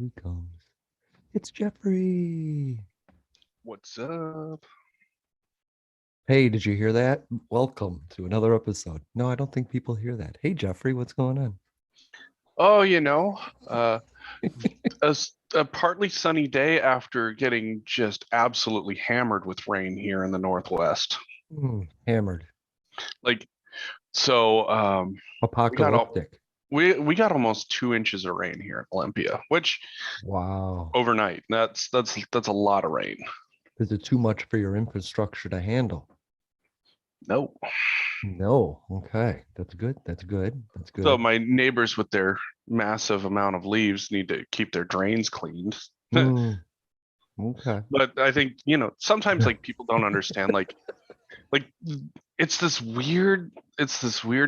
He comes. It's Jeffrey. What's up? Hey, did you hear that? Welcome to another episode. No, I don't think people hear that. Hey, Jeffrey, what's going on? Oh, uh, a partly sunny day after getting just absolutely hammered with rain here in the Northwest. Hammered. Like, so, we got all Apocalyptic. we got almost 2 inches of rain here in Olympia, which Wow. overnight, that's a lot of rain. Is it too much for your infrastructure to handle? No. No. Okay. That's good. That's good. That's So good. my neighbors with their massive amount of leaves need to keep their drains cleaned. Mm, okay. But I think, sometimes like people don't understand like it's this weird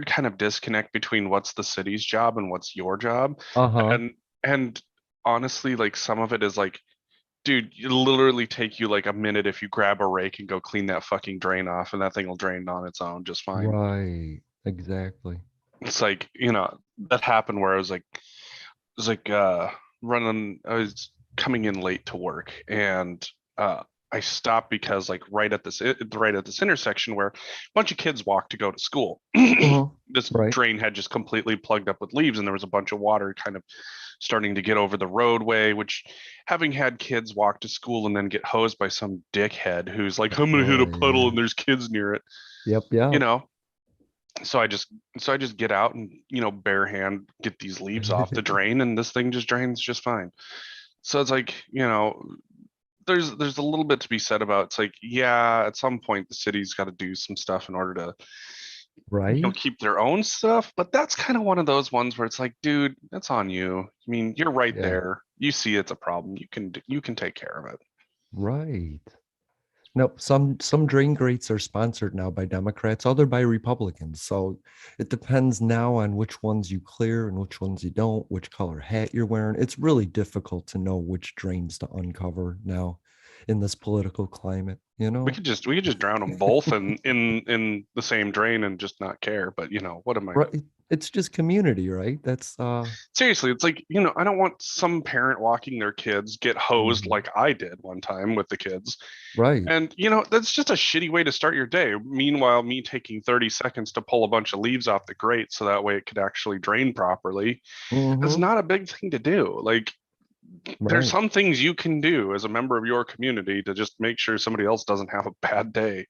kind of disconnect between what's the city's job and what's your job. Uh-huh. And honestly, like some of it is like, dude, it literally take you like a minute if you grab a rake and go clean that fucking drain off, and that thing will drain on its own just fine. Right. Exactly. It's like, that happened where I was like running, I was coming in late to work, and I stopped because like right at this intersection where a bunch of kids walk to go to school. Uh-huh. This Right. drain had just completely plugged up with leaves, and there was a bunch of water kind of starting to get over the roadway, which, having had kids walk to school and then get hosed by some dickhead who's like, I'm gonna hit Oh, a puddle yeah. and there's kids near it, Yep. you Yep. know. So I just get out and, bare hand get these leaves off the drain, and this thing just drains just fine. So it's like, there's a little bit to be said about, it's like, yeah, at some point the city's got to do some stuff in order to, Right. keep their own stuff, but that's kind of one of those ones where it's like, dude, that's on you. I mean, you're right Yeah. there. You see it's a problem. You can take care of it. Right. No, some drain grates are sponsored now by Democrats, other by Republicans. So it depends now on which ones you clear and which ones you don't, which color hat you're wearing. It's really difficult to know which drains to uncover now in this political climate, you We know? could just we could just drown them both in the same drain and just not care. But what am I gonna? Right. It's just community, right? That's Seriously, it's like, I don't want some parent walking their kids get hosed mhm. like I did one time with the kids. Right. And, that's just a shitty way to start your day. Meanwhile, me taking 30 seconds to pull a bunch of leaves off the grate so that way it could actually drain properly is Hmm. not a big thing to do. Like, there's Right. some things you can do as a member of your community to just make sure somebody else doesn't have a bad day.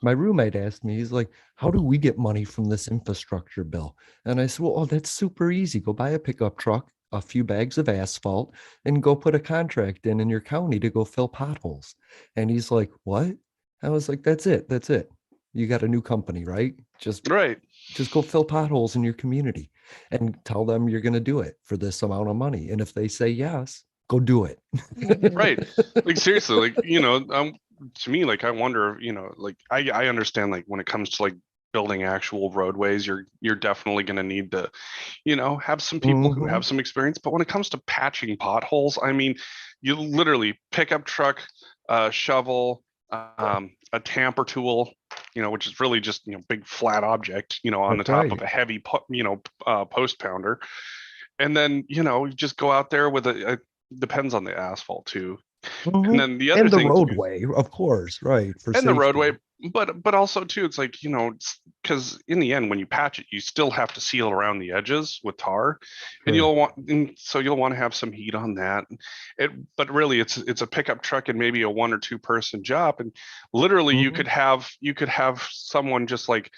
My roommate asked me, he's like, how do we get money from this infrastructure bill? And I said, well, oh, that's super easy. Go buy a pickup truck, a few bags of asphalt, and go put a contract in your county to go fill potholes. And he's like, what? I was like, that's it. That's it. You got a new company, right? Right. Just go fill potholes in your community and tell them you're going to do it for this amount of money. And if they say yes, go do it. Right. Like seriously, like, to me, like I wonder, like I understand, like when it comes to like building actual roadways, you're definitely going to need to, have some people who Hmm. have some experience. But when it comes to patching potholes, I mean, you literally pickup truck, shovel, a tamper tool, which is really just, big flat object, on the That's top of right. a heavy, post pounder, and then, you just go out there with a depends on the asphalt too. And Mhm. then the other And the thing too, roadway, of course, right, for and the safety. roadway, but also too, it's like, because in the end when you patch it, you still have to seal around the edges with tar, and Sure. you'll want to have some heat on that. But really it's a pickup truck and maybe a one or two person job, and literally you Mhm. could have someone just like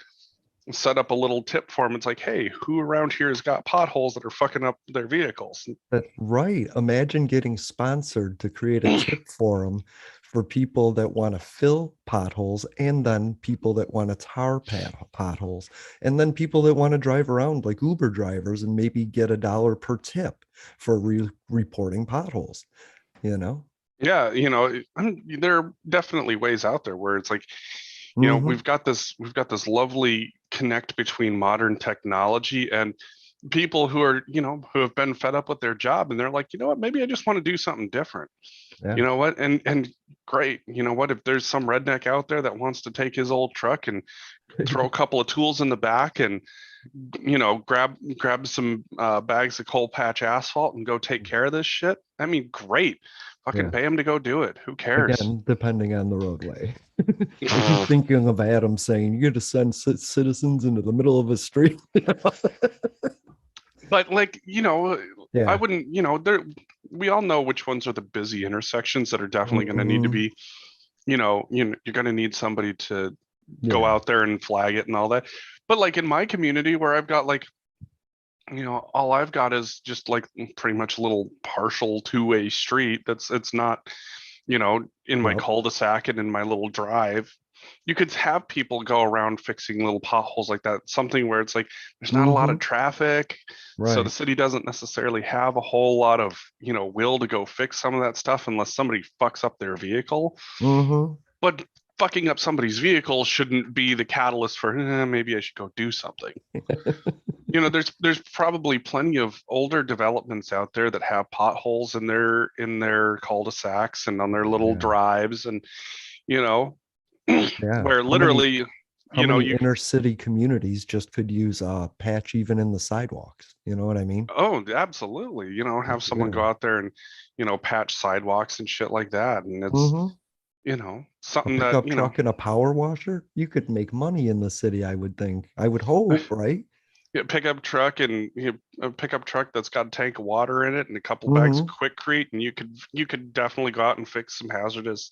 set up a little tip for them. It's like, hey, who around here has got potholes that are fucking up their vehicles? That right. Imagine getting sponsored to create a tip forum for people that want to fill potholes and then people that want to tar potholes and then people that want to drive around like Uber drivers and maybe get $1 per tip for reporting potholes, you know? Yeah, there are definitely ways out there where it's like, Hmm. we've got this lovely connect between modern technology and people who are, who have been fed up with their job, and they're like, you know what, maybe I just want to do something different. Yeah. You know what? And great. You know what? If there's some redneck out there that wants to take his old truck and throw a couple of tools in the back and, grab some bags of coal patch asphalt and go take care of this shit, I mean, great. Fucking Yeah. pay them to go do it. Who cares? Again, depending on the roadway. I keep thinking of Adam saying, "You're going to send citizens into the middle of a street." But like, I Yeah. wouldn't, there we all know which ones are the busy intersections that are definitely going to need to Mhm. be, you're going to need somebody to go Yeah. out there and flag it and all that. But like in my community where I've got like, all I've got is just like pretty much a little partial two-way street that's it's not, in my Yep. cul-de-sac and in my little drive. You could have people go around fixing little potholes like that, something where it's like there's not a lot Hmm. of traffic, so the Right. city doesn't necessarily have a whole lot of, will to go fix some of that stuff unless somebody fucks up their vehicle. Hmm. But fucking up somebody's vehicle shouldn't be the catalyst for maybe I should go do something. There's probably plenty of older developments out there that have potholes in their cul-de-sacs and on their little Yeah. drives, and you know Yeah. where How many literally, how many you inner city communities just could use a patch even in the sidewalks? You know what I mean? oh, absolutely, have someone Yeah. go out there and patch sidewalks and shit like that, and it's Hmm. A something that pickup truck and a power washer, you could make money in the city, I would think. I would hope, right? pickup truck and a pickup truck that's got a tank of water in it and a couple bags of Hmm. quickcrete, and you could definitely go out and fix some hazardous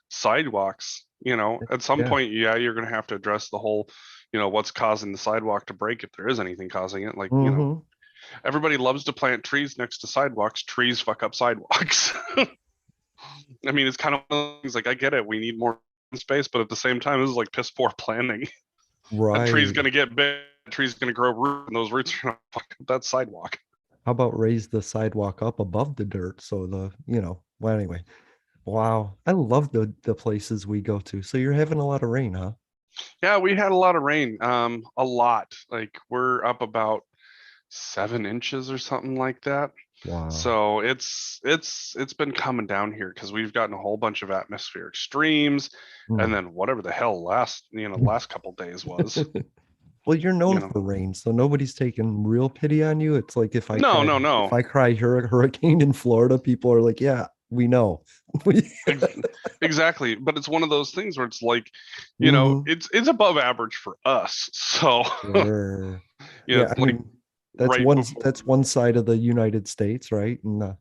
sidewalks. At some Yeah. point, yeah, you're going to have to address the whole, what's causing the sidewalk to break if there is anything causing it. Like, Hmm. everybody loves to plant trees next to sidewalks. Trees fuck up sidewalks. I mean, it's kind of one of those things, like, I get it. We need more space, but at the same time, this is like piss poor planning. That tree's Right. going to get big. That tree's going to grow roots, and those roots are going to fuck up that sidewalk. How about raise the sidewalk up above the dirt so well, anyway. Wow. I love the places we go to. So you're having a lot of rain, huh? Yeah, we had a lot of rain. A lot. Like we're up about 7 inches or something like that. Wow. So it's been coming down here because we've gotten a whole bunch of atmospheric streams, and Mm. then whatever the hell last couple days was. Well, you're You known know, for rain, so nobody's taking real pity on you. It's like if I no, cry no, if no. I cry hurricane in Florida, people are like, "Yeah, we know." Ex- Exactly. But it's one of those things where it's like, Hmm. it's above average for us. So Sure. Yeah, it's I like mean, right before. that's one side of the United States, right? And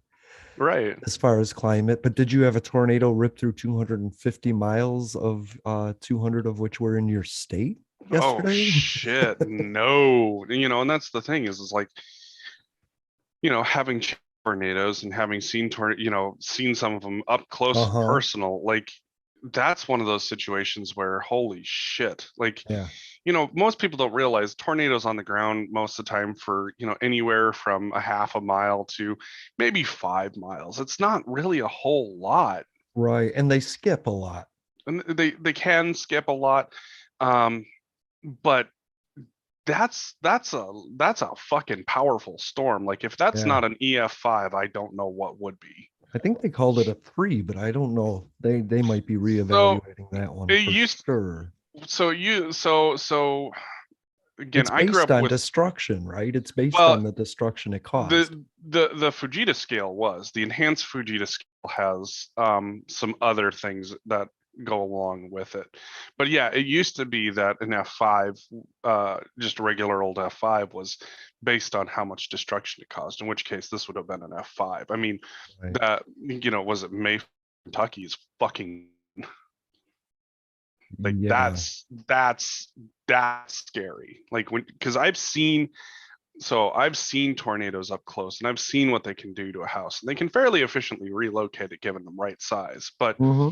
Right. as far as climate, but did you have a tornado rip through 250 miles of 200 of which were in your state Oh yesterday? shit, no. And that's the thing is like, having tornadoes and having seen some of them up close and Uh-huh. personal, like that's one of those situations where holy shit, like, Yeah. most people don't realize tornadoes on the ground most of the time for, anywhere from a half a mile to maybe 5 miles. It's not really a whole lot. Right. And they skip a lot. And they can skip a lot. Um, but that's a fucking powerful storm. Like if that's Yeah. not an EF5, I don't know what would be. I think they called it a three, but I don't know. They might be So reevaluating that one it for used sure. so again, It's I grew based up on with, destruction, right? It's based well, on the destruction it caused. the Fujita scale was the enhanced Fujita scale has some other things that go along with it. But yeah, it used to be that an F5, just a regular old F5, was based on how much destruction it caused, in which case this would have been an F5. I mean, Right. that, was it May, Kentucky is fucking, like Yeah. that's scary. Like when, because I've seen tornadoes up close and I've seen what they can do to a house. And they can fairly efficiently relocate it given them right size. But Hmm.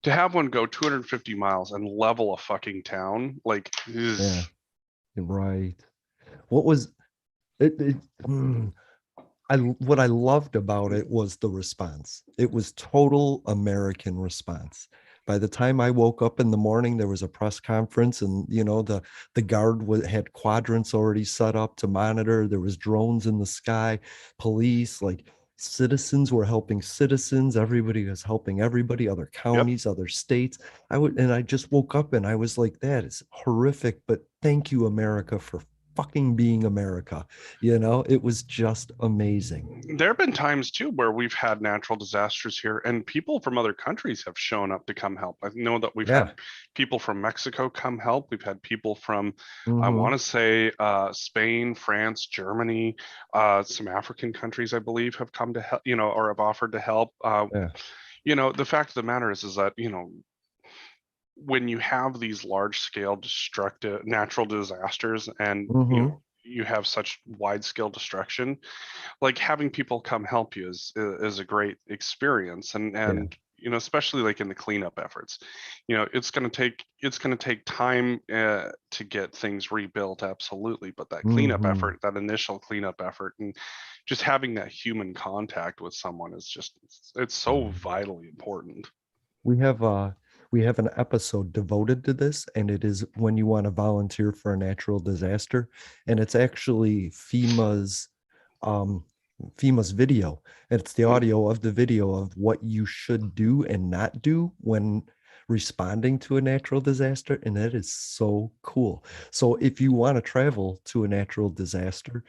to have one go 250 miles and level a fucking town, like, Yeah. Right. What was it, mm, what I loved about it was the response. It was total American response. By the time I woke up in the morning, there was a press conference, and the guard had quadrants already set up to monitor. There was drones in the sky, police, like citizens were helping citizens. Everybody was helping everybody, other yep. counties, other states. I just woke up and I was like, that is horrific, but thank you, America, for fucking being America. You know, it was just amazing. There have been times too where we've had natural disasters here and people from other countries have shown up to come help. I know that we've Yeah. had people from Mexico come help. We've had people from, I Hmm. want to say, Spain, France, Germany, some African countries, I believe, have come to help, or have offered to help. Yeah. The fact of the matter is that, when you have these large scale destructive natural disasters and, Hmm. you have such wide scale destruction, like having people come help you is a great experience, and Yeah. especially like in the cleanup efforts. It's going to take time to get things rebuilt, absolutely, but that cleanup Hmm. effort, that initial cleanup effort, and just having that human contact with someone is just, it's so vitally important. We have we have an episode devoted to this, and it is when you want to volunteer for a natural disaster, and it's actually um FEMA's video. It's the Mm. audio of the video of what you should do and not do when responding to a natural disaster, and that is so cool. So if you want to travel to a natural disaster,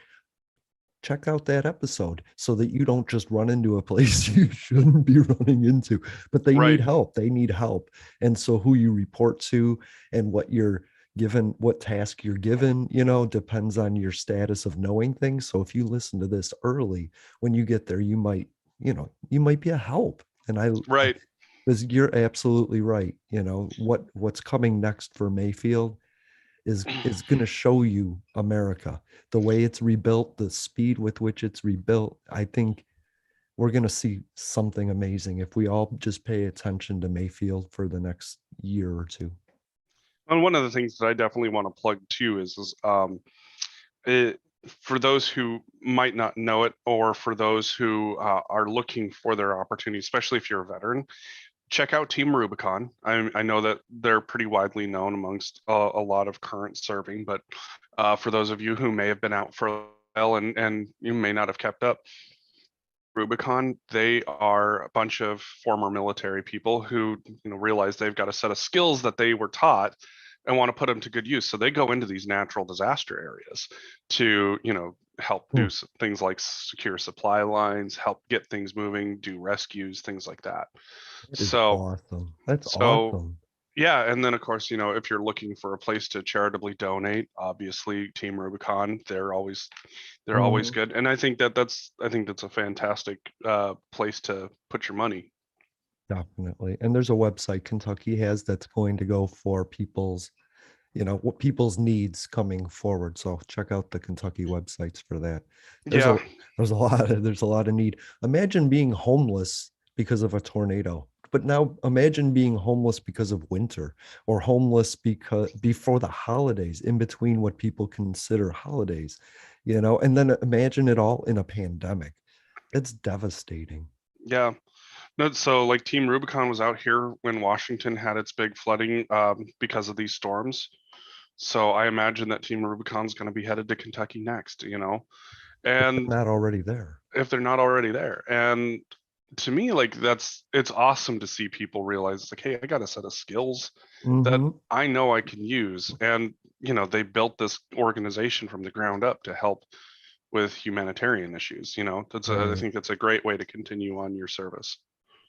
check out that episode so that you don't just run into a place you shouldn't be running into. But they need Right. help. They need help. And so who you report to and what you're given, what task you're given, depends on your status of knowing things. So if you listen to this early, when you get there, you might be a help. And Right. because you're absolutely right. What's coming next for Mayfield is going to show you America, the way it's rebuilt, the speed with which it's rebuilt. I think we're going to see something amazing if we all just pay attention to Mayfield for the next year or two. And one of the things that I definitely want to plug too is it, for those who might not know it, or for those who are looking for their opportunity, especially if you're a veteran, check out Team Rubicon. I know that they're pretty widely known amongst a lot of current serving, but for those of you who may have been out for a while and you may not have kept up, Rubicon, they are a bunch of former military people who, realize they've got a set of skills that they were taught and want to put them to good use. So they go into these natural disaster areas to, help Hmm. do things like secure supply lines, help get things moving, do rescues, things like that. That is So, awesome. That's so awesome. yeah, and then of course, if you're looking for a place to charitably donate, obviously Team Rubicon, they're always Mhm. good. And I think that's a fantastic place to put your money. Definitely. And there's a website Kentucky has that's going to go for what people's needs coming forward. So check out the Kentucky websites for that. There's a Yeah. there's a lot of need. Imagine being homeless because of a tornado. But now imagine being homeless because of winter or homeless because before the holidays, in between what people consider holidays, and then imagine it all in a pandemic. It's devastating. Yeah. No, so like Team Rubicon was out here when Washington had its big flooding because of these storms. So I imagine that Team Rubicon's going to be headed to Kentucky next, If and they're not already there. if they're not already there. And to me, like it's awesome to see people realize it's like, hey, I got a set of skills that Hmm. I know I can use. And, they built this organization from the ground up to help with humanitarian issues. I Right. think that's a great way to continue on your service.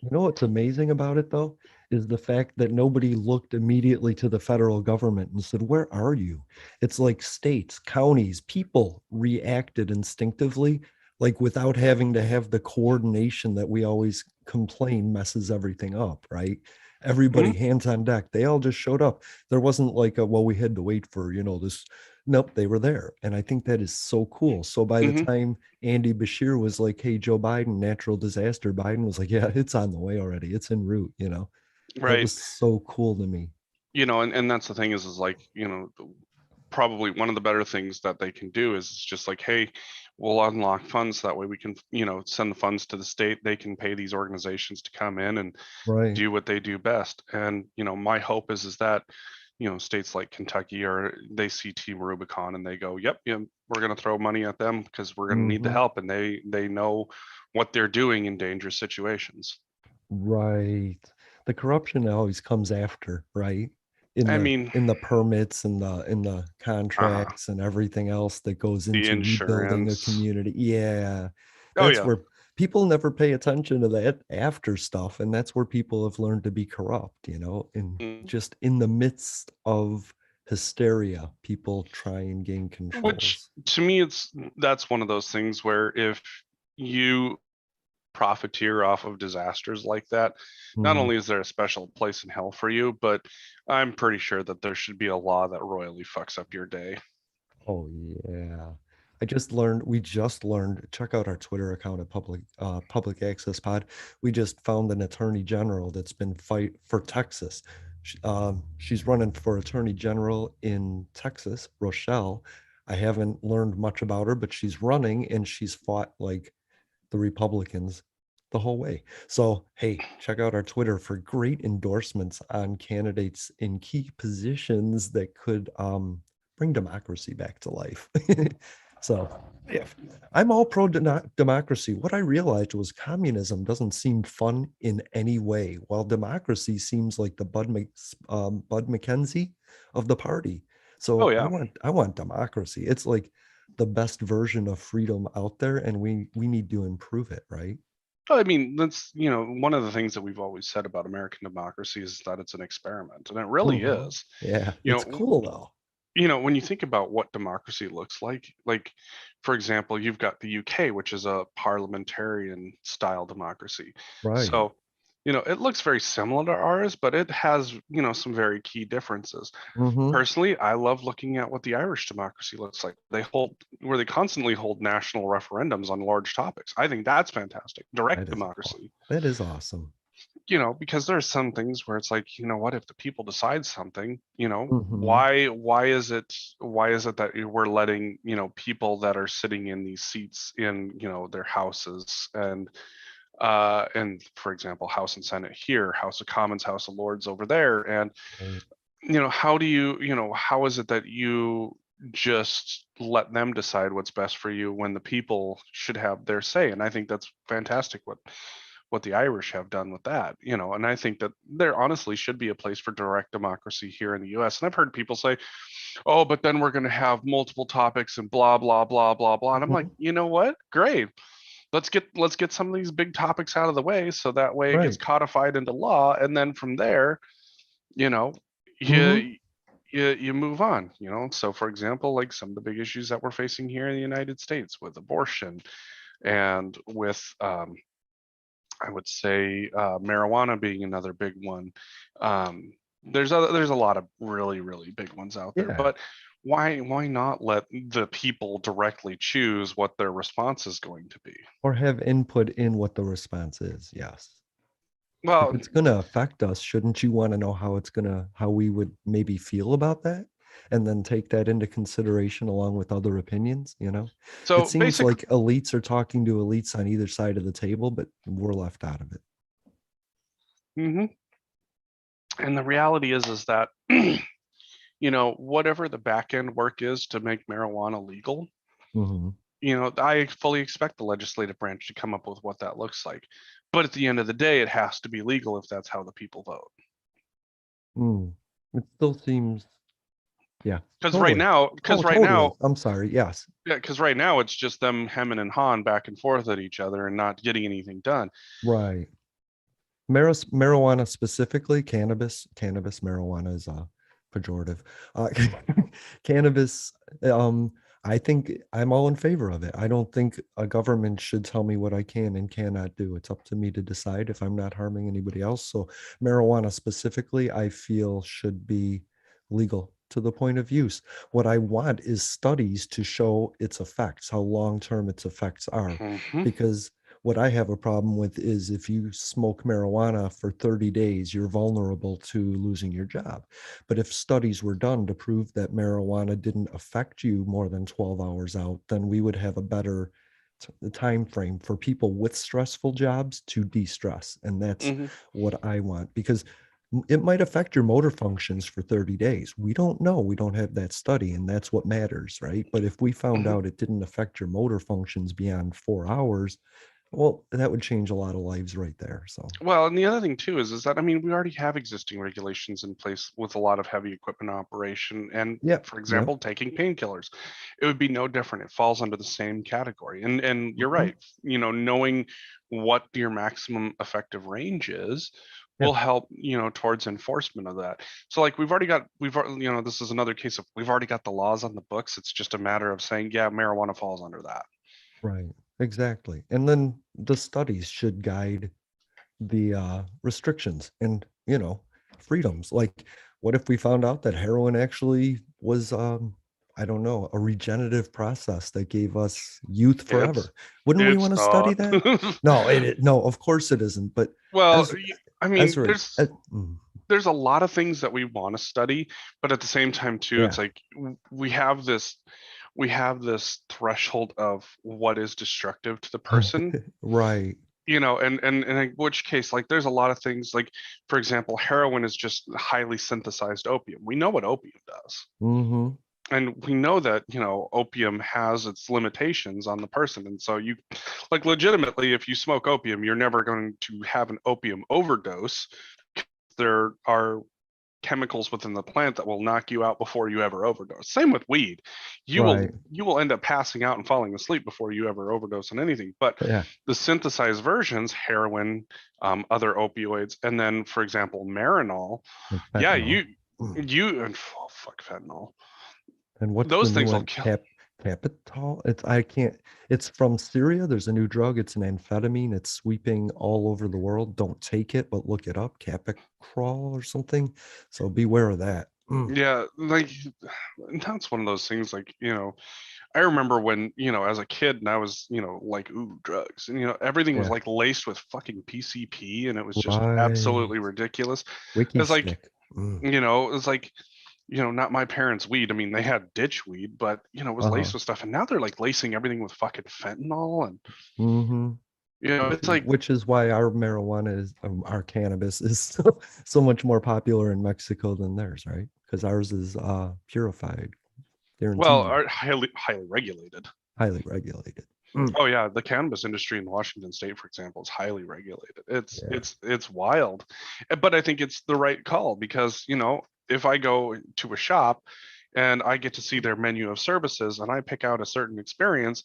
You know what's amazing about it though is the fact that nobody looked immediately to the federal government and said, "Where are you?" It's like states, counties, people reacted instinctively, like without having to have the coordination that we always complain messes everything up, right? Everybody Mhm. hands on deck. They all just showed up. There wasn't like a, well, we had to wait for, this. Nope, they were there. And I think that is so cool. So by the Mhm. time Andy Bashir was like, "Hey, Joe Biden, natural disaster." Biden was like, "Yeah, it's on the way already. It's en route." That Right. was so cool to me. And that's the thing is like, probably one of the better things that they can do is just like, hey, we'll unlock funds that way we can, send the funds to the state. They can pay these organizations to come in and Right. do what they do best. And, my hope is that, states like Kentucky, or they see Team Rubicon and they go, yep, we're going to throw money at them because we're going to need the Hmm. help, and they know what they're doing in dangerous situations. Right. The corruption always comes after, right? in I the mean, in the permits and the uh-huh. contracts and everything else that goes The into rebuilding a insurance. community. Yeah, Oh that's yeah. where people never pay attention to that after stuff, and that's where people have learned to be corrupt, and Mm. just in the midst of hysteria, people try and gain Which controls. to me, that's one of those things where if you profiteer off of disasters like that, not Mhm. only is there a special place in hell for you, but I'm pretty sure that there should be a law that royally fucks up your day. Oh yeah. We just learned, check out our Twitter account at Public Access Pod. We just found an attorney general that's been fight for Texas. She's running for attorney general in Texas, Rochelle. I haven't learned much about her, but she's running and she's fought like the Republicans the whole way. So, hey, check out our Twitter for great endorsements on candidates in key positions that could bring democracy back to life. So, yeah, I'm all pro democracy. What I realized was communism doesn't seem fun in any way, while democracy seems like the Bud McKenzie of the party. Oh So yeah. I want democracy. It's like the best version of freedom out there, and we need to improve it, right? I mean, that's, one of the things that we've always said about American democracy is that it's an experiment, and it really Mhm. is. Yeah, You it's know, cool though. when you think about what democracy looks like, for example, you've got the UK, which is a parliamentarian style democracy. Right. So, it looks very similar to ours, but it has, some very key differences. Hmm. Personally, I love looking at what the Irish democracy looks like. Where they constantly hold national referendums on large topics. I think that's fantastic. Direct democracy. That is awesome. Because there's some things where it's like, what, if the people decide something, Hmm. why is it that we're letting, people that are sitting in these seats in, their houses and for example, House and Senate here, House of Commons, House of Lords over there, and Right. how do how is it that you just let them decide what's best for you when the people should have their say? And I think that's fantastic what the Irish have done with that, and I think that there honestly should be a place for direct democracy here in the US. And I've heard people say, oh, but then we're going to have multiple topics and blah blah blah blah blah, and I'm like, Mhm. you know what, great, let's get some of these big topics out of the way so that way it gets Right. codified into law, and then from there, you know Hmm. you move on. So for example, like some of the big issues that we're facing here in the United States with abortion and with I would say marijuana being another big one. um, there's a lot of really really big ones out there, Yeah. but why not let the people directly choose what their response is going to be? Or have input in what the response is. Yes. If Well, it's going to affect us, shouldn't you want to know how we would maybe feel about that? And then take that into consideration along with other opinions, It so seems basic. like elites are talking to elites on either side of the table, but we're left out of it. Mhm. And the reality is that whatever the back end work is to make marijuana legal, Hmm. I fully expect the legislative branch to come up with what that looks like. But at the end of the day, it has to be legal if that's how the people vote. Mm. It still seems, yeah, Because right totally. now, Oh, because right totally. now, I'm sorry. Yes. yeah, because right now it's just them hemming and hawing back and forth at each other and not getting anything done. Right. Marijuana specifically, cannabis, marijuana is pejorative. Uh, cannabis, um, I think I'm all in favor of it. I don't think a government should tell me what I can and cannot do. It's up to me to decide if I'm not harming anybody else. So marijuana specifically, I feel should be legal to the point of use. What I want is studies to show its effects, how long-term its effects are, Hmm. because what I have a problem with is if you smoke marijuana for 30 days, you're vulnerable to losing your job. But if studies were done to prove that marijuana didn't affect you more than 12 hours out, then we would have a better time frame for people with stressful jobs to de-stress. And that's Hmm. what I want, because it might affect your motor functions for 30 days. We don't know. We don't have that study, and that's what matters, right? But if we found Hmm. out it didn't affect your motor functions beyond 4 hours, Well, that would change a lot of lives right there. So, Well, and the other thing too is that I mean we already have existing regulations in place with a lot of heavy equipment operation, and yep, for yep. example, taking painkillers, it would be no different. It falls under the same category. And you're Mhm. right. Knowing what your maximum effective range is Yeah, will help, towards enforcement of that. So like this is another case of we've already got the laws on the books. It's just a matter of saying, yeah, marijuana falls under that. right. Exactly. And then the studies should guide the restrictions and, freedoms. Like, what if we found out that heroin actually was, I don't know, a regenerative process that gave us youth It's forever? Wouldn't we it's want to study not. that? No, no, of course it isn't. But Well, as I mean, Ezra, there's there's a lot of things that we want to study, but at the same time too, it's yeah, like we have this threshold of what is destructive to the person, right. and in which case, like there's a lot of things like, for example, heroin is just highly synthesized opium. We know what opium does. Mm-hmm. And we know that, opium has its limitations on the person. And so like legitimately, if you smoke opium, you're never going to have an opium overdose. There are chemicals within the plant that will knock you out before you ever overdose. Same with weed. You will Right. you will end up passing out and falling asleep before you ever overdose on anything. But Yeah. the synthesized versions, heroin, other opioids, and then for example, Marinol, And yeah, fentanyl. you and oh, fuck fentanyl. And what's the Those new things will one? kill. Capitol. I can't. It's from Syria. There's a new drug. It's an amphetamine. It's sweeping all over the world. Don't take it, but look it up. Capicrol or something. So beware of that. Yeah, like that's one of those things like, I remember when, as a kid and I was, like, ooh, drugs. And, everything was Yeah. like laced with fucking PCP and it was just Right. absolutely ridiculous. Wiki It's like, stick. Mm. it's like, not my parents' weed. I mean, they had ditch weed, but, it was Uh-huh. laced with stuff. And now they're like lacing everything with fucking fentanyl. And, Mm-hmm. it's like, Which is why our marijuana is, our cannabis is so much more popular in Mexico than theirs, right? Because ours is purified, well, guaranteed, are highly, highly regulated. highly regulated. Mm. Oh yeah, the cannabis industry in Washington State, for example, is highly regulated. It's Yeah. it's it's wild, but I think it's the right call because if I go to a shop and I get to see their menu of services and I pick out a certain experience,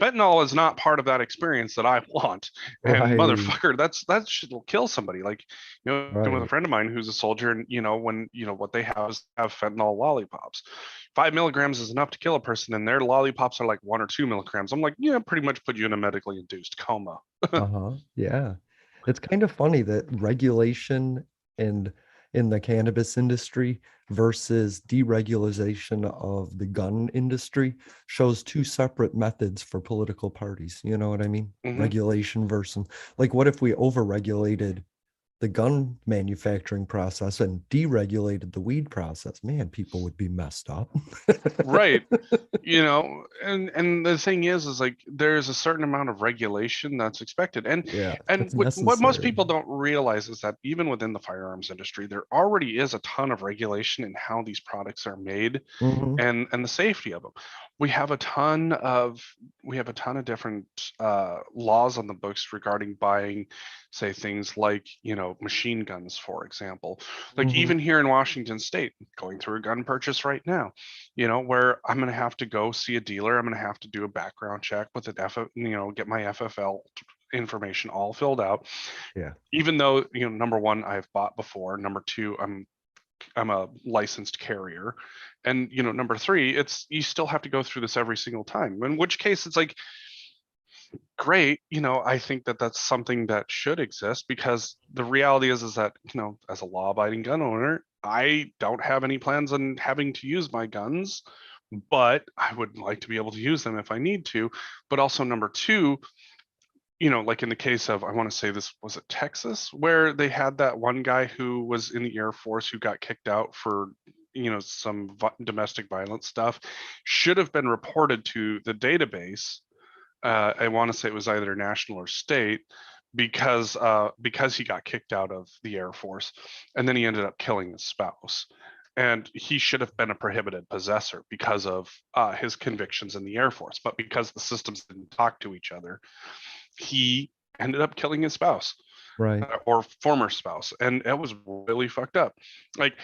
fentanyl is not part of that experience that I want. And Right. motherfucker, that shit will kill somebody. Like, with a Right. friend of mine who's a soldier, and when what they have is have fentanyl lollipops. 5 milligrams is enough to kill a person, and their lollipops are like 1 or 2 milligrams. I'm like, yeah, pretty much put you in a medically induced coma. Uh-huh. Yeah. It's kind of funny that regulation and in the cannabis industry versus deregulation of the gun industry shows two separate methods for political parties. You know what I mean? Hmm. Regulation versus, like, what if we overregulated the gun manufacturing process and deregulated the weed process? Man, people would be messed up. Right. And the thing is like there's a certain amount of regulation that's expected, and Yeah, and it's what most necessary. people don't realize is that even within the firearms industry there already is a ton of regulation in how these products are made, Hmm. and the safety of them. We have a ton of different laws on the books regarding buying, say, things like machine guns, for example. Like Hmm. even here in Washington State, going through a gun purchase right now, where I'm going to have to go see a dealer. I'm going to have to do a background check with an get my FFL information all filled out. Yeah. Even though, number one, I've bought before. Number two, I'm a licensed carrier. And number three, it's you still have to go through this every single time. In which case it's like, great, I think that that's something that should exist because the reality is that, as a law-abiding gun owner, I don't have any plans on having to use my guns, but I would like to be able to use them if I need to. But also number two, like in the case of, I want to say this was it Texas, where they had that one guy who was in the Air Force who got kicked out for, some domestic violence stuff, should have been reported to the database. I want to say it was either national or state because he got kicked out of the Air Force, and then he ended up killing his spouse. And he should have been a prohibited possessor because of his convictions in the Air Force, but because the systems didn't talk to each other, he ended up killing his spouse Right. or former spouse, and it was really fucked up. Like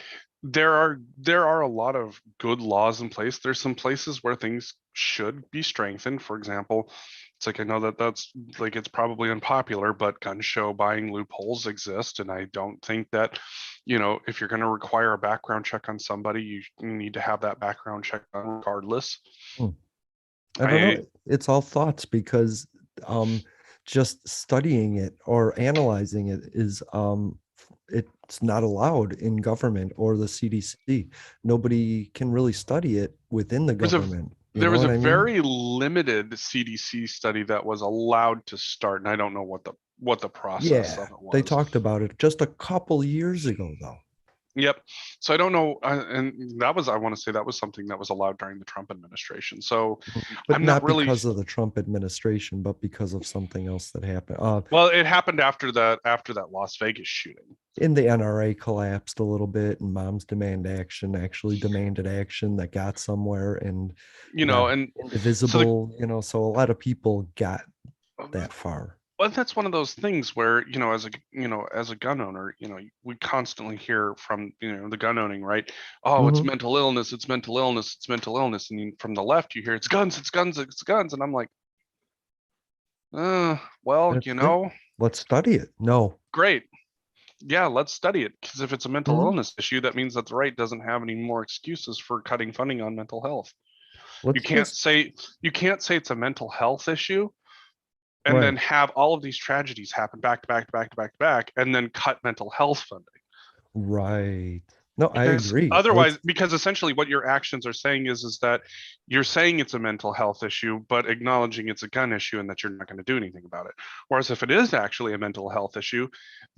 there are a lot of good laws in place. There's some places where things should be strengthened. For example, it's like I know that that's like it's probably unpopular, but gun show buying loopholes exist, and I don't think that if you're going to require a background check on somebody, you need to have that background check done regardless. Hmm. I don't know. It's all thoughts because just studying it or analyzing it is it's not allowed in government or the CDC. Nobody can really study it within the There's a government. You there know was a what I mean? very limited CDC study that was allowed to start, and I don't know what the process Yeah, of it they was. talked about it just a couple years ago, though. Yep. So I don't know, and that was I want to say that was something that was allowed during the Trump administration. So But I'm not not really. because of the Trump administration, but because of something else that happened. Well, it happened after that Las Vegas shooting. And the NRA collapsed a little bit, and Moms Demand Action actually demanded action that got somewhere, and And so indivisible, so a lot of people got that far. but that's one of those things where as a gun owner, we constantly hear from the gun owning, right? Oh, it's Hmm. mental illness, it's mental illness, it's mental illness, and from the left you hear it's guns, it's guns, it's guns, and I'm like, well, That's it. Let's study it. No. great, yeah, let's study it, because if it's a mental Mhm. illness issue, that means that the right doesn't have any more excuses for cutting funding on mental health. You Let's can't just say you can't say it's a mental health issue and right, then have all of these tragedies happen back to back to back to back to back and then cut mental health funding. right. No, I Because agree. otherwise, Let's because essentially what your actions are saying is that you're saying it's a mental health issue, but acknowledging it's a gun issue and that you're not going to do anything about it. Whereas if it is actually a mental health issue,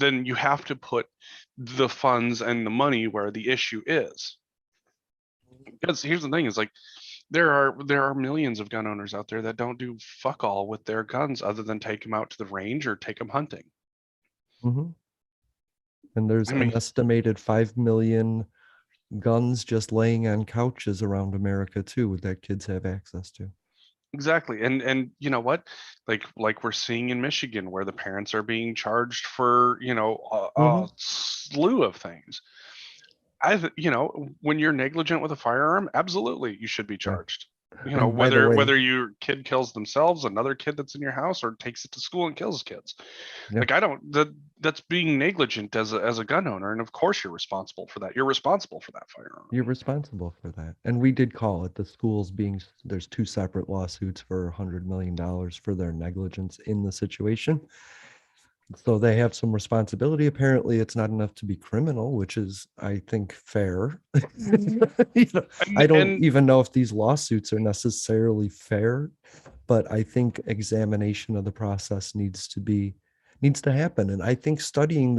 then you have to put the funds and the money where the issue is. Because here's the thing: is like there are millions of gun owners out there that don't do fuck all with their guns other than take them out to the range or take them hunting. mhm. And there's I an mean, estimated 5 million guns just laying on couches around America too that kids have access to. exactly. And you know what? Like we're seeing in Michigan where the parents are being charged for, a Hmm. slew of things. When you're negligent with a firearm, absolutely you should be Yeah. charged. And by the Whether way, your kid kills themselves, another kid that's in your house, or takes it to school and kills kids. yeah, Like I don't that's being negligent as a gun owner, and of course you're responsible for that. You're responsible for that firearm. you're responsible for that. And we did call it the schools being, there's two separate lawsuits for $100 million for their negligence in the situation. So they have some responsibility. Apparently, it's not enough to be criminal, which is, I think, fair. You know, I don't And even know if these lawsuits are necessarily fair, but I think examination of the process needs to happen. And I think studying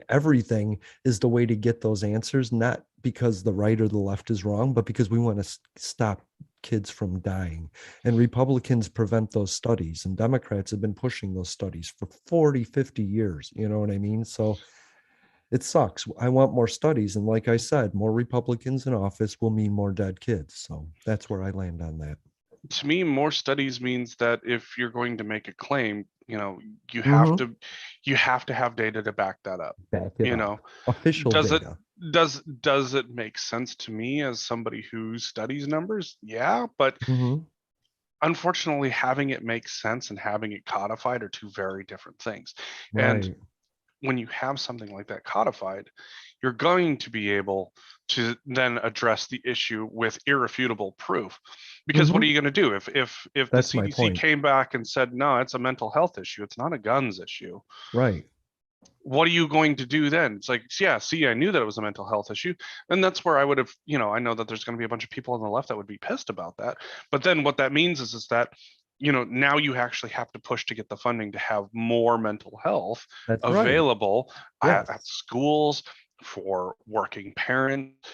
everything is the way to get those answers, not because the right or the left is wrong, but because we want to stop kids from dying. And Republicans prevent those studies, and Democrats have been pushing those studies for 40, 50 years. You know what I mean? So it sucks. I want more studies. And like I said, more Republicans in office will mean more dead kids. So that's where I land on that. to me, more studies means that if you're going to make a claim, you have Hmm. to you have to have data to back that up. Back it You up. know, Official does it data. does it make sense to me as somebody who studies numbers? Yeah, but Hmm. unfortunately, having it make sense and having it codified are two very different things. And Right. when you have something like that codified, you're going to be able to then address the issue with irrefutable proof. Because what are Hmm. you going to do if the That's my CDC point. came back and said no, it's a mental health issue, it's not a guns issue? Right. What are you going to do then? It's like, yeah, see, I knew that it was a mental health issue. And that's where I would have, I know that there's going to be a bunch of people on the left that would be pissed about that. But then what that means is that, now you actually have to push to get the funding to have more mental health That's right. available at Yes. schools for working parents.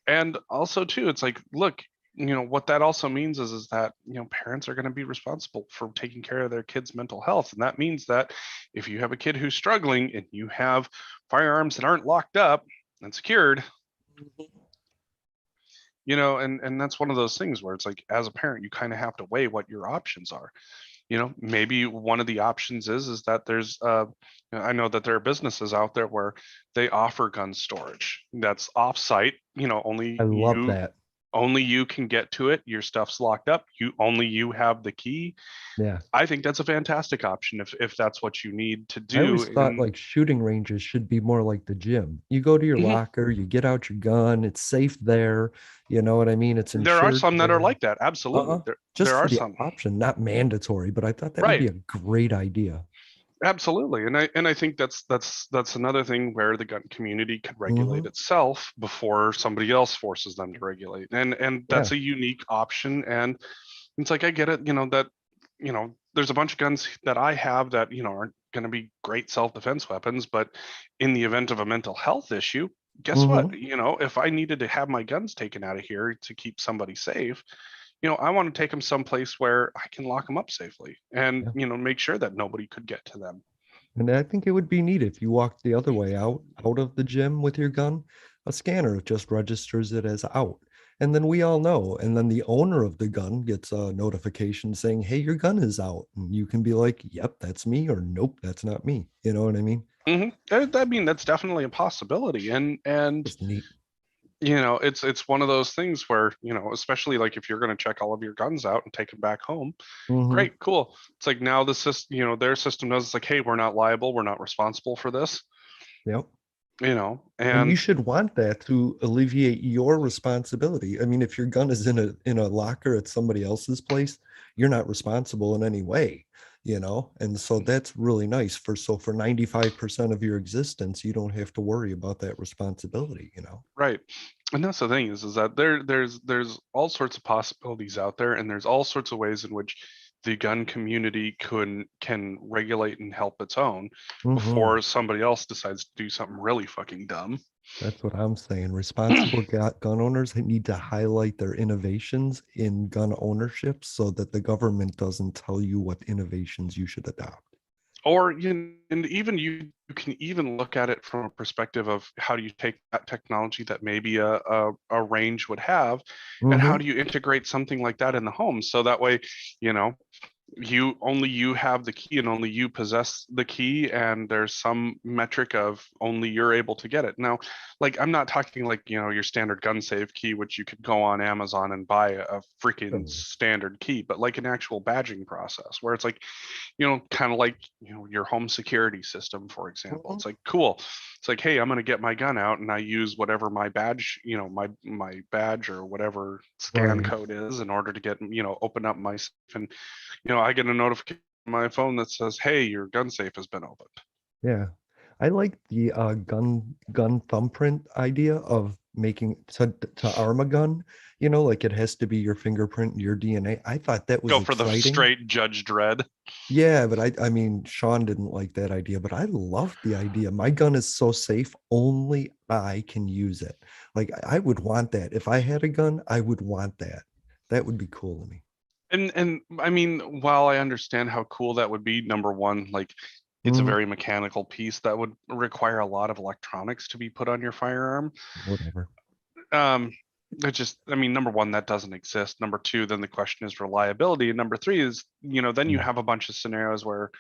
And also too, it's like, look, what that also means is that parents are going to be responsible for taking care of their kids' mental health, and that means that if you have a kid who's struggling and you have firearms that aren't locked up and secured, and that's one of those things where it's like, as a parent, you kind of have to weigh what your options are. Maybe one of the options is that there's I know that there are businesses out there where they offer gun storage that's off-site. I love that. Only you can get to it. Your stuff's locked up. You have the key. Yeah. I think that's a fantastic option if that's what you need to I do. always thought like shooting ranges should be more like the gym. You go to your Mhm. locker, you get out your gun, it's safe there. You know what I mean? It's There are insured some that are there. like that. Absolutely. Uh-uh. There Just for are the some. option, not mandatory, but I thought that would Right. be a great idea. Absolutely. And I think that's another thing where the gun community could regulate Hmm. itself before somebody else forces them to regulate. And Yeah. that's a unique option. And it's like, I get it, that, there's a bunch of guns that I have that, aren't going to be great self-defense weapons, but in the event of a mental health issue, guess what? Hmm. If I needed to have my guns taken out of here to keep somebody safe, I want to take them someplace where I can lock them up safely and, Yeah. make sure that nobody could get to them. And I think it would be neat if you walked the other way out of the gym with your gun. A scanner just registers it as out. And then we all know. And then the owner of the gun gets a notification saying, hey, your gun is out. And you can be like, yep, that's me, or nope, that's not me. You know what I mean? I mean, that's definitely a possibility. And It's neat. it's one of those things where, especially like if you're going to check all of your guns out and take them back home, Hmm. great, cool. It's like now the system, their system knows, it's like, hey, we're not liable, we're not responsible for this, Yep. And you and should want that to alleviate your responsibility. I mean, if your gun is in a locker at somebody else's place, you're not responsible in any way, you know? And so that's really nice for 95% of your existence, you don't have to worry about that responsibility, you know? right. And that's the thing is that there's all sorts of possibilities out there, and there's all sorts of ways in which the gun community can regulate and help its own Hmm. before somebody else decides to do something really fucking dumb. That's what I'm saying. Responsible gun owners need to highlight their innovations in gun ownership so that the government doesn't tell you what innovations you should adopt. Or and even you can even look at it from a perspective of how do you take that technology that maybe a range would have, and how Hmm. do you integrate something like that in the home, so that way, you know you have the key and only you possess the key, and there's some metric of only you're able to get it. Now, like, I'm not talking like, your standard gun safe key, which you could go on Amazon and buy a freaking Totally. standard key, but like an actual badging process where it's like, kind of like, your home security system, for example. Mhm. It's like, cool. It's like, hey, I'm going to get my gun out and I use whatever my badge, my badge or whatever scan Right. code is in order to get, open up my safe. And, I get a notification on my phone that says, hey, your gun safe has been opened. Yeah. I like the gun thumbprint idea of making to arm a gun, like it has to be your fingerprint, your DNA. I thought that was Go for the exciting. straight Judge Dredd. Yeah, but I mean, Sean didn't like that idea, but I loved the idea. My gun is so safe, only I can use it. Like I would want that. If I had a gun, I would want that. That would be cool to me. And I mean, while I understand how cool that would be, number one, like, it's a Mhm. very mechanical piece that would require a lot of electronics to be put on your firearm. Whatever. Um, I mean, number one, that doesn't exist. Number two, then the question is reliability. And number three is, then you Yeah. have a bunch of scenarios where,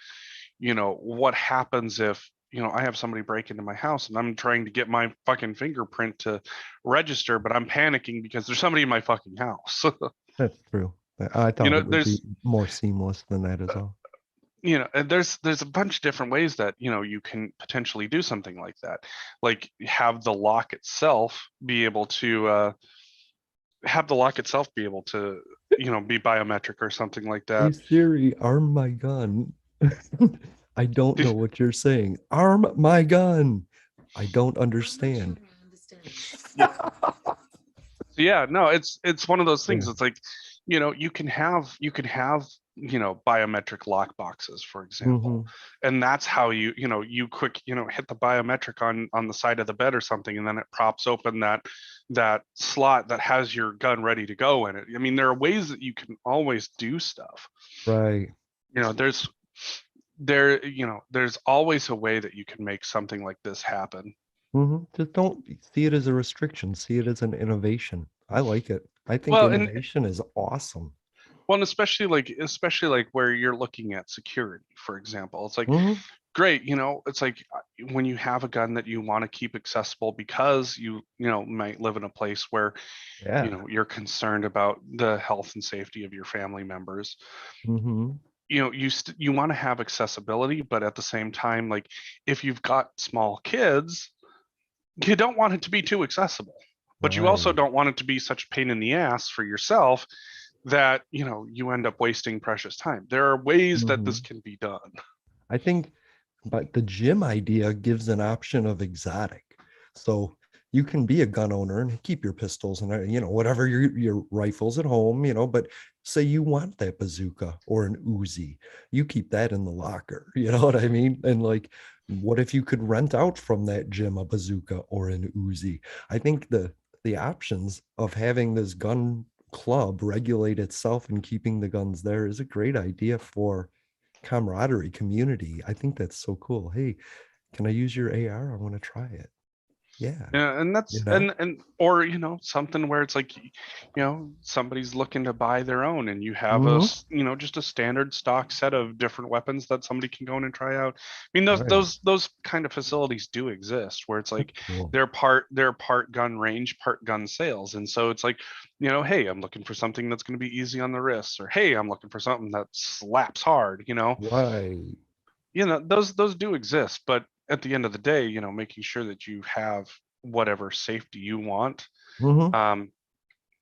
what happens if, I have somebody break into my house and I'm trying to get my fucking fingerprint to register, but I'm panicking because there's somebody in my fucking house. That's true. I thought it would be There's more seamless than that as well. and there's a bunch of different ways that, you can potentially do something like that, like have the lock itself be able to be biometric or something like Hey that. Siri, arm my gun. I don't know what you're saying. Arm my gun. I don't understand. Yeah, so yeah, no, it's one of those Yeah. things. It's like, you can have biometric lock boxes, for example, Hmm. and that's how you quick hit the biometric on the side of the bed or something, and then it props open that slot that has your gun ready to go in it. I mean, there are ways that you can always do stuff. Right. you know there's there's always a way that you can make something like this happen. Just don't see it as a restriction. See it as an innovation. I like it. I think Well, and innovation is awesome. well, and especially like where you're looking at security, for example. It's like Hmm. great, it's like when you have a gun that you want to keep accessible because you might live in a place where Yeah. you're concerned about the health and safety of your family members. Hmm. You want to have accessibility, but at the same time, like if you've got small kids, you don't want it to be too accessible, but you also Right. don't want it to be such a pain in the ass for yourself that you end up wasting precious time. There are ways that this Hmm. can be done. I think, but the gym idea gives an option of exotic. So you can be a gun owner and keep your pistols and whatever your rifles at home, but say you want that bazooka or an Uzi, you keep that in the locker. You know what I mean? And like, what if you could rent out from that gym a bazooka or an Uzi? I think the options of having this gun club regulate itself and keeping the guns there is a great idea for camaraderie, community. I think that's so cool. Hey, can I use your AR? I want to try it. Yeah, Yeah, and you that's know? and or something where it's like somebody's looking to buy their own, and you have Hmm. just a standard stock set of different weapons that somebody can go in and try out. I mean, those Right. those those kind of facilities do exist where it's That's like cool. they're part gun range, part gun sales, and so it's like hey, I'm looking for something that's going to be easy on the wrists, or hey, I'm looking for something that slaps hard. Right. Those do exist, but at the end of the day, making sure that you have whatever safety you want. Hmm. um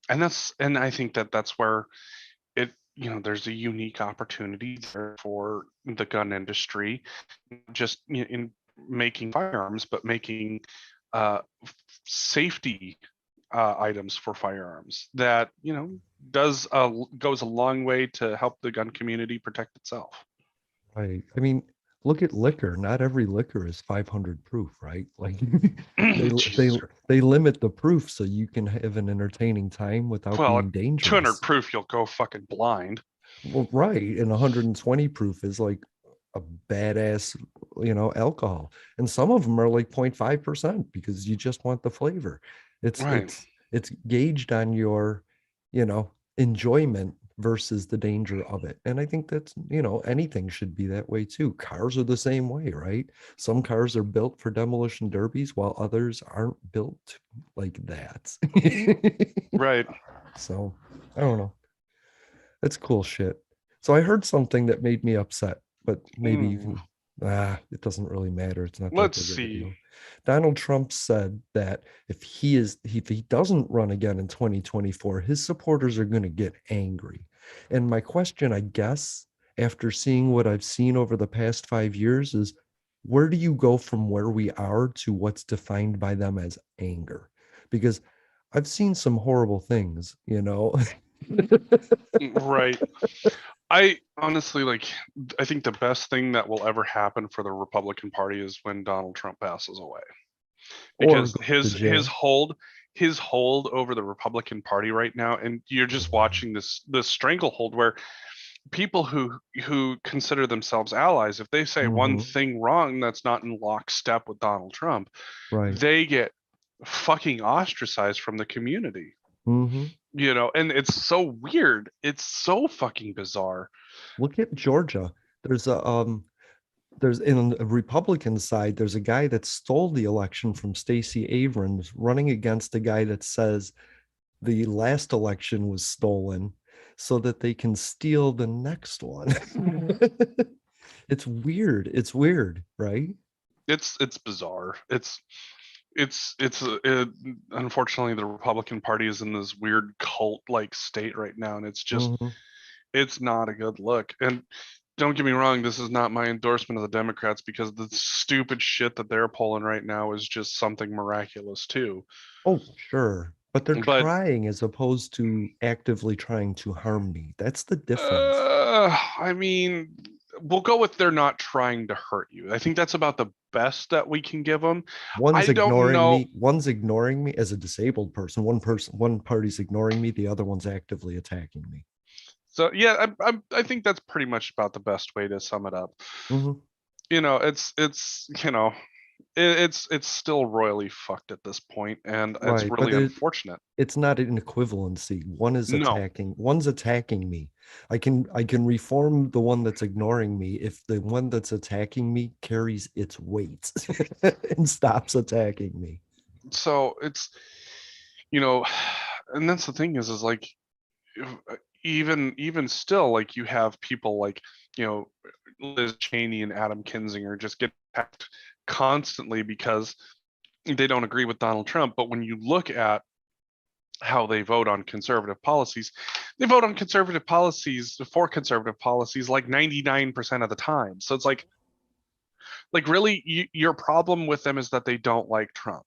and I think that that's where there's a unique opportunity there for the gun industry, just in making firearms, but making safety items for firearms that goes a long way to help the gun community protect itself. Right. I mean, look at liquor. Not every liquor is 500 proof, right? Like they they Jesus. they limit the proof so you can have an entertaining time without Well, at being 200 dangerous. proof, you'll go fucking blind. Well, right. And 120 proof is like a badass, alcohol. And some of them are like 0.5% because you just want the flavor. It's Right. it's it's gauged on your, enjoyment versus the danger of it. And I think that's, anything should be that way too. Cars are the same way, right? Some cars are built for demolition derbies while others aren't built like that. Right. So, I don't know. That's cool shit. So I heard something that made me upset, but maybe you Ooh. can, it doesn't really matter. It's not that Let's big of a see. deal. Donald Trump said that if he doesn't run again in 2024, his supporters are going to get angry. And my question, I guess, after seeing what I've seen over the past 5 years is where do you go from where we are to what's defined by them as anger? Because I've seen some horrible things. Right. I honestly I think the best thing that will ever happen for the Republican Party is when Donald Trump passes away. Or Because go to his jail. hold over the Republican Party right now, and you're just Yeah. watching this stranglehold where people who consider themselves allies, if they say one Hmm. thing wrong that's not in lockstep with Donald Trump, Right. they get fucking ostracized from the community. Hmm. And it's so weird. It's so fucking bizarre. Look at Georgia. There's a there's in the Republican side, there's a guy that stole the election from Stacey Abrams running against a guy that says the last election was stolen so that they can steal the next one. It's weird. It's weird, right? It's bizarre. It's unfortunately the Republican Party is in this weird cult like state right now, and Hmm. it's not a good look. And don't get me wrong, this is not my endorsement of the Democrats, because the stupid shit that they're pulling right now is just something miraculous too. Oh, sure. But they're But trying as opposed to actively trying to harm me. That's the difference. I mean, we'll go with they're not trying to hurt you. I think that's about the best that we can give them. I don't know. One's ignoring me as a disabled person, one party's ignoring me, the other one's actively attacking me. So yeah, I think that's pretty much about the best way to sum it up. Hmm. It's it's still royally fucked at this point, and it's Right, but really unfortunate. it's not an equivalency. No, One's attacking me. I can reform the one that's ignoring me if the one that's attacking me carries its weight and stops attacking me. so it's, you know, and that's the thing is like, even still, like you have people like, you know, Liz Cheney and Adam Kinzinger just get attacked constantly because they don't agree with Donald Trump. But when you look at how they vote on conservative policies, they vote on conservative policies for conservative policies like 99% of the time. So it's like really, your problem with them is that they don't like Trump.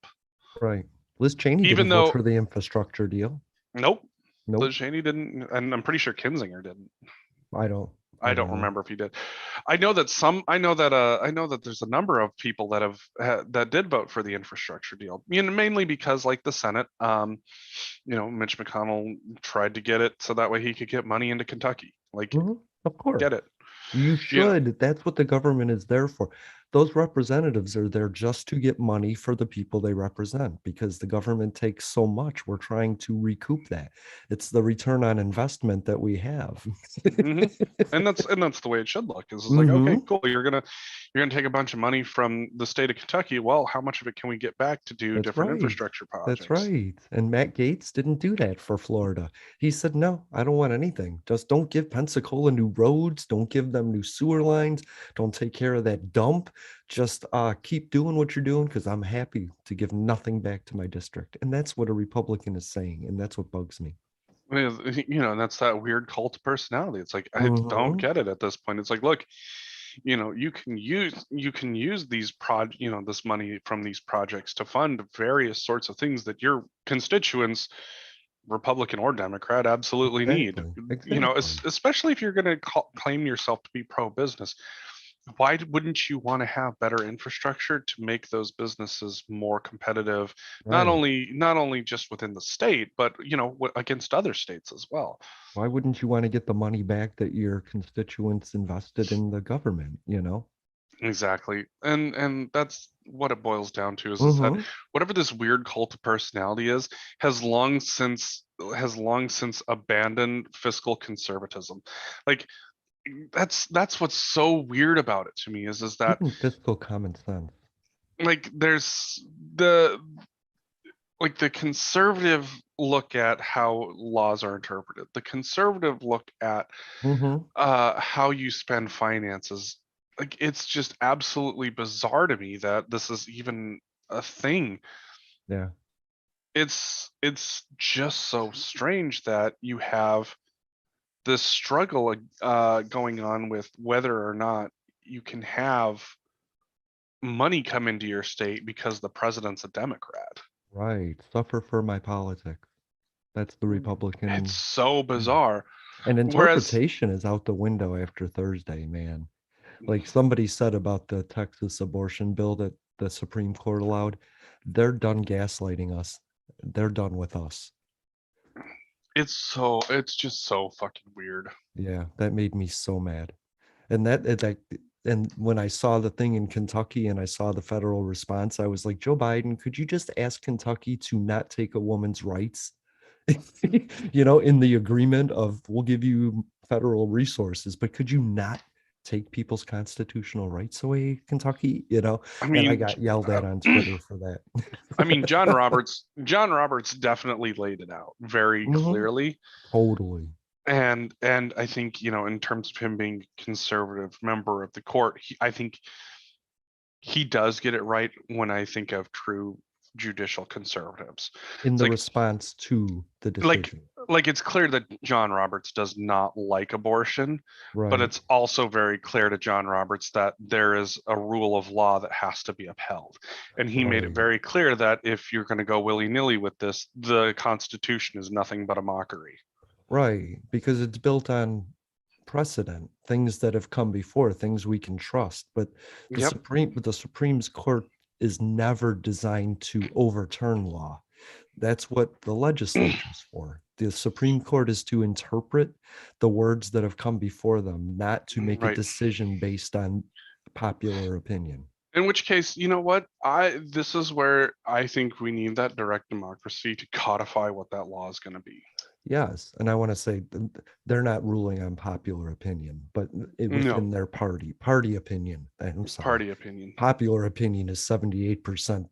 Right. Liz Cheney didn't Even vote though, for the infrastructure deal. nope, Nope. Liz Cheney didn't, and I'm pretty sure Kinzinger didn't. I don't I I don't don't know. remember if he did. I know that there's a number of people that that did vote for the infrastructure deal. You know, mainly because like the Senate, you know, Mitch McConnell tried to get it so that way he could get money into Kentucky. Like, Of course. get it. You You know, should. That's what the government is there for. Those representatives are there just to get money for the people they represent because the government takes so much. We're trying to recoup that. It's the return on investment that we have. hmm and that's the way it should look. Is like, okay, Hmm. cool. You're gonna take a bunch of money from the state of Kentucky. Well, how much of it can we get back to do That's different right. infrastructure That's projects? right. And Matt Gaetz didn't do that for Florida. He said, no, I don't want anything. Just don't give Pensacola new roads. Don't give them new sewer lines. Don't take care of that dump. Just keep doing what you're doing because I'm happy to give nothing back to my district. And that's what a Republican is saying. And that's what bugs me. You know, and that's that weird cult of personality. It's like I don't Hmm. get it at this point. It's like, look, you know, you can use you know, this money from these projects to fund various sorts of things that your constituents, Republican or Democrat, absolutely need. Exactly. You know, Exactly. especially if you're going to claim yourself to be pro-business, why wouldn't you want to have better infrastructure to make those businesses more competitive, Right. not only just within the state, but you know, against other states as well. Why wouldn't you want to get the money back that your constituents invested in the government, you know? Exactly. And that's what it boils down to is that Hmm. whatever this weird cult of personality is has long since abandoned fiscal conservatism. Like that's what's so weird about it to me is that Even fiscal common sense. like there's the like the conservative look at how laws are interpreted. The conservative look at Hmm. how you spend finances. Like it's just absolutely bizarre to me that this is even a thing. Yeah. It's just so strange that you have this struggle going on with whether or not you can have money come into your state because the president's a Democrat. Right. Suffer for my politics. That's the It's Republican. so Yeah. bizarre. And Whereas, interpretation is out the window after Thursday, man. Like somebody said about the Texas abortion bill that the Supreme Court allowed, they're done gaslighting us. They're done with us. it's just so fucking weird. Yeah, that made me so mad. And when I saw the thing in Kentucky and I saw the federal response, I was like, Joe Biden, could you just ask Kentucky to not take a woman's rights? In the agreement of we'll give you federal resources, but could you not take people's constitutional rights away, Kentucky? I And I mean, got yelled at on I Twitter for mean, that. John Roberts definitely laid it out very Hmm. clearly. Totally. And I think, you know, in terms of him being conservative member of the court, I think he does get it right when I think of true judicial conservatives. In It's the response to the like decision. like it's clear that John Roberts does not like abortion, but Right. it's also very clear to John Roberts that there is a rule of law that has to be upheld. And he made it Right. very clear that if you're going to go willy-nilly with this, the Constitution is nothing but a mockery. Right. Because it's built on precedent, things that have come before, things we can trust. But Yep. the Supreme's Court is never designed to overturn law. That's what the legislature's for. The Supreme Court is to interpret the words that have come before them, not to make a Right. decision based on popular opinion. In which case, you know what? This is where I think we need that direct democracy to codify what that law is going to be. Yes, and I want to say they're not ruling on popular opinion, but No, within their party opinion. I'm sorry, party opinion. popular opinion is 78%.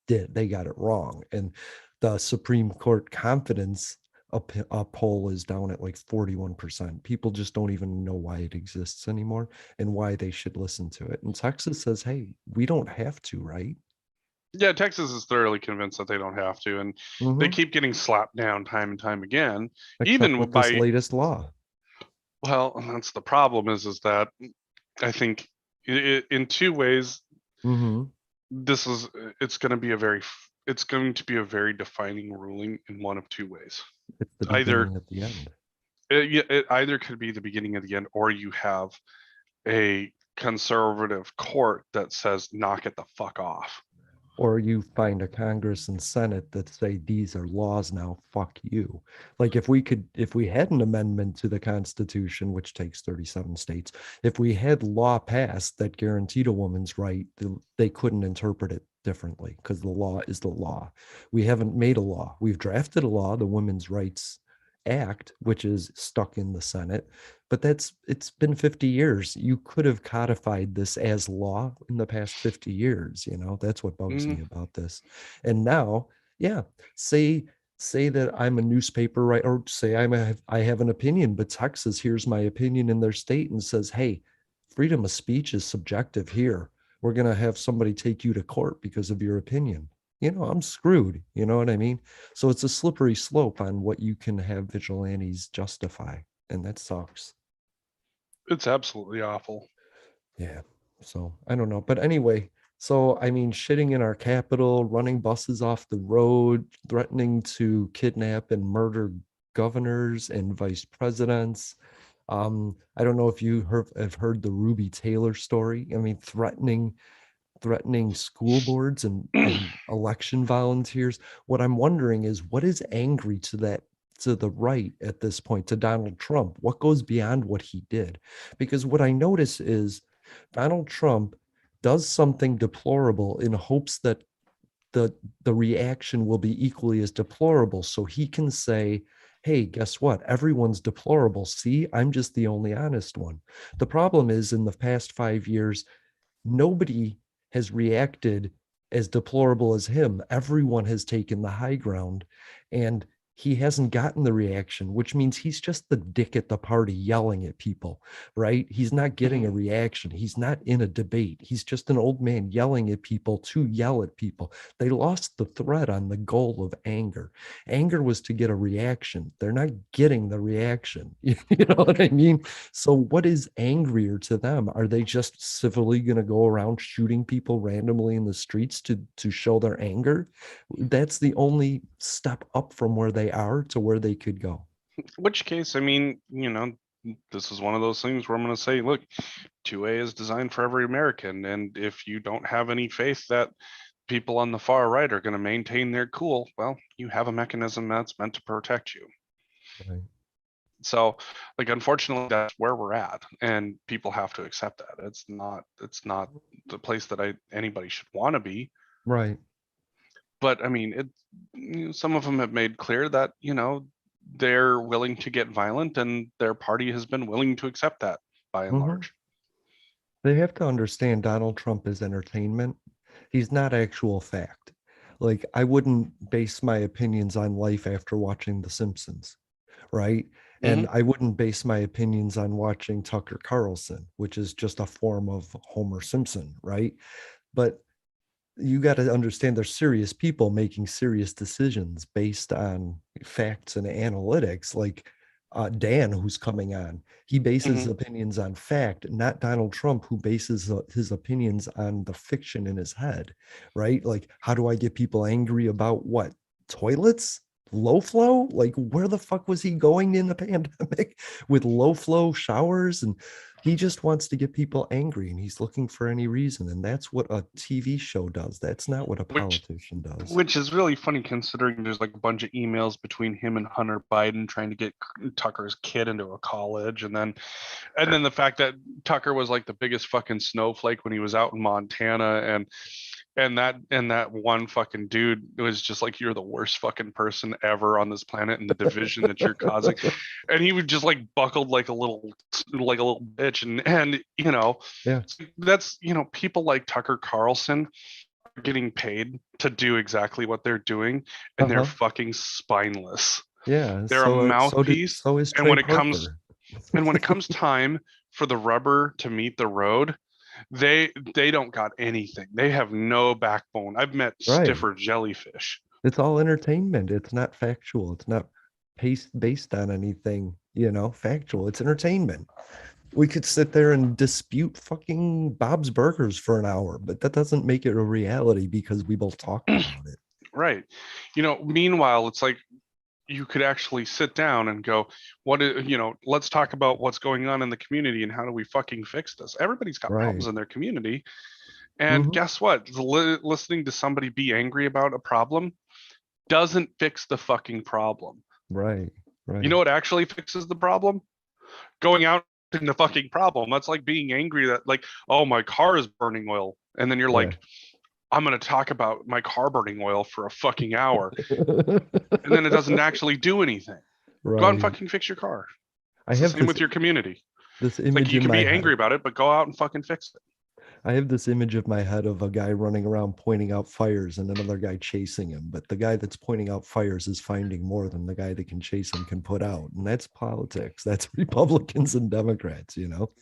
They got it wrong, and the Supreme Court confidence a poll is down at like 41%. People just don't even know why it exists anymore and why they should listen to it. And Texas says, "Hey, we don't have to, right?" Yeah, Texas is thoroughly convinced that they don't have to, and they Hmm. keep getting slapped down time and time again. Except Even with this by, latest law. well, that's the problem is that I think in two ways Hmm. this is it's going to be a very it's going to be a very defining ruling in one of two ways. It's the Either beginning of the end. it either could be the beginning of the end, or you have a conservative court that says knock it the fuck off. Or you find a Congress and Senate that say these are laws now, fuck you. Like if we had an amendment to the Constitution, which takes 37 states, if we had law passed that guaranteed a woman's right, they couldn't interpret it differently because the law is the law. We haven't made a law. We've drafted a law, the Women's Rights Act, which is stuck in the Senate, but it's been 50 years. You could have codified this as law in the past 50 years. That's what bugs Mm, me about this. And now, yeah, say say that I'm a newspaper writer, or say I have an opinion, but Texas hears my opinion in their state and says, hey, freedom of speech is subjective here. We're going to have somebody take you to court because of your opinion. I'm screwed. You know what I mean? So it's a slippery slope on what you can have vigilantes justify. And that sucks. it's absolutely awful. Yeah. So I don't know. But anyway, so I mean, shitting in our capital, running buses off the road, threatening to kidnap and murder governors and vice presidents. I don't know if you have heard the Ruby Taylor story. I mean, threatening school boards and election volunteers. What I'm wondering is what is angry to the right at this point, to Donald Trump? What goes beyond what he did? Because what I notice is Donald Trump does something deplorable in hopes that the the reaction will be equally as deplorable, so he can say, hey, guess what, everyone's deplorable, see, I'm just the only honest one. The problem is, in the past 5 years, nobody has reacted as deplorable as him. Everyone has taken the high ground, and he hasn't gotten the reaction, which means he's just the dick at the party yelling at people, right? He's not getting a Mhm. reaction. He's not in a debate. He's just an old man yelling at people to yell at people. They lost the thread on the goal of anger. Anger was to get a reaction. They're not getting the reaction. You know what I mean? So what is angrier to them? Are they just civilly going to go around shooting people randomly in the streets to show their anger? That's the only step up from where they are to where they could go. Which case, I mean, this is one of those things where I'm going to say, look, 2A is designed for every American. And if you don't have any faith that people on the far right are going to maintain their cool, well, you have a mechanism that's meant to protect you. Right. So, like, unfortunately, that's where we're at, and people have to accept that. It's not the place that anybody should want to be. Right. But I mean, some of them have made clear that they're willing to get violent, and their party has been willing to accept that by and Hmm. large. They have to understand Donald Trump is entertainment. He's not actual fact. Like, I wouldn't base my opinions on life after watching The Simpsons, right? And Hmm. I wouldn't base my opinions on watching Tucker Carlson, which is just a form of Homer Simpson, right? But you got to understand there's serious people making serious decisions based on facts and analytics. Like Dan, who's coming on, he bases Hmm. opinions on fact, not Donald Trump, who bases his opinions on the fiction in his head, right? Like, how do I get people angry about what? Toilets? Low flow? Like, where the fuck was he going in the pandemic with low flow showers? And He just wants to get people angry, and he's looking for any reason. And that's what a TV show does. That's not what a which politician does. which is really funny considering there's like a bunch of emails between him and Hunter Biden trying to get Tucker's kid into a college, and then the fact that Tucker was like the biggest fucking snowflake when he was out in Montana, and that one fucking dude was just like, you're the worst fucking person ever on this planet, and the division that you're causing, and he would just like buckled like a little bitch, and Yeah. that's people like Tucker Carlson are getting paid to do exactly what they're doing, and they're Uh-huh. fucking spineless. Yeah. They're a mouthpiece, So is and Trey when it comes Parker. and when it comes time for the rubber to meet the road, they don't got anything. They have no backbone. I've met Right. stiffer jellyfish. It's all entertainment. It's not factual. It's not based on anything, factual. It's entertainment. We could sit there and dispute fucking Bob's Burgers for an hour, but that doesn't make it a reality because we both talked about it. Right. Meanwhile, it's like you could actually sit down and go, let's talk about what's going on in the community and how do we fucking fix this. Everybody's got Right. problems in their community. And Hmm. guess what? Listening to somebody be angry about a problem doesn't fix the fucking problem. Right. You Right. know what actually fixes the problem? Going out in the fucking problem. That's like being angry that, like, oh, my car is burning oil. And then you're Yeah. like, I'm going to talk about my car burning oil for a fucking hour. And then it doesn't actually do anything. Go out and Right. fucking fix your car. I It's the have same with your community. this It's like image you in can my be angry head. about it, but go out and fucking fix it. I have this image of my head of a guy running around pointing out fires and another guy chasing him. But the guy that's pointing out fires is finding more than the guy that can chase him can put out. And that's politics. That's Republicans and Democrats.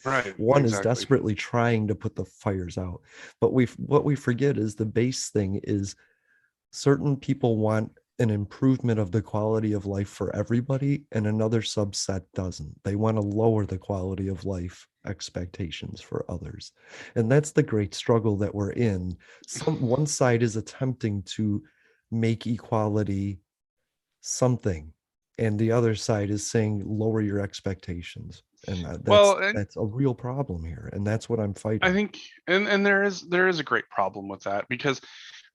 Right. One is Exactly. desperately trying to put the fires out. But what we forget is the base thing is certain people want an improvement of the quality of life for everybody, and another subset doesn't. They want to lower the quality of life expectations for others. And that's the great struggle that we're in. One side is attempting to make equality something, and the other side is saying lower your expectations. And that's Well, and that's a real problem here, and that's what I'm I fighting. think, and there is a great problem with that, because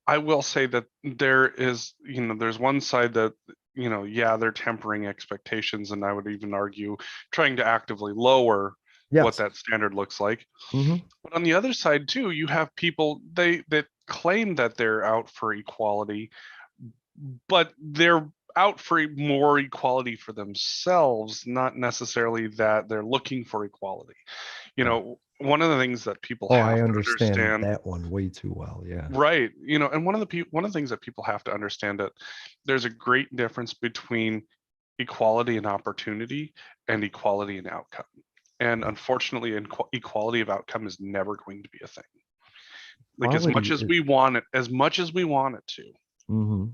I will say that there's one side that, yeah, they're tempering expectations, and I would even argue trying to actively lower what Yes. that standard looks like. Hmm. But on the other side too, you have people that claim that they're out for equality, but they're out for more equality for themselves, not necessarily that they're looking for equality. Yeah. One of the things that people Oh, I have to understand understand. that one way too well. Yeah. Right. And one of the things that people have to understand, that there's a great difference between equality and opportunity and equality and outcome. And Yeah. unfortunately, equality of outcome is never going to be a thing. Like, as much Quality as is. we want it, as much as we want it to, Hmm.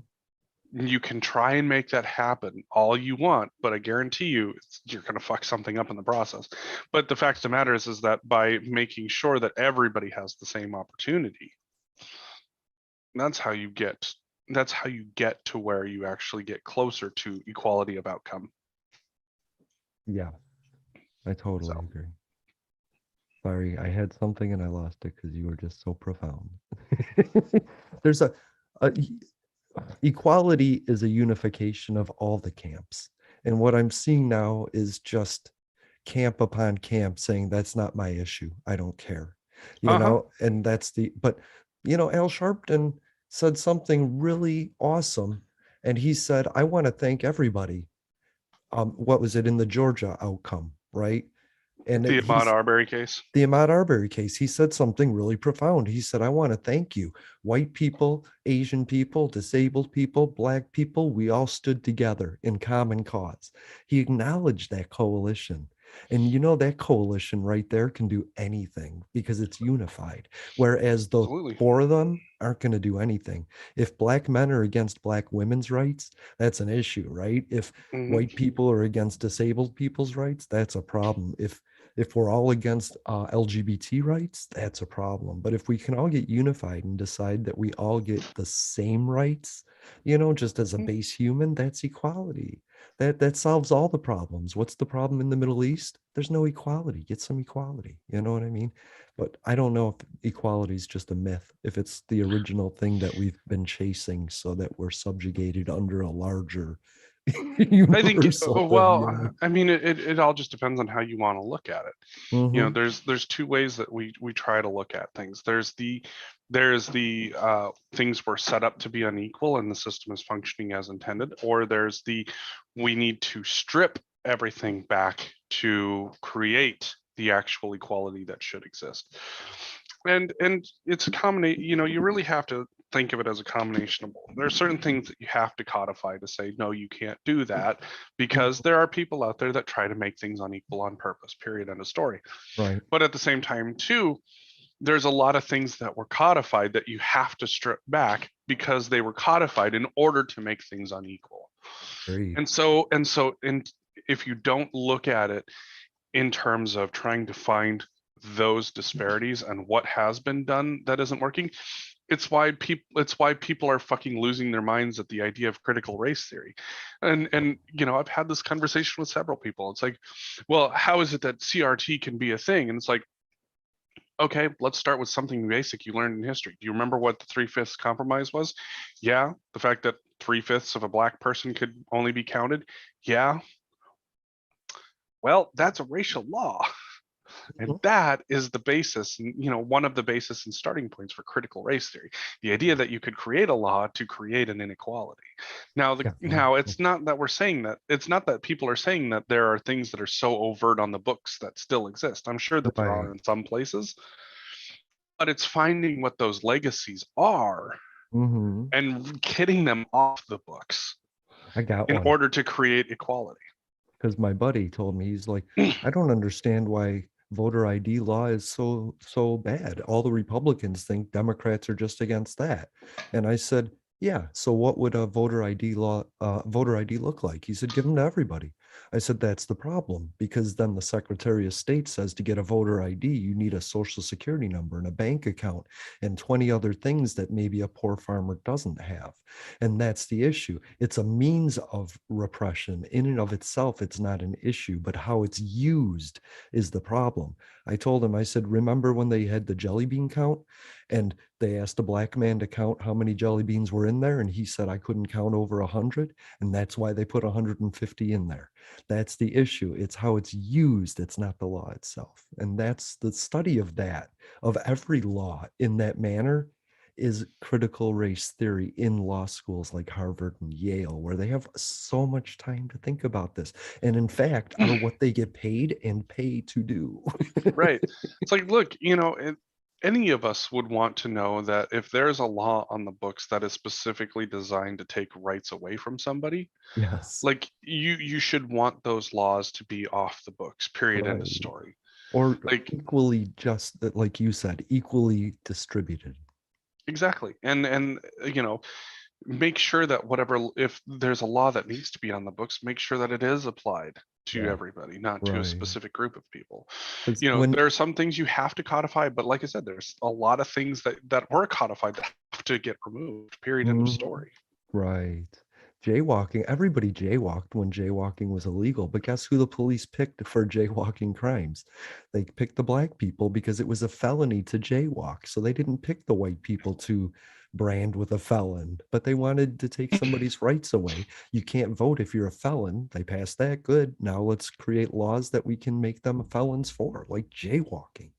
you can try and make that happen all you want, but I guarantee you you're going to fuck something up in the process. But the fact of the matter is that by making sure that everybody has the same opportunity, that's how you get that's how you get to where you actually get closer to equality of outcome. Yeah, I So totally agree. Sorry, I had something and I lost it because you were just so profound. There's a equality is a unification of all the camps. And what I'm seeing now is just camp upon camp saying that's not my issue. I don't care. uh-huh. And but Al Sharpton said something really awesome. And he said, I want to thank everybody. What was it in the Georgia outcome, right? And The Ahmaud he's Arbery case. the Ahmaud Arbery case. He said something really profound. He said, I want to thank you. White people, Asian people, disabled people, Black people, we all stood together in common cause. He acknowledged that coalition. And that coalition right there can do anything because it's unified. Whereas the Absolutely. four of them aren't going to do anything. If Black men are against Black women's rights, that's an issue, right? If Hmm. white people are against disabled people's rights, that's a problem. If we're all against LGBT rights, that's a problem. But if we can all get unified and decide that we all get the same rights, just as a base human, that's equality. That solves all the problems. What's the problem in the Middle East? There's no equality. Get some equality. You know what I mean? But I don't know if equality is just a myth, if it's the original thing that we've been chasing so that we're subjugated under a larger I think, universal thing, you know? I mean, it all just depends on how you want to look at it. You know, Mm-hmm. there's two ways that we try to look at things. There's the things were set up to be unequal and the system is functioning as intended, or there's the we need to strip everything back to create the actual equality that should exist. And it's a combination, you know, you really have to think of it as a combination of both. There are certain things that you have to codify to say, no, you can't do that, because there are people out there that try to make things unequal on purpose, period, end of story. Right. But at the same time, too, there's a lot of things that were codified that you have to strip back because they were codified in order to make things unequal. Agreed. And if you don't look at it in terms of trying to find those disparities and what has been done that isn't working, it's why people are fucking losing their minds at the idea of critical race theory. And you know, I've had this conversation with several people. It's like, well, how is it that CRT can be a thing? And it's like, okay, let's start with something basic you learned in history. Do you remember what the 3/5 compromise was? Yeah. The fact that 3/5 of a black person could only be counted. Yeah. Well, that's a racial law. And Mhm. that is the basis, and you know, one of the basis and starting points for critical race theory. The idea that you could create a law to create an inequality. Now, Yeah. now it's not that we're saying that, it's not that people are saying that there are things that are so overt on the books that still exist. I'm sure that there are Right. in some places, but it's finding what those legacies are Mm-hmm. and getting them off the books I got in one. order to create equality. Because my buddy told me, he's like, I don't understand why voter ID law is so bad. All the Republicans think Democrats are just against that. And I said, yeah, so what would a voter ID look like? He said, give them to everybody. I said, that's the problem, because then the Secretary of State says to get a voter ID, you need a social security number and a bank account and 20 other things that maybe a poor farmer doesn't have. And that's the issue. It's a means of repression. In and of itself, it's not an issue, but how it's used is the problem. I told him, I said, remember when they had the jelly bean count and they asked a black man to count how many jelly beans were in there? And he said, I couldn't count over 100. And that's why they put 150 in there. That's the issue. It's how it's used. It's not the law itself. And that's the study of that, of every law in that manner, is critical race theory in law schools like Harvard and Yale, where they have so much time to think about this. And in fact, are what they get paid and pay to do. Right. It's like, look, you know, any of us would want to know that if there's a law on the books that is specifically designed to take rights away from somebody, Yes. like you should want those laws to be off the books, period, end of Right. story. Or Like, equally just that, like you said, equally distributed. exactly. And you know, make sure that whatever, if there's a law that needs to be on the books, make sure that it is applied to Yeah. everybody, not to a Right. specific group of people. Because You know, when there are some things you have to codify, but like I said, there's a lot of things that were codified that have to get removed, period, end of Mhm. story. Right. Jaywalking, everybody jaywalked when jaywalking was illegal, but guess who the police picked for jaywalking crimes? They picked the black people because it was a felony to jaywalk. So they didn't pick the white people to brand with a felon, but they wanted to take somebody's rights away. You can't vote if you're a felon. They passed that. Good. Now let's create laws that we can make them felons for, like jaywalking.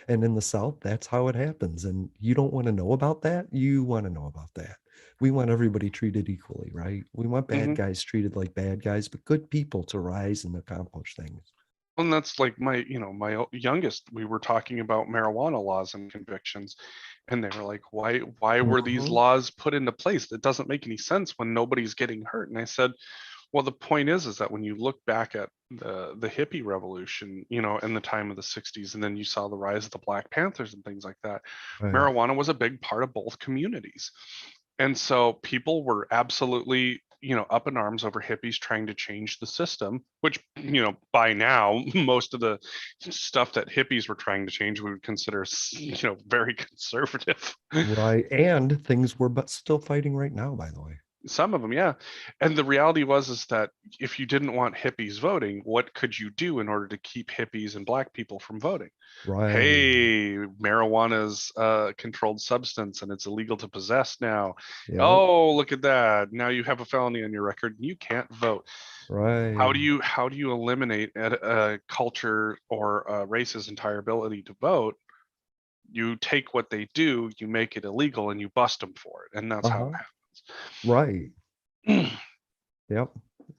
And in the South, that's how it happens. And you don't want to know about that. You want to know about that. We want everybody treated equally, right? We want bad Hmm. guys treated like bad guys, but good people to rise and accomplish things. And that's like my, you know, my youngest, we were talking about marijuana laws and convictions, and they were like, why were these Mhm. laws put into place? It doesn't make any sense when nobody's getting hurt. And I said, well, the point is that when you look back at the hippie revolution, you know, in the time of the 60s, and then you saw the rise of the Black Panthers and things like that, Right. marijuana was a big part of both communities. And so people were absolutely, you know, up in arms over hippies trying to change the system, which, you know, by now, most of the stuff that hippies were trying to change, we would consider, you know, very conservative. Right. And things we're but still fighting right now, by the way. Some of them, yeah. And the reality is that if you didn't want hippies voting, what could you do in order to keep hippies and black people from voting? Right. Hey, marijuana's a controlled substance and it's illegal to possess now. Yep. Oh, look at that. Now you have a felony on your record and you can't vote. Right. How do you eliminate a culture or a race's entire ability to vote? You take what they do, you make it illegal, and you bust them for it, and that's how it Right. happens. Yep,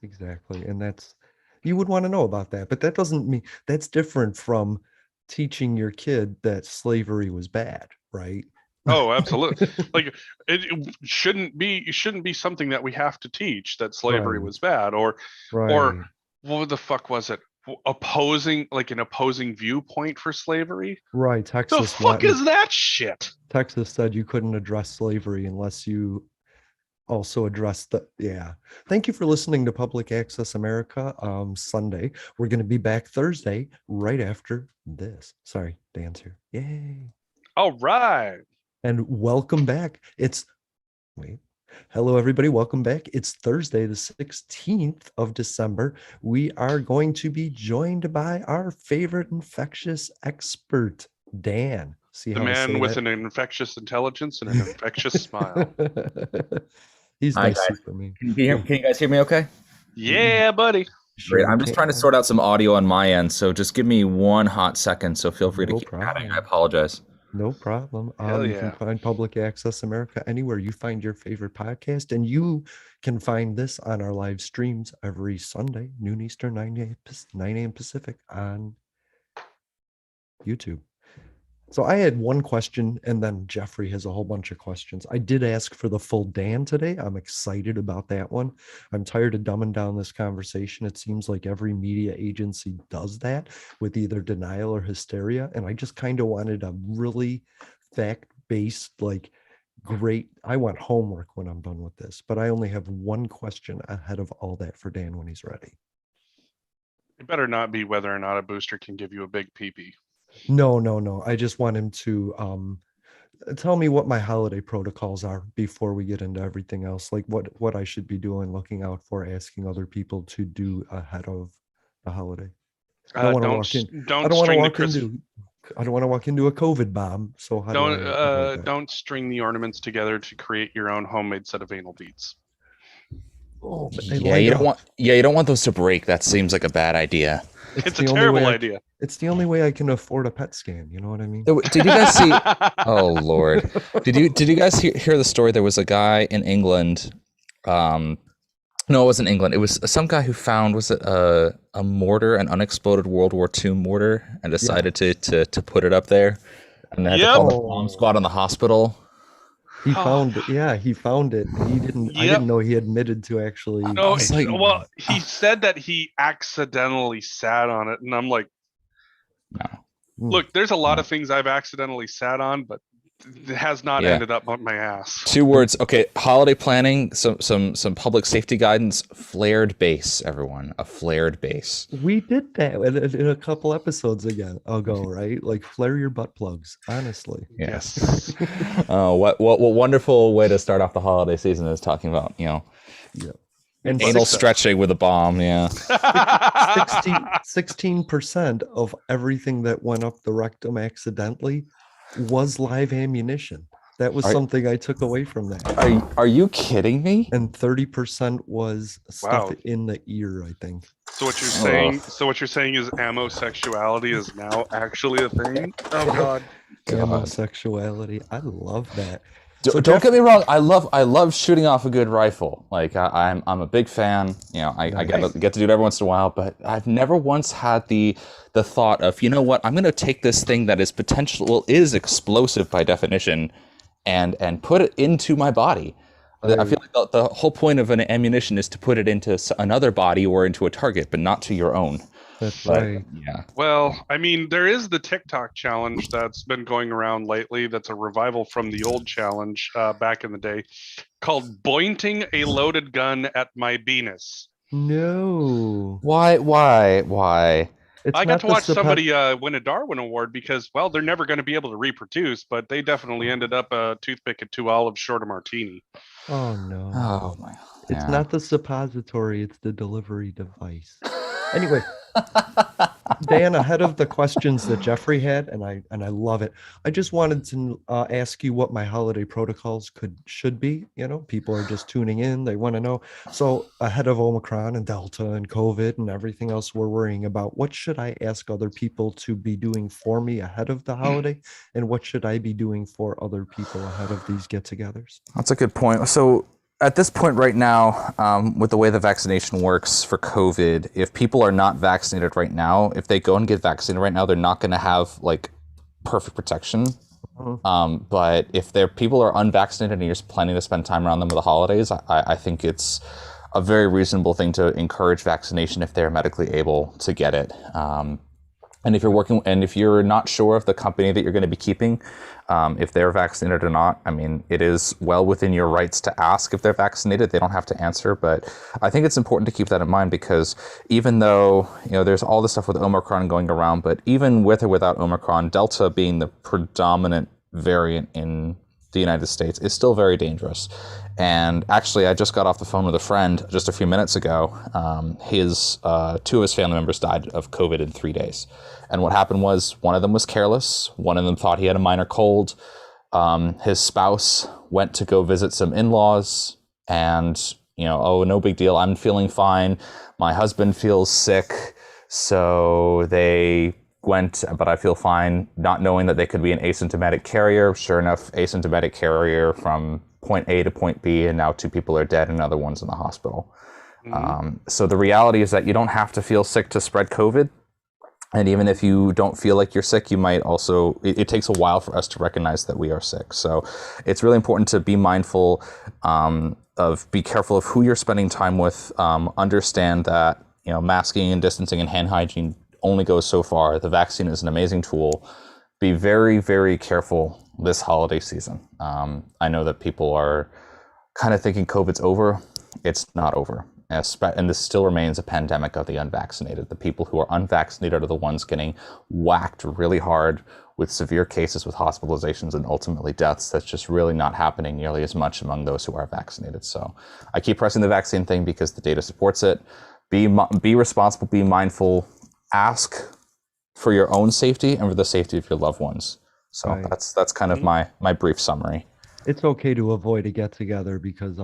exactly. And that's, you would want to know about that, but that doesn't mean, that's different from teaching your kid that slavery was bad, right? Oh, absolutely. Like it shouldn't be something that we have to teach, that slavery Right. was bad, or Right. what the fuck was it? Opposing, like an opposing viewpoint for slavery? Right. The Texas fuck is that shit? Texas said you couldn't address slavery unless you also address the, yeah. Thank you for listening to Public Access America. Sunday. We're going to be back Thursday right after this. Sorry, Dan's here. Yay. All right. And welcome back. Hello, everybody. Welcome back. It's Thursday, the 16th of December. We are going to be joined by our favorite infectious expert, Dan. See The how man with that? an infectious intelligence and an infectious smile. He's Hi, my guys. Superman. Can you guys hear me okay? Yeah, buddy. Great. I'm just trying to sort out some audio on my end, so just give me one hot second. So feel free to keep chatting. I apologize. No problem. Hell You yeah. can find Public Access America anywhere you find your favorite podcast, and you can find this on our live streams every Sunday, noon Eastern, 9 a.m. Pacific on YouTube. So I had one question, and then Jeffrey has a whole bunch of questions. I did ask for the full Dan today. I'm excited about that one. I'm tired of dumbing down this conversation. It seems like every media agency does that with either denial or hysteria. And I just kind of wanted a really fact-based, like, great, I want homework when I'm done with this, but I only have one question ahead of all that for Dan when he's ready. It better not be whether or not a booster can give you a big pee-pee. No. I just want him to tell me what my holiday protocols are before we get into everything else, like what I should be doing, looking out for, asking other people to do ahead of the holiday. I don't want to walk in. I don't want to walk into a COVID bomb. So how do I avoid that? Don't string the ornaments together to create your own homemade set of anal beads. Oh, yeah, you don't want those to break. That seems like a bad idea. It's a terrible idea. It's the only way I can afford a PET scan. You know what I mean? Did you guys see? Oh Lord, did you guys hear the story? There was a guy in England. No, it wasn't England. It was some guy who found, was it a mortar, an unexploded World War II mortar, and decided to put it up there, and they had to call the bomb squad on the hospital. He found it. Yeah, he found it. He didn't. I didn't know he admitted to actually. No, well, he said that he accidentally sat on it, and I'm like, no. Look, there's a lot of things I've accidentally sat on, but it has not ended up on my ass. 2 words. Okay, holiday planning. Some public safety guidance. Flared base, everyone. A flared base. We did that in a couple episodes ago, right? Like flare your butt plugs. Honestly. Yes. What wonderful way to start off the holiday season is talking about, Yeah. And anal stretching with a bomb. Yeah. 16% of everything that went up the rectum accidentally was live ammunition. That was something I took away from that. Are you kidding me? And 30% was stuff in the ear, I think. So what you're saying? So what you're saying is amosexuality is now actually a thing? Oh God. Amosexuality. I love that. Don't get me wrong. I love shooting off a good rifle. Like I'm a big fan. I get to do it every once in a while. But I've never once had the thought of, you know what, I'm going to take this thing that is is explosive by definition, and put it into my body. I feel like the whole point of an ammunition is to put it into another body or into a target, but not to your own. That's right. Yeah. Well, I mean, there is the TikTok challenge that's been going around lately. That's a revival from the old challenge back in the day, called "Pointing a loaded gun at my penis." No. Why? It's I got not to the watch somebody win a Darwin Award because, well, they're never going to be able to reproduce, but they definitely ended up a toothpick and 2 olives short of martini. Oh no. Oh my. It's Yeah. not the suppository, it's the delivery device. Anyway, Dan, ahead of the questions that Jeffrey had, and I love it. I just wanted to ask you what my holiday protocols should be. You know, people are just tuning in; they want to know. So ahead of Omicron and Delta and COVID and everything else we're worrying about, what should I ask other people to be doing for me ahead of the holiday, and what should I be doing for other people ahead of these get-togethers? That's a good point. So at this point right now, with the way the vaccination works for COVID, if people are not vaccinated right now, if they go and get vaccinated right now, they're not going to have like perfect protection. But if people are unvaccinated and you're just planning to spend time around them with the holidays, I think it's a very reasonable thing to encourage vaccination if they're medically able to get it. And if you're not sure of the company that you're going to be keeping, if they're vaccinated or not, I mean, it is well within your rights to ask if they're vaccinated. They don't have to answer, but I think it's important to keep that in mind because even though, there's all this stuff with Omicron going around, but even with or without Omicron, Delta being the predominant variant in the United States is still very dangerous. And actually, I just got off the phone with a friend just a few minutes ago. Two of his family members died of COVID in 3 days. And what happened was one of them was careless. One of them thought he had a minor cold. His spouse went to go visit some in-laws and, oh, no big deal. I'm feeling fine. My husband feels sick. So they went, but I feel fine, not knowing that they could be an asymptomatic carrier. Sure enough, asymptomatic carrier from point A to point B, and now 2 people are dead and another one's in the hospital. So the reality is that you don't have to feel sick to spread COVID. And even if you don't feel like you're sick, you might also, it takes a while for us to recognize that we are sick. So it's really important to be mindful be careful of who you're spending time with. Understand that, masking and distancing and hand hygiene only goes so far. The vaccine is an amazing tool. Be very, very careful this holiday season. I know that people are kind of thinking COVID's over. It's not over. And this still remains a pandemic of the unvaccinated. The people who are unvaccinated are the ones getting whacked really hard with severe cases, with hospitalizations and ultimately deaths. That's just really not happening nearly as much among those who are vaccinated. So I keep pressing the vaccine thing because the data supports it. Be responsible, be mindful, ask for your own safety and for the safety of your loved ones. So Right. that's kind of my brief summary. It's okay to avoid a get-together because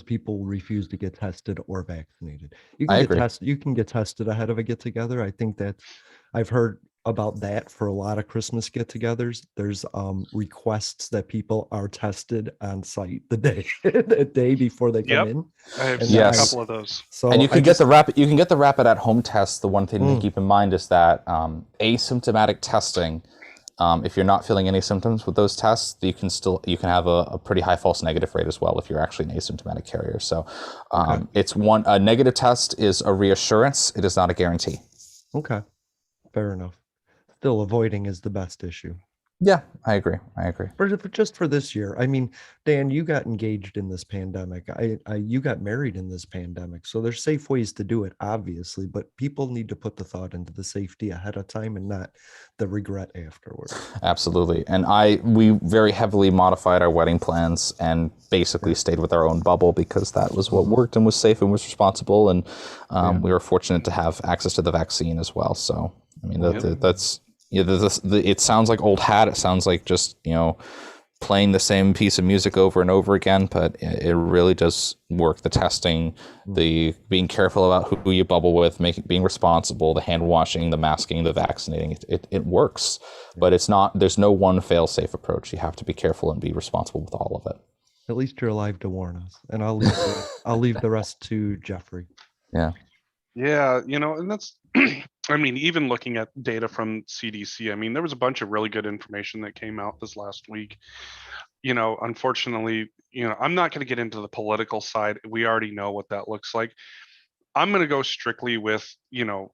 people refuse to get tested or vaccinated. You I can agree. You can get tested ahead of a get-together. I think I've heard about that for a lot of Christmas get-togethers. There's requests that people are tested on site the day before they come in. I have And seen a Yes. couple of those. So And you can get the rapid at home test. The one thing to keep in mind is that asymptomatic testing, if you're not feeling any symptoms with those tests, you can have a pretty high false negative rate as well if you're actually an asymptomatic carrier. So a negative test is a reassurance. It is not a guarantee. Okay, fair enough. Still, avoiding is the best issue. Yeah, I agree. Just for this year. I mean, Dan, you got engaged in this pandemic. You got married in this pandemic. So there's safe ways to do it, obviously, but people need to put the thought into the safety ahead of time and not the regret afterwards. Absolutely. And we very heavily modified our wedding plans and basically stayed with our own bubble because that was what worked and was safe and was responsible. And we were fortunate to have access to the vaccine as well. So, I mean, that's... it sounds like old hat. It sounds like just, playing the same piece of music over and over again, but it really does work. The testing, the being careful about who you bubble with, being responsible, the hand washing, the masking, the vaccinating, it works, but there's no one fail-safe approach. You have to be careful and be responsible with all of it. At least you're alive to warn us, and I'll leave the rest to Jeffrey. Yeah. Yeah, and that's, I mean, even looking at data from CDC, I mean, there was a bunch of really good information that came out this last week. Unfortunately, I'm not going to get into the political side. We already know what that looks like. I'm going to go strictly with,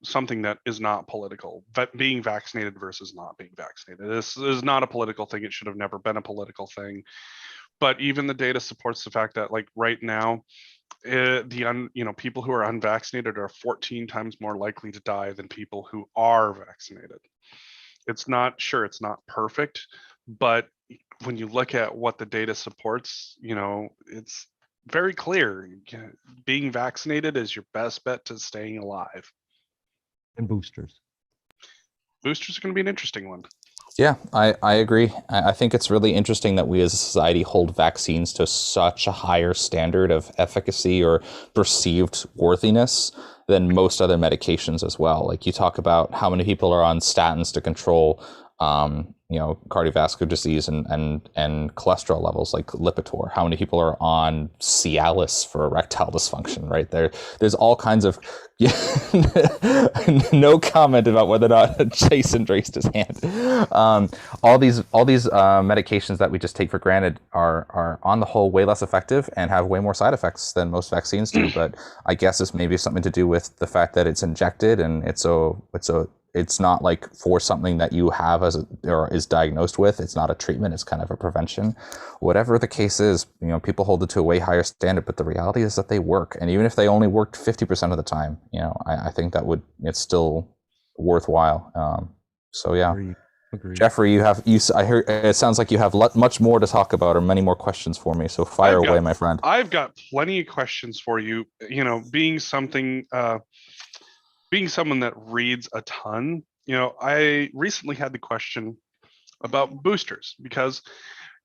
something that is not political, but being vaccinated versus not being vaccinated. This is not a political thing. It should have never been a political thing. But even the data supports the fact that, like, right now, people who are unvaccinated are 14 times more likely to die than people who are vaccinated. It's not perfect, but when you look at what the data supports, it's very clear. Being vaccinated is your best bet to staying alive. And boosters. Boosters are going to be an interesting one. Yeah, I agree. I think it's really interesting that we as a society hold vaccines to such a higher standard of efficacy or perceived worthiness than most other medications as well. Like you talk about how many people are on statins to control cardiovascular disease and cholesterol levels like Lipitor. How many people are on Cialis for erectile dysfunction, right? There's all kinds of no comment about whether or not Jason raised his hand. All these medications that we just take for granted are on the whole way less effective and have way more side effects than most vaccines do. But I guess it's maybe something to do with the fact that it's injected and it's not like for something that you have or is diagnosed with. It's not a treatment. It's kind of a prevention. Whatever the case is, people hold it to a way higher standard, but the reality is that they work. And even if they only worked 50% of the time, I think it's still worthwhile. So yeah. Agreed. Jeffrey, I heard it sounds like you have much more to talk about or many more questions for me. So fire away, my friend. I've got plenty of questions for you. Being someone that reads a ton, I recently had the question about boosters because,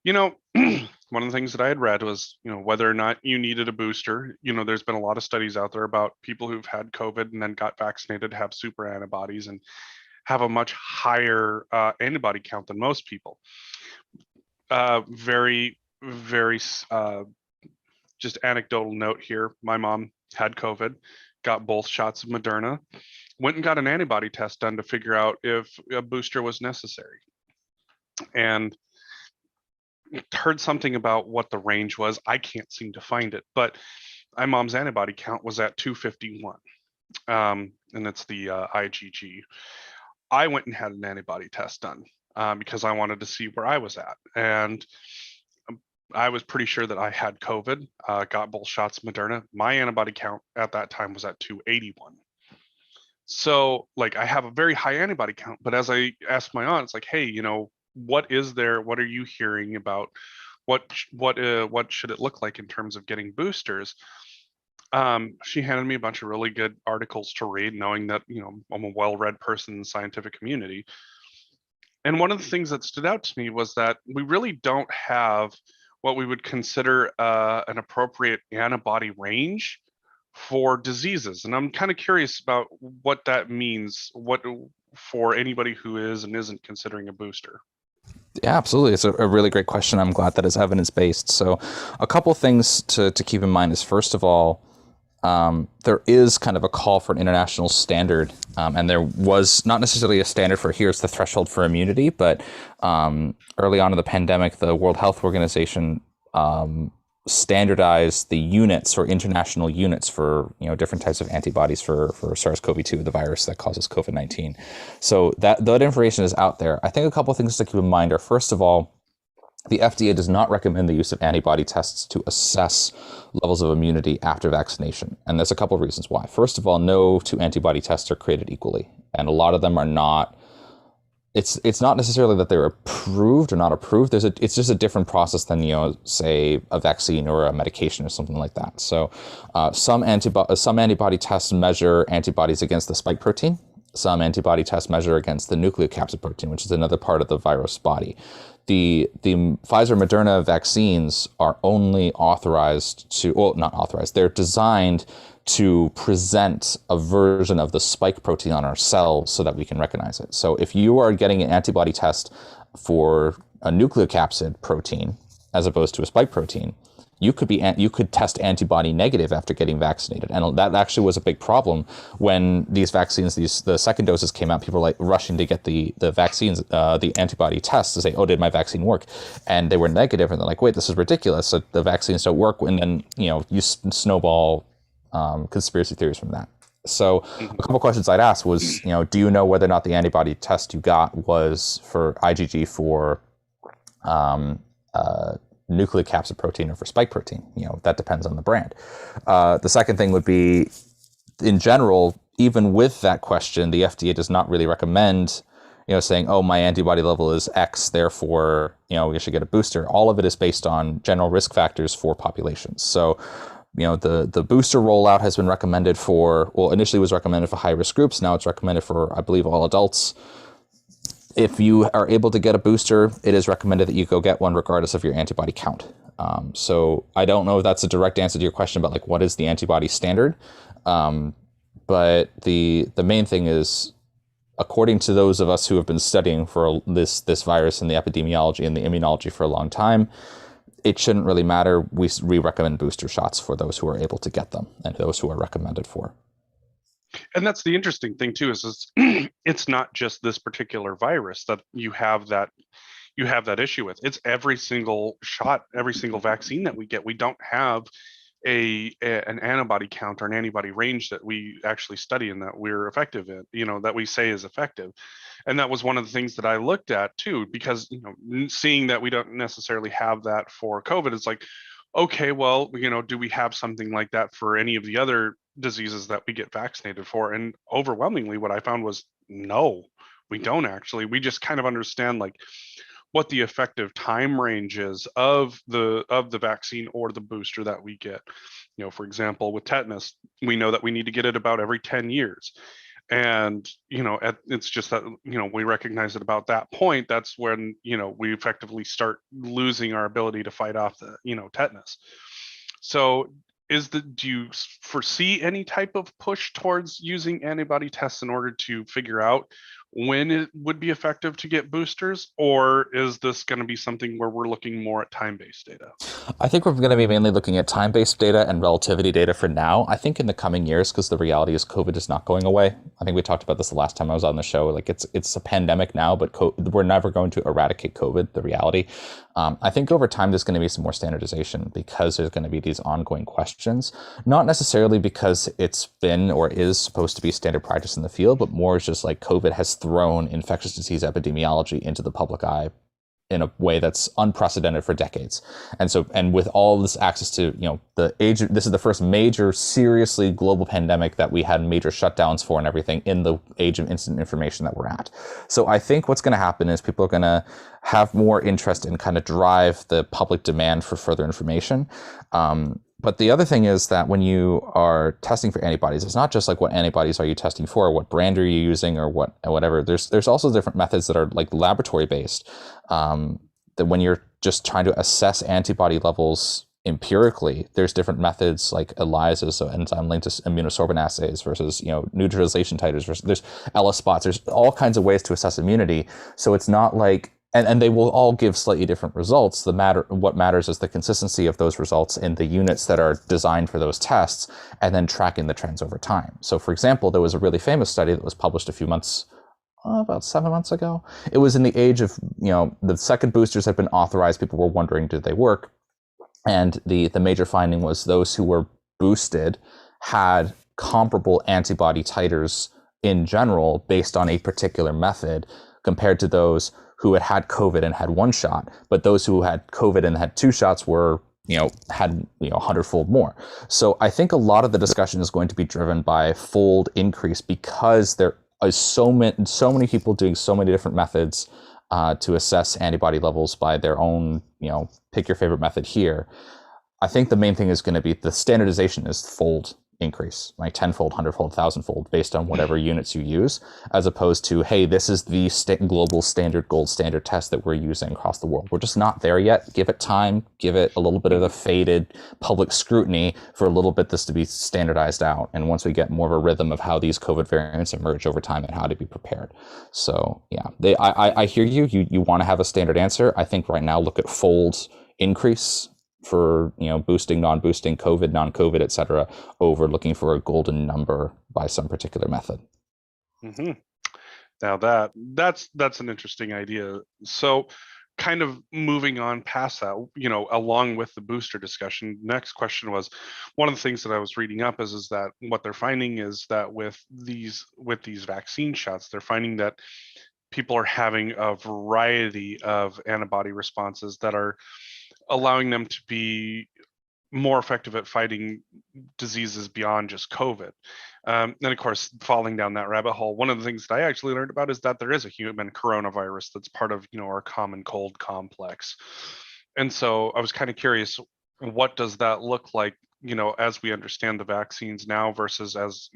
one of the things that I had read was, whether or not you needed a booster. There's been a lot of studies out there about people who've had COVID and then got vaccinated, have super antibodies and have a much higher antibody count than most people. Very, very just anecdotal note here. My mom had COVID, got both shots of Moderna, went and got an antibody test done to figure out if a booster was necessary. And heard something about what the range was. I can't seem to find it, but my mom's antibody count was at 251. And it's the IgG. I went and had an antibody test done because I wanted to see where I was at. And I was pretty sure that I had COVID, got both shots of Moderna. My antibody count at that time was at 281. So I have a very high antibody count, but as I asked my aunt, it's like, hey, what is there? What are you hearing about? What should it look like in terms of getting boosters? She handed me a bunch of really good articles to read, knowing that, I'm a well-read person in the scientific community. And one of the things that stood out to me was that we really don't have what we would consider an appropriate antibody range for diseases. And I'm kind of curious about what that means, for anybody who is and isn't considering a booster. Yeah, absolutely. It's a really great question. I'm glad that it's evidence-based. So a couple things to keep in mind is, first of all, there is kind of a call for an international standard, and there was not necessarily a standard for here's the threshold for immunity, but early on in the pandemic, the World Health Organization standardized the units or international units for different types of antibodies for SARS-CoV-2, the virus that causes COVID-19. So that information is out there. I think a couple of things to keep in mind are, first of all, the FDA does not recommend the use of antibody tests to assess levels of immunity after vaccination. And there's a couple of reasons why. First of all, no two antibody tests are created equally. And a lot of them are not, it's not necessarily that they're approved or not approved. It's just a different process than, say a vaccine or a medication or something like that. So some antibody tests measure antibodies against the spike protein. Some antibody tests measure against the nucleocapsid protein, which is another part of the virus body. The Pfizer-Moderna vaccines are only they're designed to present a version of the spike protein on our cells so that we can recognize it. So if you are getting an antibody test for a nucleocapsid protein as opposed to a spike protein, you could test antibody negative after getting vaccinated. And that actually was a big problem when these vaccines, the second doses came out. People were rushing to get the vaccines, the antibody tests to say, oh, did my vaccine work? And they were negative, and they're like, wait, this is ridiculous. So the vaccines don't work. And then, you snowball conspiracy theories from that. So a couple questions I'd ask was, do you know whether or not the antibody test you got was for IgG for nucleocapsid protein or for spike protein. That depends on the brand. The second thing would be, in general, even with that question, the FDA does not really recommend, saying, oh, my antibody level is X, therefore, we should get a booster. All of it is based on general risk factors for populations. So, the booster rollout has been recommended initially was recommended for high risk groups. Now it's recommended for, I believe, all adults. If you are able to get a booster, it is recommended that you go get one regardless of your antibody count. So I don't know if that's a direct answer to your question about like what is the antibody standard. But the main thing is, according to those of us who have been studying for this virus and the epidemiology and the immunology for a long time, it shouldn't really matter. We recommend booster shots for those who are able to get them and those who are recommended for. And that's the interesting thing too, is it's not just this particular virus that you have that issue with. It's every single shot, every single vaccine that we get. We don't have an antibody count or an antibody range that we actually study and that we're effective in, that we say is effective. And that was one of the things that I looked at too, because seeing that we don't necessarily have that for COVID, it's like, okay, well, do we have something like that for any of the other diseases that we get vaccinated for? And overwhelmingly what I found was no, we don't actually. We just kind of understand like what the effective time range is of the vaccine or the booster that we get. For example, with tetanus, we know that we need to get it about every 10 years. And, it's just that, we recognize that about that point, that's when, we effectively start losing our ability to fight off the, tetanus. So do you foresee any type of push towards using antibody tests in order to figure out when it would be effective to get boosters? Or is this going to be something where we're looking more at time-based data? I think we're going to be mainly looking at time-based data and relativity data for now. I think in the coming years, because the reality is COVID is not going away. I think we talked about this the last time I was on the show. Like it's a pandemic now, but we're never going to eradicate COVID, the reality. I think over time, there's going to be some more standardization because there's going to be these ongoing questions, not necessarily because it's been or is supposed to be standard practice in the field, but more just like COVID has thrown infectious disease epidemiology into the public eye in a way that's unprecedented for decades. And with all this access to, this is the first major, seriously global pandemic that we had major shutdowns for and everything in the age of instant information that we're at. So I think what's going to happen is people are going to have more interest in kind of drive the public demand for further information. But the other thing is that when you are testing for antibodies, it's not just like what antibodies are you testing for, or what brand are you using, or whatever. There's also different methods that are like laboratory based. That when you're just trying to assess antibody levels empirically, there's different methods like ELISAs, so enzyme linked immunosorbent assays versus neutralization titers. There's ELISA spots. There's all kinds of ways to assess immunity. So it's not like and they will all give slightly different results. What matters is the consistency of those results in the units that are designed for those tests, and then tracking the trends over time. So, for example, there was a really famous study that was published a few months, about 7 months ago. It was in the age of, the second boosters had been authorized. People were wondering, did they work? And the major finding was those who were boosted had comparable antibody titers in general based on a particular method compared to those who had COVID and had one shot, but those who had COVID and had two shots were, had 100-fold more. So I think a lot of the discussion is going to be driven by fold increase because there are so many people doing so many different methods to assess antibody levels by their own, pick your favorite method here. I think the main thing is going to be the standardization is fold increase, like 10-fold, 100-fold, 1,000-fold based on whatever units you use, as opposed to, hey, this is the global standard, gold standard test that we're using across the world. We're just not there yet. Give it time, give it a little bit of a faded public scrutiny for a little bit this to be standardized out. And once we get more of a rhythm of how these COVID variants emerge over time and how to be prepared. So yeah, I hear you. You want to have a standard answer. I think right now look at fold increase for boosting, non-boosting, COVID, non-COVID, et cetera, over looking for a golden number by some particular method. Mm-hmm. Now that's an interesting idea. So kind of moving on past that, along with the booster discussion, next question was, one of the things that I was reading up is that what they're finding is that with these vaccine shots, they're finding that people are having a variety of antibody responses that are allowing them to be more effective at fighting diseases beyond just COVID. And of course, falling down that rabbit hole, one of the things that I actually learned about is that there is a human coronavirus that's part of, our common cold complex. And so I was kind of curious, what does that look like, as we understand the vaccines now versus as,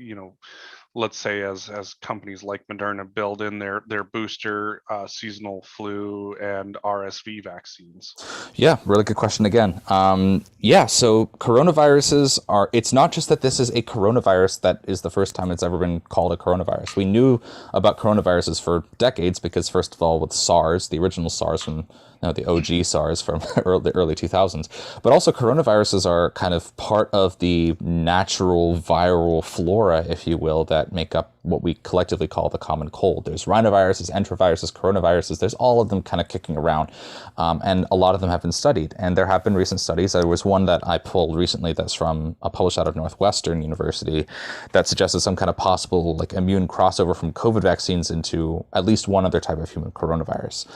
let's say as companies like Moderna build in their booster, seasonal flu and RSV vaccines? Yeah, really good question again. So coronaviruses it's not just that this is a coronavirus that is the first time it's ever been called a coronavirus. We knew about coronaviruses for decades because, first of all, with SARS, the original SARS from the OG SARS from the early 2000s, but also coronaviruses are kind of part of the natural viral flora, if you will, that make up what we collectively call the common cold. There's rhinoviruses, enteroviruses, coronaviruses. There's all of them kind of kicking around, and a lot of them have been studied. And there have been recent studies. There was one that I pulled recently that's published out of Northwestern University that suggested some kind of possible immune crossover from COVID vaccines into at least one other type of human coronavirus.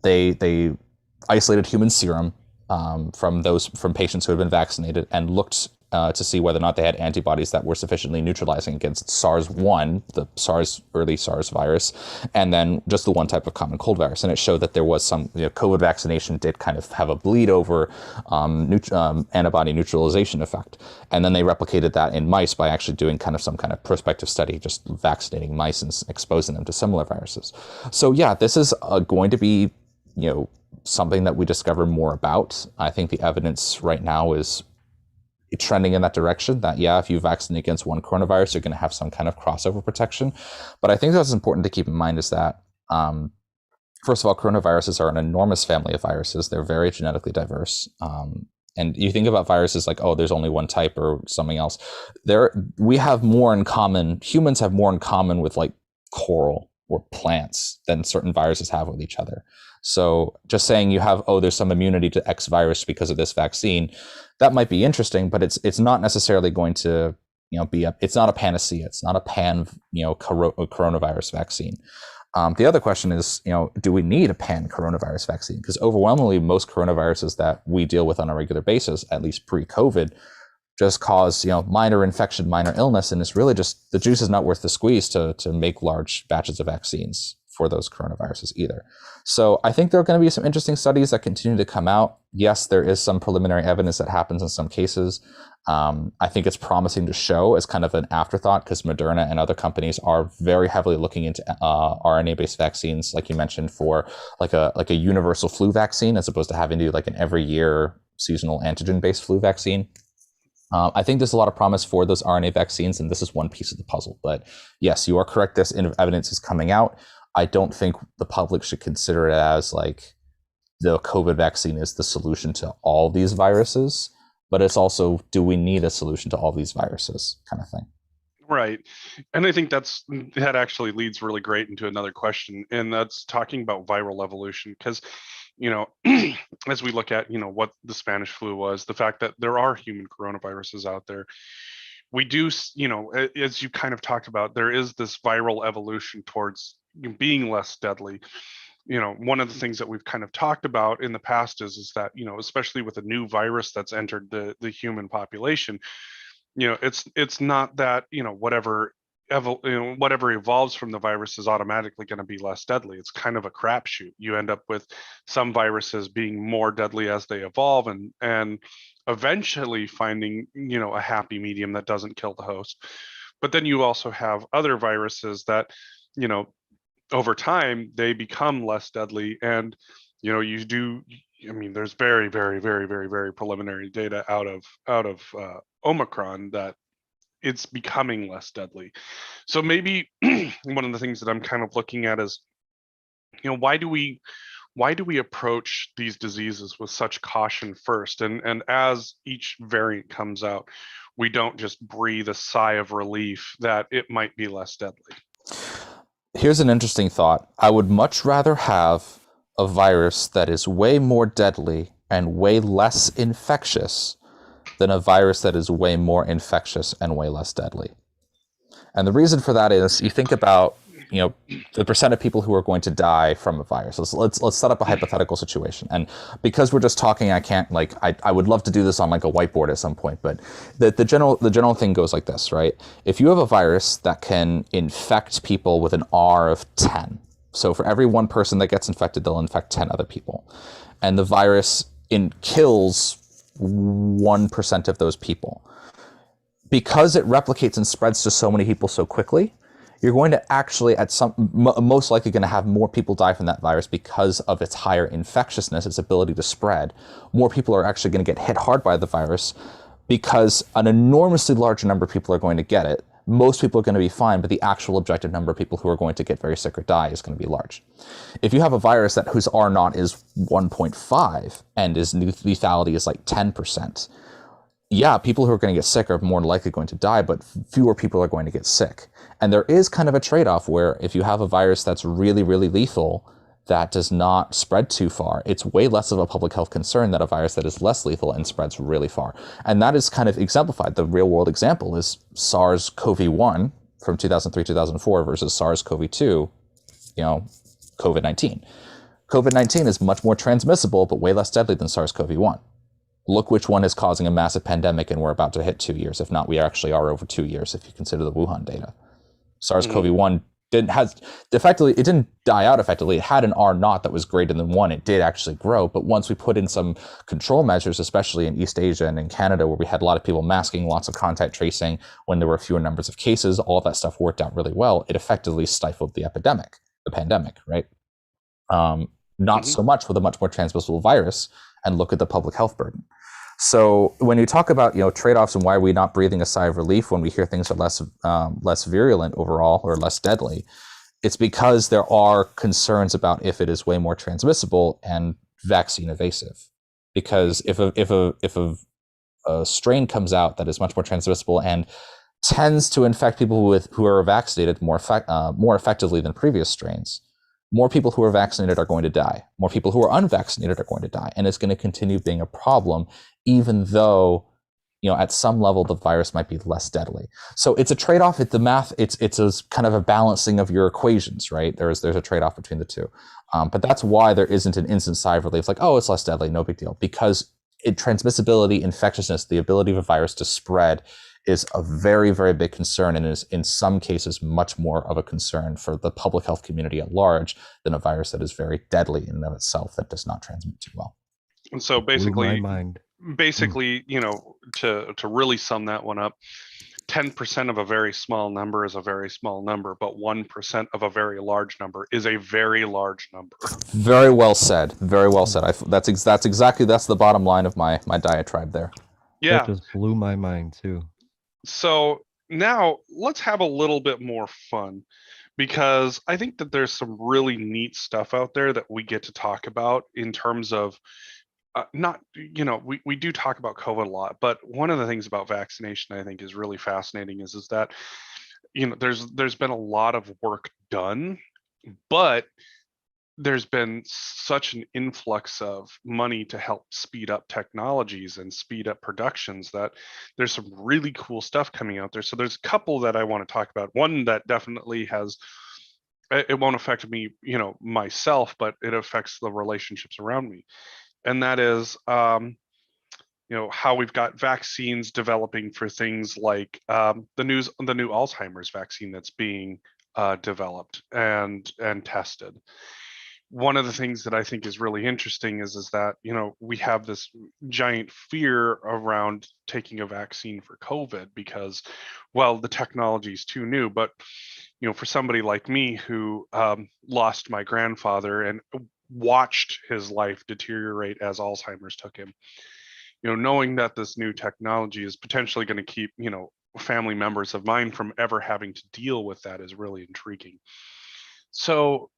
They isolated human serum from patients who had been vaccinated and looked to see whether or not they had antibodies that were sufficiently neutralizing against SARS-1, the early SARS virus, and then just the one type of common cold virus. And it showed that there was some COVID vaccination did kind of have a bleed over antibody neutralization effect. And then they replicated that in mice by actually doing some kind of prospective study, just vaccinating mice and exposing them to similar viruses. So yeah, this is going to be something that we discover more about. I think the evidence right now is trending in that direction, that if you vaccinate against one coronavirus, you're going to have some kind of crossover protection. But I think that's important to keep in mind is that, first of all, coronaviruses are an enormous family of viruses. They're very genetically diverse. And you think about viruses like, there's only one type or something else. We have more in common, humans have more in common with coral or plants than certain viruses have with each other. So just saying you have, there's some immunity to X virus because of this vaccine, that might be interesting, but it's not necessarily going to, it's not a panacea. It's not a coronavirus vaccine. The other question is, do we need a pan coronavirus vaccine? Because overwhelmingly, most coronaviruses that we deal with on a regular basis, at least pre-COVID, just cause, minor infection, minor illness. And it's really just, the juice is not worth the squeeze to make large batches of vaccines for those coronaviruses either. So I think there are going to be some interesting studies that continue to come out. Yes, there is some preliminary evidence that happens in some cases. I think it's promising to show as kind of an afterthought because Moderna and other companies are very heavily looking into RNA-based vaccines, like you mentioned, for like a universal flu vaccine as opposed to having to do an every year seasonal antigen-based flu vaccine. I think there's a lot of promise for those RNA vaccines, and this is one piece of the puzzle. But yes, you are correct. This evidence is coming out. I don't think the public should consider it as the COVID vaccine is the solution to all these viruses, but it's also, do we need a solution to all these viruses kind of thing? Right. And I think that actually leads really great into another question, and that's talking about viral evolution. Because, as we look at, what the Spanish flu was, the fact that there are human coronaviruses out there, we do, as you kind of talked about, there is this viral evolution towards being less deadly. One of the things that we've kind of talked about in the past is that, especially with a new virus that's entered the human population, it's not that, whatever evolves from the virus is automatically going to be less deadly. It's kind of a crapshoot. You end up with some viruses being more deadly as they evolve and eventually finding, a happy medium that doesn't kill the host. But then you also have other viruses that, over time they become less deadly. And, there's very, very, very, very, very preliminary data out of Omicron that it's becoming less deadly. So maybe one of the things that I'm kind of looking at is, why do we approach these diseases with such caution first? And as each variant comes out, we don't just breathe a sigh of relief that it might be less deadly. Here's an interesting thought. I would much rather have a virus that is way more deadly and way less infectious than a virus that is way more infectious and way less deadly. And the reason for that is, you think about the percent of people who are going to die from a virus. Let's set up a hypothetical situation. And because we're just talking, I can't I would love to do this on like a whiteboard at some point, but the general thing goes like this, right? If you have a virus that can infect people with an R of 10, so for every one person that gets infected, they'll infect 10 other people, and the virus kills 1% of those people. Because it replicates and spreads to so many people so quickly, you're going to actually most likely going to have more people die from that virus because of its higher infectiousness, its ability to spread. More people are actually going to get hit hard by the virus because an enormously large number of people are going to get it. Most people are going to be fine, but the actual objective number of people who are going to get very sick or die is going to be large. If you have a virus whose R naught is 1.5 and its lethality is like 10%, yeah, people who are going to get sick are more likely going to die, but fewer people are going to get sick. And there is kind of a trade-off where if you have a virus that's really, really lethal, that does not spread too far, it's way less of a public health concern than a virus that is less lethal and spreads really far. And that is kind of exemplified. The real-world example is SARS-CoV-1 from 2003-2004 versus SARS-CoV-2, COVID-19. COVID-19 is much more transmissible, but way less deadly than SARS-CoV-1. Look which one is causing a massive pandemic, and we're about to hit 2 years. If not, we actually are over 2 years if you consider the Wuhan data. SARS-CoV-1 it didn't die out effectively. It had an R naught that was greater than 1. It did actually grow, but once we put in some control measures, especially in East Asia and in Canada, where we had a lot of people masking, lots of contact tracing, when there were fewer numbers of cases, all of that stuff worked out really well. It effectively stifled the pandemic, right? Not so much with a much more transmissible virus, and look at the public health burden. So when you talk about trade-offs and why are we not breathing a sigh of relief when we hear things are less virulent overall or less deadly, it's because there are concerns about if it is way more transmissible and vaccine evasive. Because if a strain comes out that is much more transmissible and tends to infect people who are vaccinated more effectively than previous strains, more people who are vaccinated are going to die. More people who are unvaccinated are going to die. And it's going to continue being a problem, even though, at some level, the virus might be less deadly. So it's a trade-off. It's the math. It's a kind of a balancing of your equations, right? There's a trade-off between the two. But that's why there isn't an instant sigh of relief, like, oh, it's less deadly, no big deal. Because transmissibility, infectiousness, the ability of a virus to spread is a very, very big concern, and is in some cases much more of a concern for the public health community at large than a virus that is very deadly in and of itself that does not transmit too well. And so basically, to really sum that one up, 10% of a very small number is a very small number, but 1% of a very large number is a very large number. Very well said. Very well said. That's the bottom line of my diatribe there. Yeah. That just blew my mind too. So now let's have a little bit more fun, because I think that there's some really neat stuff out there that we get to talk about in terms of we do talk about COVID a lot, but one of the things about vaccination I think is really fascinating is that, there's been a lot of work done, but there's been such an influx of money to help speed up technologies and speed up productions that there's some really cool stuff coming out there. So there's a couple that I want to talk about. One that definitely it won't affect me, myself, but it affects the relationships around me. And that is, how we've got vaccines developing for things like the new Alzheimer's vaccine that's being developed and tested. One of the things that I think is really interesting is that, we have this giant fear around taking a vaccine for COVID because, well, the technology is too new. But, for somebody like me who lost my grandfather and watched his life deteriorate as Alzheimer's took him, knowing that this new technology is potentially going to keep, family members of mine from ever having to deal with that is really intriguing. So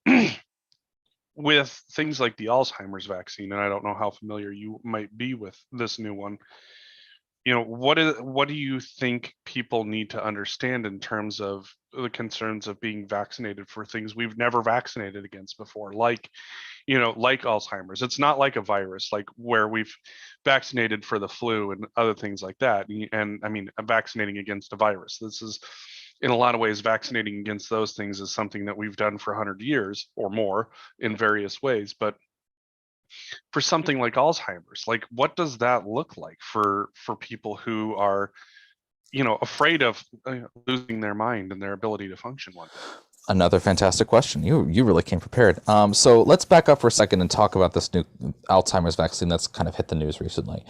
with things like the Alzheimer's vaccine, and I don't know how familiar you might be with this new one, what do you think people need to understand in terms of the concerns of being vaccinated for things we've never vaccinated against before, like Alzheimer's? It's not like a virus, like where we've vaccinated for the flu and other things like that. And I mean, vaccinating against a virus. This is in a lot of ways, vaccinating against those things is something that we've done for 100 years or more in various ways. But for something like Alzheimer's, like what does that look like for people who are, afraid of losing their mind and their ability to function one day? Another fantastic question. You really came prepared. So let's back up for a second and talk about this new Alzheimer's vaccine that's kind of hit the news recently.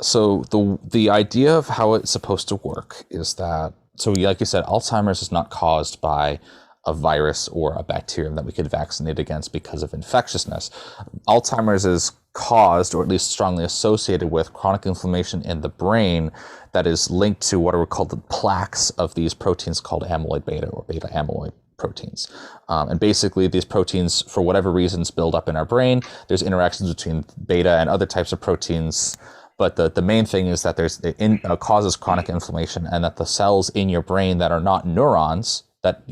So the idea of how it's supposed to work is that, so like you said, Alzheimer's is not caused by a virus or a bacterium that we could vaccinate against because of infectiousness. Alzheimer's is caused, or at least strongly associated with, chronic inflammation in the brain that is linked to what are called the plaques of these proteins called amyloid beta or beta amyloid proteins. And basically these proteins, for whatever reasons, build up in our brain. There's interactions between beta and other types of proteins. But the main thing is that it causes chronic inflammation, and that the cells in your brain that are not neurons, that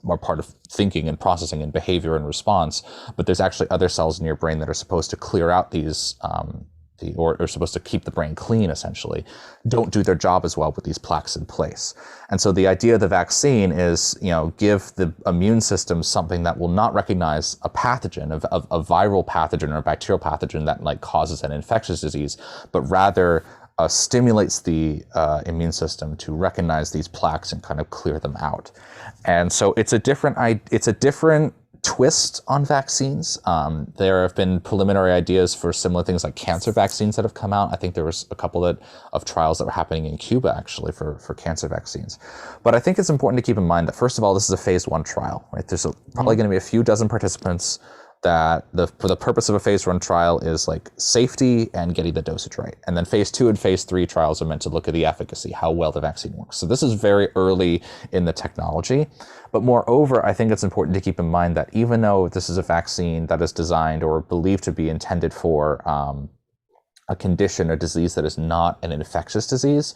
are part of thinking and processing and behavior and response, but there's actually other cells in your brain that are supposed to clear out these, or are supposed to keep the brain clean, essentially, don't do their job as well with these plaques in place. And so the idea of the vaccine is, give the immune system something that will not recognize a pathogen, a viral pathogen or a bacterial pathogen that causes an infectious disease, but rather stimulates the immune system to recognize these plaques and kind of clear them out. And so it's a different twist on vaccines. There have been preliminary ideas for similar things like cancer vaccines that have come out. I think there was a couple of trials that were happening in Cuba actually for cancer vaccines. But I think it's important to keep in mind that, first of all, this is a phase 1 trial, right? There's probably going to be a few dozen participants that for the purpose of a phase 1 trial is like safety and getting the dosage right. And then phase 2 and phase 3 trials are meant to look at the efficacy, how well the vaccine works. So this is very early in the technology. But moreover, I think it's important to keep in mind that even though this is a vaccine that is designed or believed to be intended for a condition or disease that is not an infectious disease,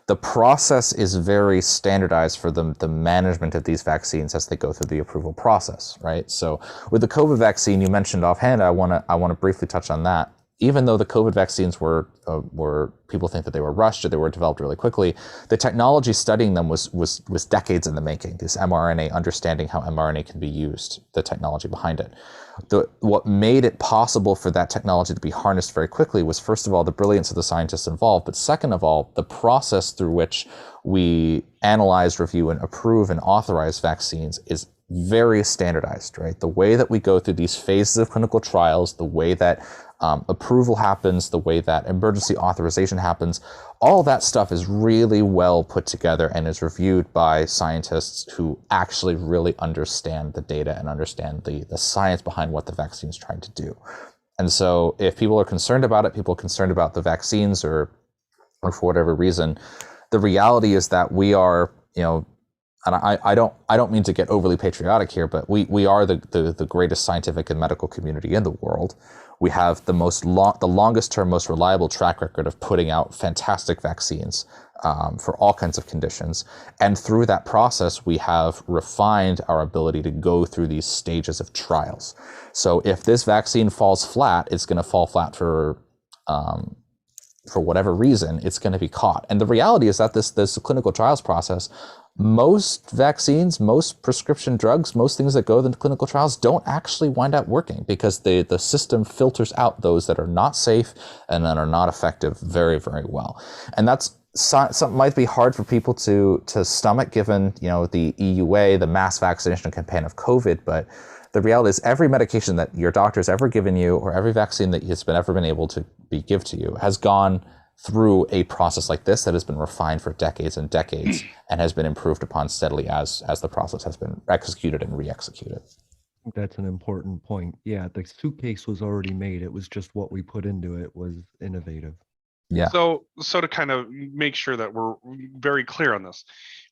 the process is very standardized for the management of these vaccines as they go through the approval process, right? So with the COVID vaccine, you mentioned offhand, I want to briefly touch on that. Even though the COVID vaccines were people think that they were rushed or they were developed really quickly, the technology studying them was decades in the making. This mRNA, understanding how mRNA can be used, the technology behind it. What made it possible for that technology to be harnessed very quickly was, first of all, the brilliance of the scientists involved, but second of all, the process through which we analyze, review, and approve and authorize vaccines is very standardized, right? The way that we go through these phases of clinical trials, the way that approval happens, the way that emergency authorization happens, all that stuff is really well put together and is reviewed by scientists who actually really understand the data and understand the science behind what the vaccine is trying to do. And so if people are concerned about it, people are concerned about the vaccines or for whatever reason, the reality is that we are, and I don't mean to get overly patriotic here, but we are the greatest scientific and medical community in the world. We have the longest term, most reliable track record of putting out fantastic vaccines for all kinds of conditions. And through that process, we have refined our ability to go through these stages of trials. So if this vaccine falls flat, it's going to fall flat for whatever reason, it's going to be caught. And the reality is that this clinical trials process, most vaccines, most prescription drugs, most things that go into clinical trials don't actually wind up working because the system filters out those that are not safe and that are not effective very, very well. And that's something might be hard for people to stomach given, the EUA, the mass vaccination campaign of COVID, but the reality is every medication that your doctor's ever given you or every vaccine that has ever been able to be given to you has gone through a process like this that has been refined for decades and decades and has been improved upon steadily as the process has been executed and re-executed. That's an important point. Yeah, the suitcase was already made. It was just what we put into it was innovative. Yeah. So to kind of make sure that we're very clear on this,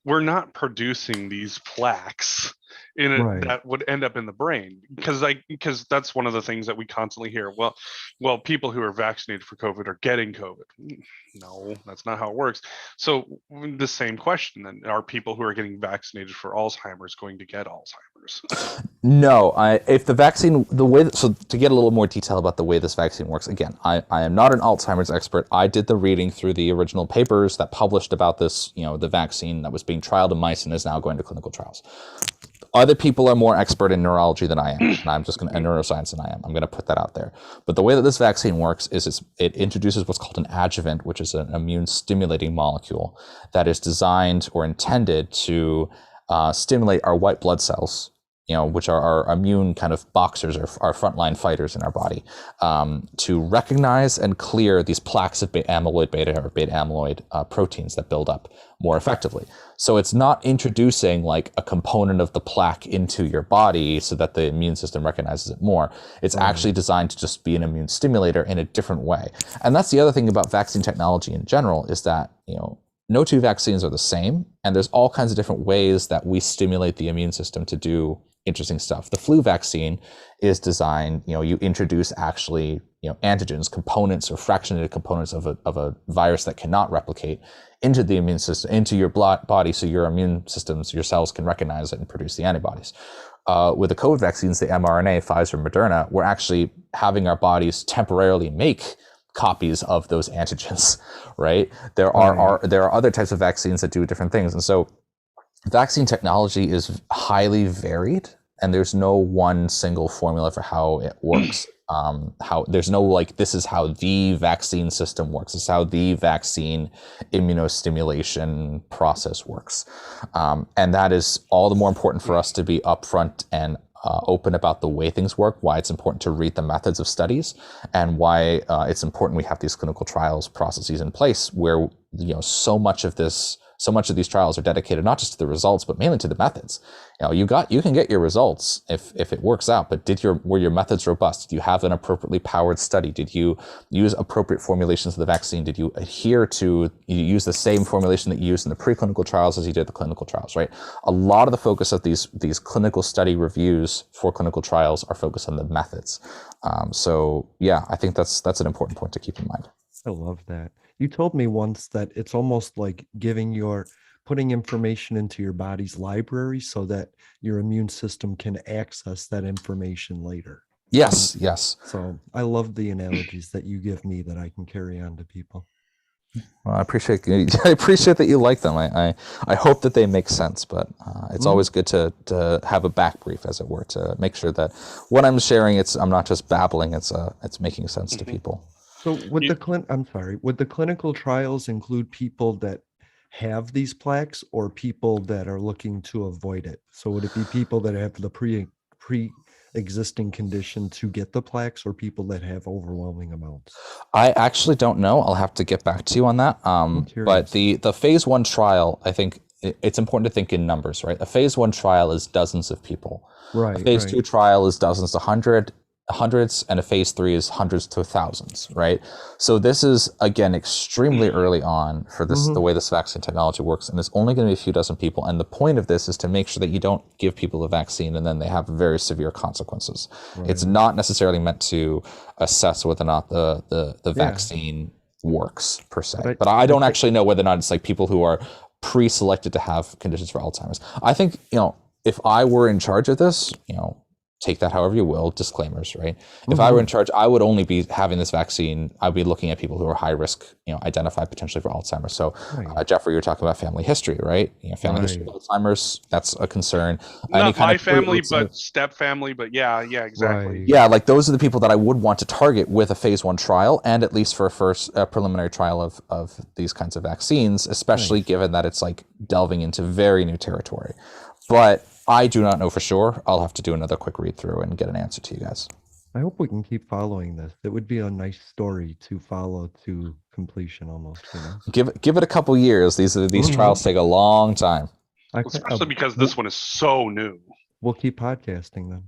we're not producing these plaques in it Right. that would end up in the brain, because that's one of the things that we constantly hear. Well, people who are vaccinated for COVID are getting COVID. No, that's not how it works. So the same question then: are people who are getting vaccinated for Alzheimer's going to get Alzheimer's? No, if the vaccine, so to get a little more detail about the way this vaccine works, again, I am not an Alzheimer's expert. I did the reading through the original papers that published about this, the vaccine that was being trialed in mice and is now going to clinical trials. Other people are more expert in neurology than I am, and I'm just going to, in neuroscience than I am. I'm going to put that out there. But the way that this vaccine works is it introduces what's called an adjuvant, which is an immune stimulating molecule that is designed or intended to stimulate our white blood cells, which are our immune kind of boxers or our frontline fighters in our body, to recognize and clear these plaques of amyloid beta or beta amyloid proteins that build up more effectively. So it's not introducing like a component of the plaque into your body so that the immune system recognizes it more. It's actually designed to just be an immune stimulator in a different way. And that's the other thing about vaccine technology in general, is that, no two vaccines are the same, and there's all kinds of different ways that we stimulate the immune system to do interesting stuff. The flu vaccine is designed, you introduce actually, antigens, components or fractionated components of a virus that cannot replicate into the immune system, into your body, so your immune systems, your cells can recognize it and produce the antibodies. With the COVID vaccines, the mRNA, Pfizer, Moderna, we're actually having our bodies temporarily make copies of those antigens, right? There are other types of vaccines that do different things. And so vaccine technology is highly varied, and there's no one single formula for how it works. There's no this is how the vaccine system works. This is how the vaccine immunostimulation process works. And that is all the more important for us to be upfront and open about the way things work, why it's important to read the methods of studies, and why it's important we have these clinical trials processes in place where so much of these trials are dedicated not just to the results but mainly to the methods. You can get your results if it works out, but were your methods robust? Did you have an appropriately powered study? Did you use appropriate formulations of the vaccine? Did you use the same formulation that you used in the preclinical trials as you did the clinical trials, right? A lot of the focus of these clinical study reviews for clinical trials are focused on the methods. So yeah, I think that's an important point to keep in mind. I love that. You told me once that it's almost like putting information into your body's library so that your immune system can access that information later. Yes. So I love the analogies that you give me that I can carry on to people. Well, I appreciate that you like them. I hope that they make sense, but it's always good to have a back brief, as it were, to make sure that what I'm sharing, I'm not just babbling, it's making sense to people. So would the clinical trials include people that have these plaques or people that are looking to avoid it? So would it be people that have the pre-existing condition to get the plaques, or people that have overwhelming amounts? I actually don't know. I'll have to get back to you on that. But the phase 1 trial, I think it's important to think in numbers, right? A phase 1 trial is dozens of people. Right. A phase 2 trial is dozens to hundreds, and a phase 3 is hundreds to thousands, right? So this is, again, extremely early on for this, the way this vaccine technology works, and it's only going to be a few dozen people. And the point of this is to make sure that you don't give people the vaccine and then they have very severe consequences. Right. It's not necessarily meant to assess whether or not the vaccine works per se. But I don't actually know whether or not it's like people who are pre-selected to have conditions for Alzheimer's. I think, if I were in charge of this, take that however you will, disclaimers, right? If I were in charge, I would only be having this vaccine. I'd be looking at people who are high risk, identified potentially for Alzheimer's. So, Jeffrey, you're talking about family history, right? Family history of Alzheimer's, that's a concern. Not my family, but step family, but yeah, exactly. Right. Yeah, like those are the people that I would want to target with a phase 1 trial, and at least for a first preliminary trial of these kinds of vaccines, especially given that it's like delving into very new territory. But I do not know for sure. I'll have to do another quick read through and get an answer to you guys. I hope we can keep following this. It would be a nice story to follow to completion almost, Give it a couple years. These trials take a long time. Especially because this one is so new. We'll keep podcasting then.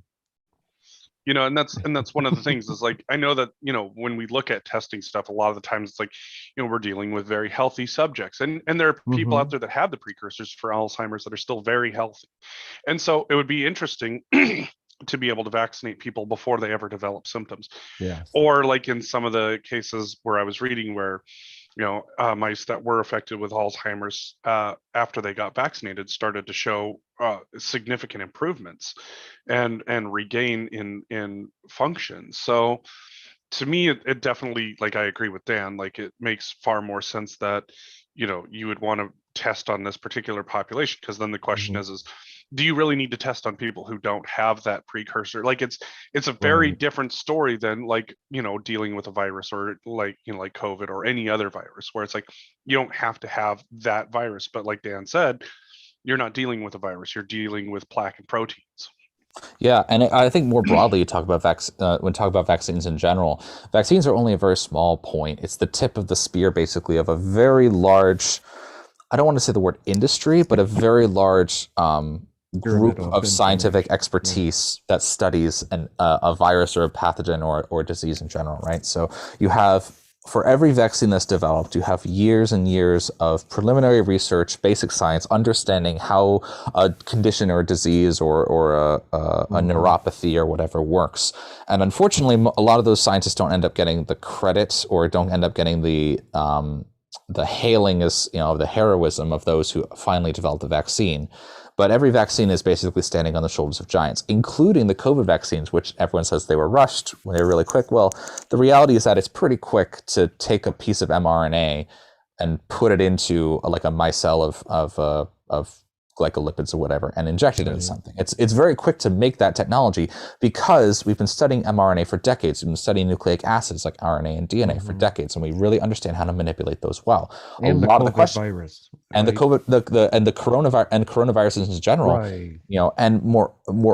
You know, and that's one of the things is like, I know that, you know, when we look at testing stuff, a lot of the times it's like, you know, we're dealing with very healthy subjects, and there are people out there that have the precursors for Alzheimer's that are still very healthy. And so it would be interesting to be able to vaccinate people before they ever develop symptoms. Yes. Or like in some of the cases where I was reading where, you know, mice that were affected with Alzheimer's after they got vaccinated started to show significant improvements and regain in function. So to me, it definitely, like, I agree with Dan, like it makes far more sense that, you know, you would want to test on this particular population, because then the question is do you really need to test on people who don't have that precursor? Like it's a very different story than, like, you know, dealing with a virus, or like, you know, like COVID or any other virus, where it's like you don't have to have that virus, but like Dan said, you're not dealing with a virus, you're dealing with plaque and proteins. Yeah, and I think more broadly, you talk about when talk about vaccines in general, vaccines are only a very small point. It's the tip of the spear, basically, of a very large, I don't want to say the word industry, but a very large group of scientific expertise that studies a virus or a pathogen or disease in general, right? So you have, for every vaccine that's developed, you have years and years of preliminary research, basic science, understanding how a condition or a disease or a neuropathy or whatever works. And unfortunately, a lot of those scientists don't end up getting the credit, or don't end up getting the hailing, as, you know, the heroism of those who finally developed the vaccine. But every vaccine is basically standing on the shoulders of giants, including the COVID vaccines, which everyone says they were rushed when they were really quick. Well, the reality is that it's pretty quick to take a piece of mRNA and put it into like a micelle of glycolipids or whatever, and inject it into something. It's very quick to make that technology, because we've been studying mRNA for decades. We've been studying nucleic acids like RNA and DNA for decades, and we really understand how to manipulate those well. And a lot of the question, virus, and the COVID, and the coronavirus, and coronaviruses in general, you know, and more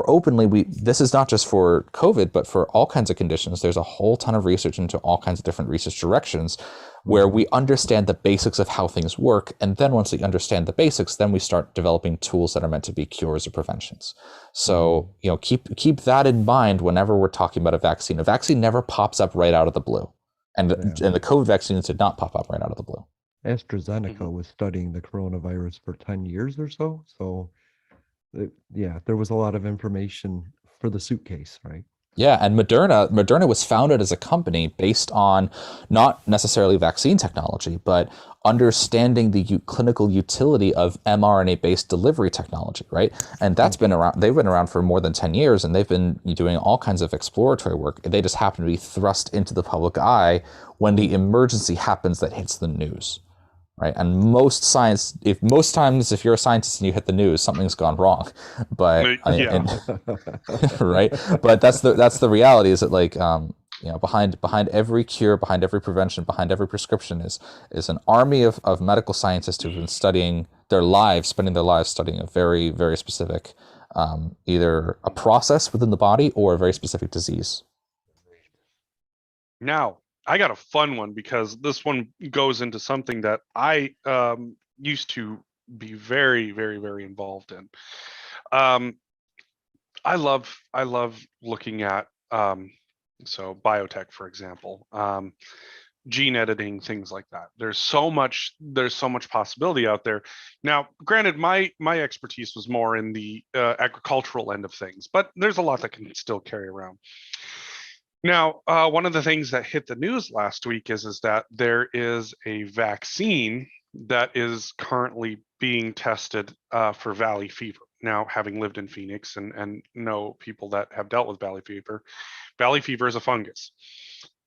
openly, this is not just for COVID, but for all kinds of conditions. There's a whole ton of research into all kinds of different research directions, where we understand the basics of how things work, and then once we understand the basics, then we start developing tools that are meant to be cures or preventions. So, you know, keep that in mind whenever we're talking about a vaccine. A vaccine never pops up right out of the blue, and the COVID vaccines did not pop up right out of the blue. AstraZeneca was studying the coronavirus for 10 years or so. So, there was a lot of information for the suitcase, right? Yeah, and Moderna was founded as a company based on not necessarily vaccine technology, but understanding the clinical utility of mRNA-based delivery technology, right? And that's been around. They've been around for more than 10 years, and they've been doing all kinds of exploratory work. They just happen to be thrust into the public eye when the emergency happens that hits the news. Right, and most times, if you're a scientist and you hit the news, something's gone wrong. But right, but that's the reality. Is that, like, you know, behind every cure, behind every prevention, behind every prescription is an army of medical scientists who've been spending their lives studying a very, very specific, either a process within the body or a very specific disease. Now, I got a fun one, because this one goes into something that I used to be very, very, very involved in. I love looking at so biotech, for example, gene editing, things like that. There's so much possibility out there. Now, granted, my expertise was more in the agricultural end of things, but there's a lot that can still carry around. Now, one of the things that hit the news last week is that there is a vaccine that is currently being tested for valley fever. Now, having lived in Phoenix and know people that have dealt with valley fever is a fungus.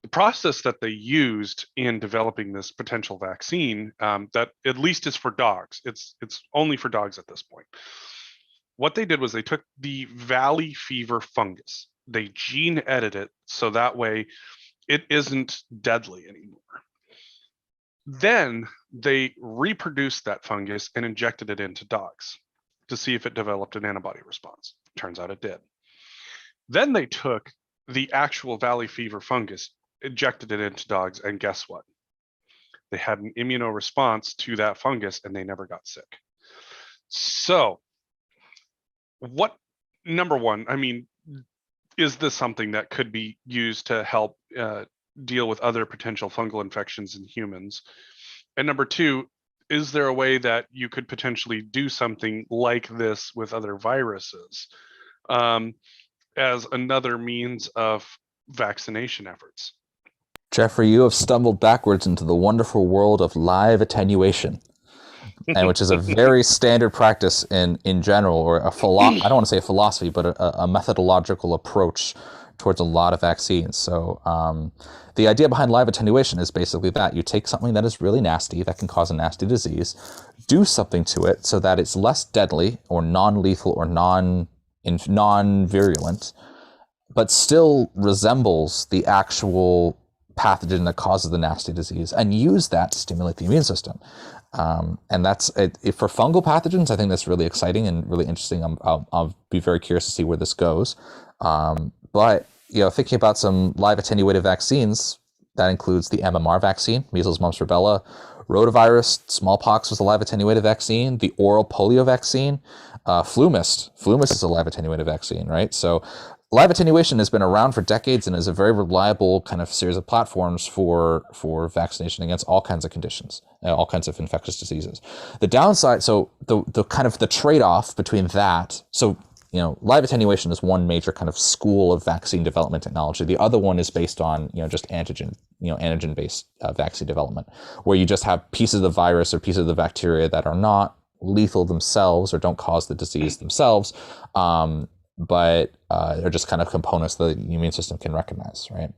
The process that they used in developing this potential vaccine, that at least is for dogs, it's only for dogs at this point. What they did was they took the valley fever fungus, they gene edit it so that way it isn't deadly anymore. Then they reproduced that fungus and injected it into dogs to see if it developed an antibody response. Turns out it did. Then they took the actual valley fever fungus, injected it into dogs, and guess what? They had an immunoresponse to that fungus and they never got sick. So, number one, I mean, is this something that could be used to help deal with other potential fungal infections in humans? And number two, is there a way that you could potentially do something like this with other viruses as another means of vaccination efforts? Jeffrey, you have stumbled backwards into the wonderful world of live attenuation, and which is a very standard practice in general, or I don't want to say a philosophy, but a methodological approach towards a lot of vaccines. So the idea behind live attenuation is basically that you take something that is really nasty, that can cause a nasty disease, do something to it so that it's less deadly or non-lethal or non-virulent, but still resembles the actual pathogen that causes the nasty disease, and use that to stimulate the immune system. And that's it. For fungal pathogens, I think that's really exciting and really interesting. I'll be very curious to see where this goes. But thinking about some live attenuated vaccines, that includes the MMR vaccine, measles, mumps, rubella, rotavirus, smallpox was a live attenuated vaccine, the oral polio vaccine, FluMist. FluMist is a live attenuated vaccine, right? So live attenuation has been around for decades and is a very reliable kind of series of platforms for vaccination against all kinds of conditions, all kinds of infectious diseases. The downside, so the kind of the trade-off between that, so live attenuation is one major kind of school of vaccine development technology. The other one is based on just antigen-based vaccine development, where you just have pieces of the virus or pieces of the bacteria that are not lethal themselves or don't cause the disease themselves, but they're just kind of components that the immune system can recognize, right?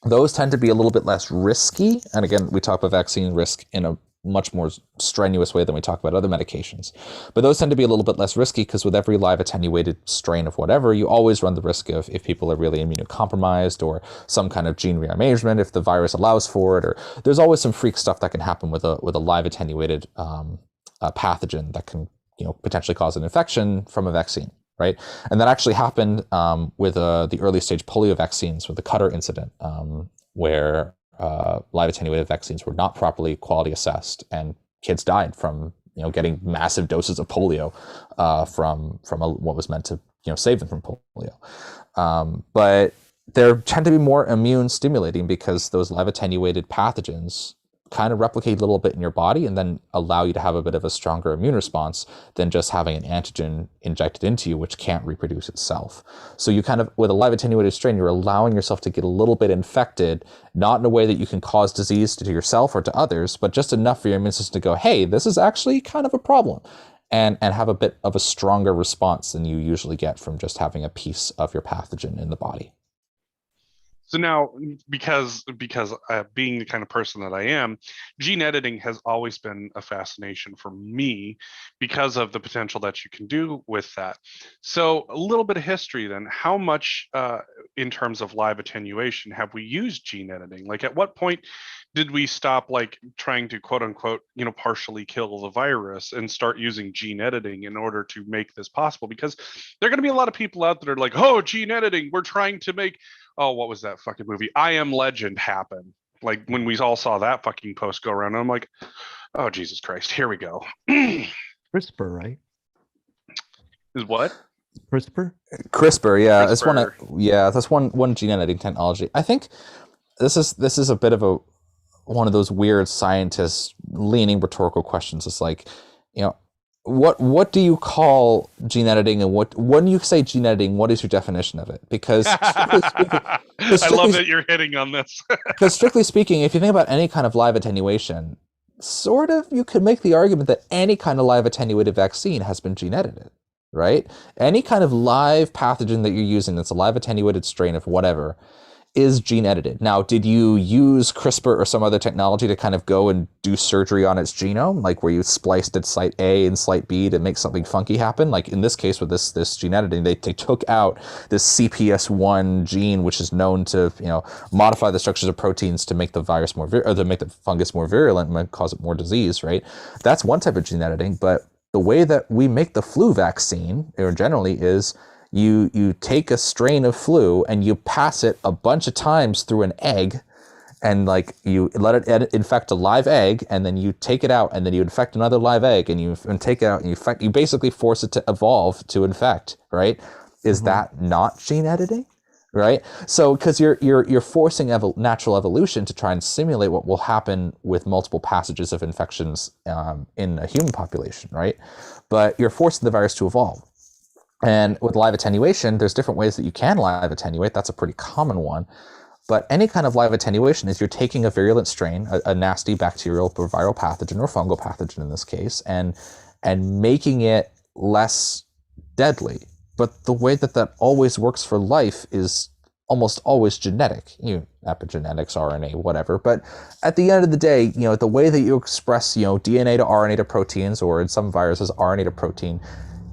Those tend to be a little bit less risky. And again, we talk about vaccine risk in a much more strenuous way than we talk about other medications. But those tend to be a little bit less risky because with every live attenuated strain of whatever, you always run the risk of, if people are really immunocompromised or some kind of gene rearrangement, if the virus allows for it, or there's always some freak stuff that can happen with a live attenuated pathogen that can potentially cause an infection from a vaccine. Right, and that actually happened with the early stage polio vaccines, with the Cutter incident, where live attenuated vaccines were not properly quality assessed, and kids died from getting massive doses of polio from what was meant to save them from polio. But they tend to be more immune stimulating because those live attenuated pathogens kind of replicate a little bit in your body and then allow you to have a bit of a stronger immune response than just having an antigen injected into you, which can't reproduce itself. So you kind of, with a live attenuated strain, you're allowing yourself to get a little bit infected, not in a way that you can cause disease to yourself or to others, but just enough for your immune system to go, hey, this is actually kind of a problem, and have a bit of a stronger response than you usually get from just having a piece of your pathogen in the body. So now, because being the kind of person that I am, gene editing has always been a fascination for me because of the potential that you can do with that. So a little bit of history then. How much in terms of live attenuation have we used gene editing? Like, at what point did we stop trying to quote unquote, partially kill the virus and start using gene editing in order to make this possible? Because there are going to be a lot of people out that are like, oh, gene editing, we're trying to make, oh, what was that fucking movie? I Am Legend happen. Like, when we all saw that fucking post go around, I'm like, oh, Jesus Christ, here we go. CRISPR, right? Is what? CRISPR? CRISPR, yeah. CRISPR. That's one gene editing technology. I think this is a bit of one of those weird scientists leaning rhetorical questions. It's like, what do you call gene editing, and when you say gene editing, what is your definition of it? Because I love that you're hitting on this. Because strictly speaking, if you think about any kind of live attenuation, sort of you could make the argument that any kind of live attenuated vaccine has been gene edited, right? Any kind of live pathogen that you're using that's a live attenuated strain of whatever is gene edited. Now, did you use CRISPR or some other technology to kind of go and do surgery on its genome, like where you spliced at site A and site B to make something funky happen? Like in this case with this gene editing, they took out this CPS1 gene, which is known to modify the structures of proteins to make the virus or to make the fungus more virulent and cause it more disease, right? That's one type of gene editing. But the way that we make the flu vaccine, or generally, is you take a strain of flu and you pass it a bunch of times through an egg, and you let it infect a live egg, and then you take it out, and then you infect another live egg, and you take it out, and you basically force it to evolve to infect, right? Is that not gene editing? right? So because you're forcing natural evolution to try and simulate what will happen with multiple passages of infections in a human population, right? But you're forcing the virus to evolve. And with live attenuation, there's different ways that you can live attenuate. That's a pretty common one. But any kind of live attenuation is you're taking a virulent strain, a nasty bacterial or viral pathogen or fungal pathogen in this case, and making it less deadly. But the way that always works for life is almost always genetic, epigenetics, RNA, whatever. But at the end of the day, the way that you express, DNA to RNA to proteins, or in some viruses, RNA to protein,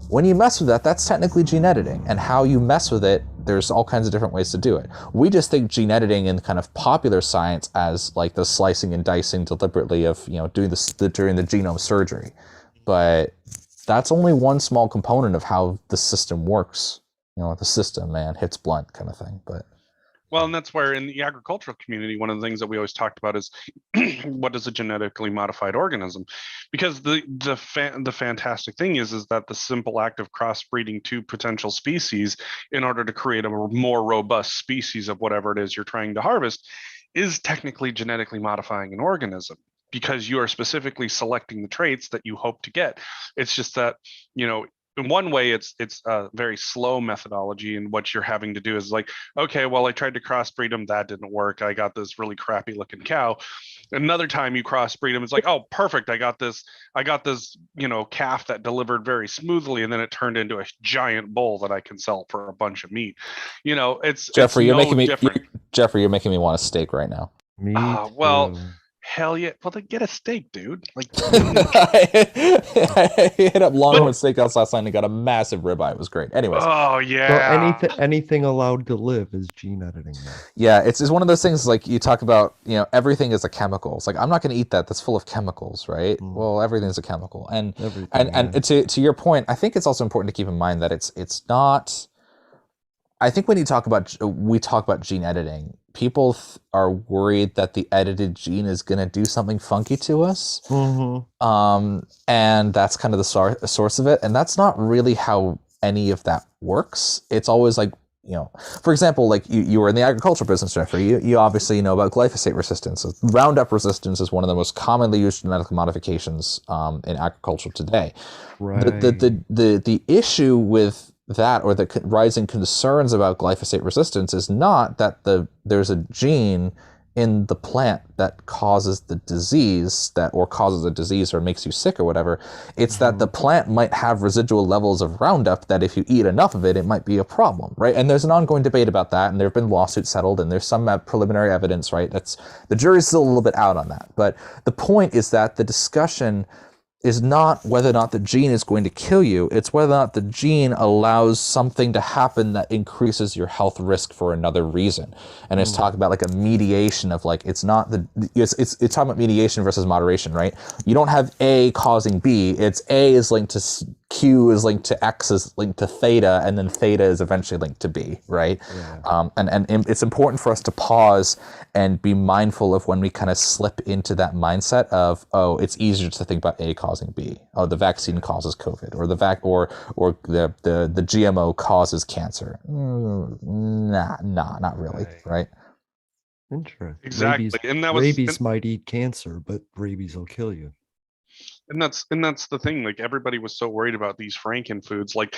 when you mess with that, that's technically gene editing. And how you mess with it, there's all kinds of different ways to do it. We just think gene editing in kind of popular science as like the slicing and dicing deliberately of, doing during the genome surgery. But that's only one small component of how the system works. The system, man, hits blunt kind of thing. But well, and that's where in the agricultural community, one of the things that we always talked about is what is a genetically modified organism? Because the fantastic thing is that the simple act of crossbreeding two potential species in order to create a more robust species of whatever it is you're trying to harvest is technically genetically modifying an organism, because you are specifically selecting the traits that you hope to get. It's just that, in one way, it's a very slow methodology, and what you're having to do is like, okay, well, I tried to crossbreed them, that didn't work. I got this really crappy looking cow. Another time you crossbreed them, it's like, oh, perfect. I got this, calf that delivered very smoothly, and then it turned into a giant bull that I can sell for a bunch of meat. It's Jeffrey, it's you're making me different. you're making me want a steak right now. Me well. too. Hell yeah. Well, then get a steak, dude. Like, I hit up Longhorn Steakhouse last night and got a massive ribeye. It was great. Anyways. Oh yeah. So anything allowed to live is gene editing now. Yeah, it's one of those things like you talk about, everything is a chemical. It's like, I'm not going to eat that. That's full of chemicals, right? Well, everything's a chemical. And to your point, I think it's also important to keep in mind that it's not. I think when we talk about gene editing, people are worried that the edited gene is going to do something funky to us. Mm-hmm. And that's kind of the source of it. And that's not really how any of that works. It's always like, for example, like you were in the agricultural business, Jeffrey, you obviously know about glyphosate resistance. So Roundup resistance is one of the most commonly used genetic modifications in agriculture today. Right. The issue with that, or the rising concerns about glyphosate resistance, is not that there's a gene in the plant that causes the disease or makes you sick or whatever. It's that the plant might have residual levels of Roundup that if you eat enough of it, it might be a problem, right? And there's an ongoing debate about that, and there have been lawsuits settled, and there's some preliminary evidence, right? The jury's still a little bit out on that. But the point is that the discussion is not whether or not the gene is going to kill you. It's whether or not the gene allows something to happen that increases your health risk for another reason. And it's talking about like a mediation of like, it's talking about mediation versus moderation, right? You don't have A causing B. It's A is linked to Q is linked to X is linked to theta, and then theta is eventually linked to B, right? Yeah. And it's important for us to pause and be mindful of when we kind of slip into that mindset of, oh, it's easier to think about A causing B. Oh, the vaccine causes COVID, or the GMO causes cancer. Not really, right? Interesting. Exactly. Rabies might eat cancer, but rabies will kill you. And that's the thing. Like, everybody was so worried about these Franken foods, like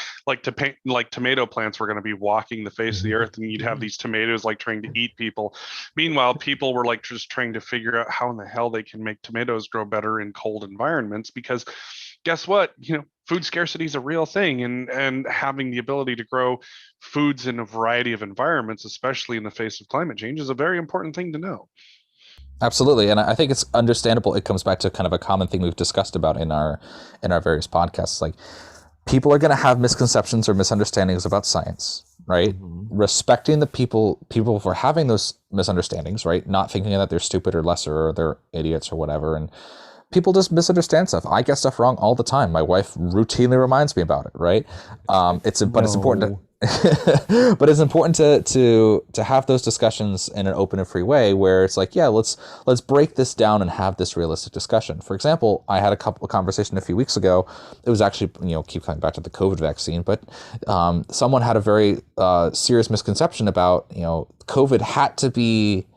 tomato plants were going to be walking the face of the earth, and you'd have these tomatoes like trying to eat people. Meanwhile, people were like just trying to figure out how in the hell they can make tomatoes grow better in cold environments, because guess what? Food scarcity is a real thing, and having the ability to grow foods in a variety of environments, especially in the face of climate change, is a very important thing to know. Absolutely, and I think it's understandable. It comes back to kind of a common thing we've discussed about in our various podcasts. Like, people are going to have misconceptions or misunderstandings about science, right? Mm-hmm. Respecting the people for having those misunderstandings, right? Not thinking that they're stupid or lesser or they're idiots or whatever. And people just misunderstand stuff. I get stuff wrong all the time. My wife routinely reminds me about it, right? It's important to. but it's important to have those discussions in an open and free way where it's like, yeah, let's break this down and have this realistic discussion. For example, I had a couple of conversations a few weeks ago. It was actually, keep coming back to the COVID vaccine, but someone had a very serious misconception about, COVID had to be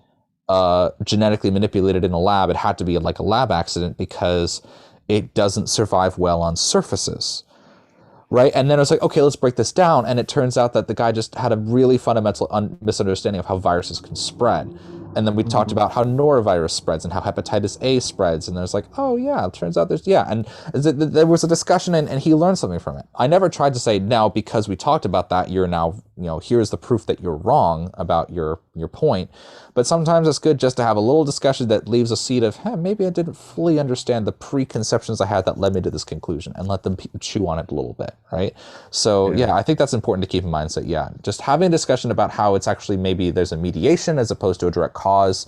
genetically manipulated in a lab. It had to be like a lab accident because it doesn't survive well on surfaces. Right. And then it was like, okay, let's break this down. And it turns out that the guy just had a really fundamental misunderstanding of how viruses can spread. And then we talked about how norovirus spreads and how hepatitis A spreads. And there's like, oh, yeah, it turns out and there was a discussion and he learned something from it. I never tried to say, now, because we talked about that, you're now, here's the proof that you're wrong about your point. But sometimes it's good just to have a little discussion that leaves a seed of, hey, maybe I didn't fully understand the preconceptions I had that led me to this conclusion, and let them chew on it a little bit, right? So, yeah, I think that's important to keep in mind. So, yeah, just having a discussion about how it's actually maybe there's a mediation as opposed to a direct cause,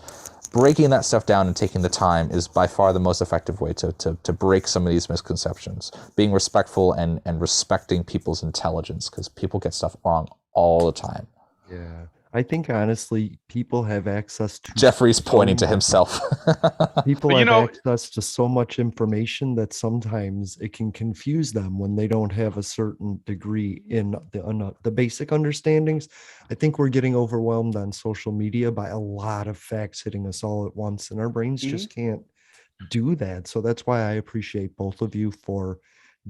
breaking that stuff down and taking the time is by far the most effective way to break some of these misconceptions. Being respectful and respecting people's intelligence, because people get stuff wrong all the time. Yeah. I think honestly, people have access to Jeffrey's pointing to himself. People have access to so much information that sometimes it can confuse them when they don't have a certain degree in the basic understandings. I think we're getting overwhelmed on social media by a lot of facts hitting us all at once, and our brains just can't do that. So that's why I appreciate both of you for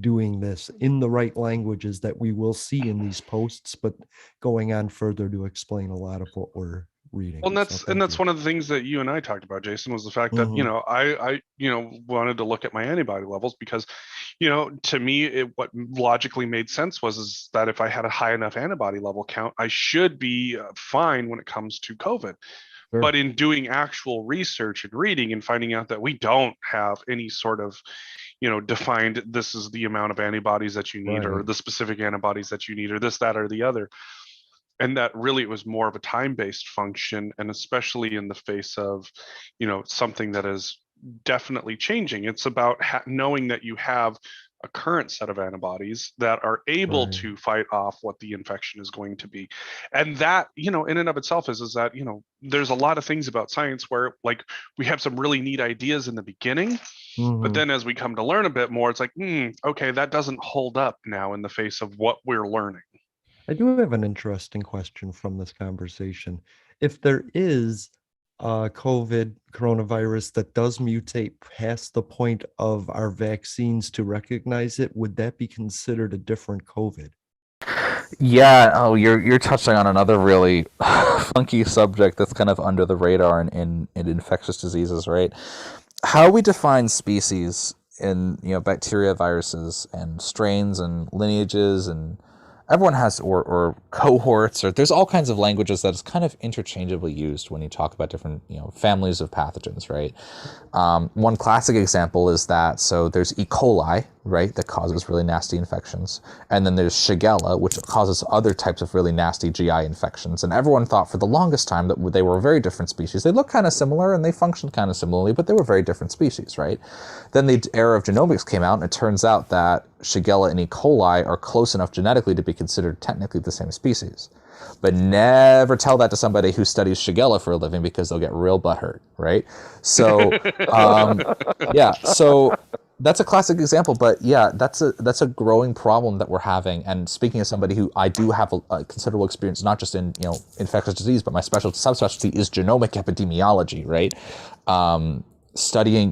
doing this in the right languages that we will see in these posts, but going on further to explain a lot of what we're reading. Well, and that's one of the things that you and I talked about, Jason, was the fact that I wanted to look at my antibody levels because to me what logically made sense is that if I had a high enough antibody level count, I should be fine when it comes to COVID. Sure. But in doing actual research and reading and finding out that we don't have any sort of defined, this is the amount of antibodies that you need, or the specific antibodies that you need, or this, that, or the other. And that really it was more of a time-based function, and especially in the face of, something that is definitely changing. It's about knowing that you have a current set of antibodies that are able to fight off what the infection is going to be. And that, in and of itself is that, there's a lot of things about science where like we have some really neat ideas in the beginning, but then as we come to learn a bit more, it's like, okay, that doesn't hold up now in the face of what we're learning. I do have an interesting question from this conversation. If there is coronavirus that does mutate past the point of our vaccines to recognize it, would that be considered a different COVID? Yeah. Oh, you're touching on another really funky subject that's kind of under the radar in infectious diseases, right? How we define species in bacteria, viruses, and strains and lineages, and everyone has or cohorts, or there's all kinds of languages that is kind of interchangeably used when you talk about different families of pathogens, right? One classic example is that there's E. coli, right, that causes really nasty infections, and then there's Shigella, which causes other types of really nasty GI infections. And everyone thought for the longest time that they were very different species. They look kind of similar and they function kind of similarly, but they were very different species, right? Then the era of genomics came out, and it turns out that Shigella and E. coli are close enough genetically to be considered technically the same species. But never tell that to somebody who studies Shigella for a living, because they'll get real butthurt, right? So, so that's a classic example. But yeah, that's a growing problem that we're having. And speaking as somebody who I do have a considerable experience, not just in infectious disease, but my subspecialty is genomic epidemiology, right?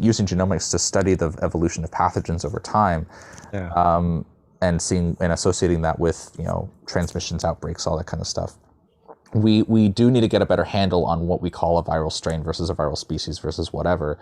Using genomics to study the evolution of pathogens over time. Yeah. And seeing and associating that with transmissions, outbreaks, all that kind of stuff. We do need to get a better handle on what we call a viral strain versus a viral species versus whatever.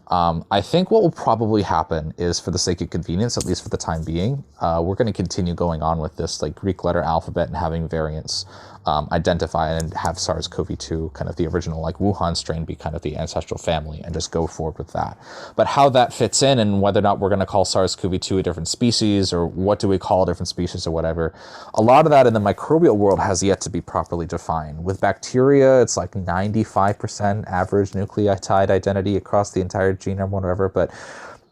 I think what will probably happen is, for the sake of convenience, at least for the time being, we're going to continue going on with this like Greek letter alphabet and having variants identify and have SARS-CoV-2, kind of the original like Wuhan strain, be kind of the ancestral family, and just go forward with that. But how that fits in, and whether or not we're going to call SARS-CoV-2 a different species, or what do we call a different species or whatever, a lot of that in the microbial world has yet to be properly defined. With bacteria, it's like 95% average nucleotide identity across the entire genome, whatever. But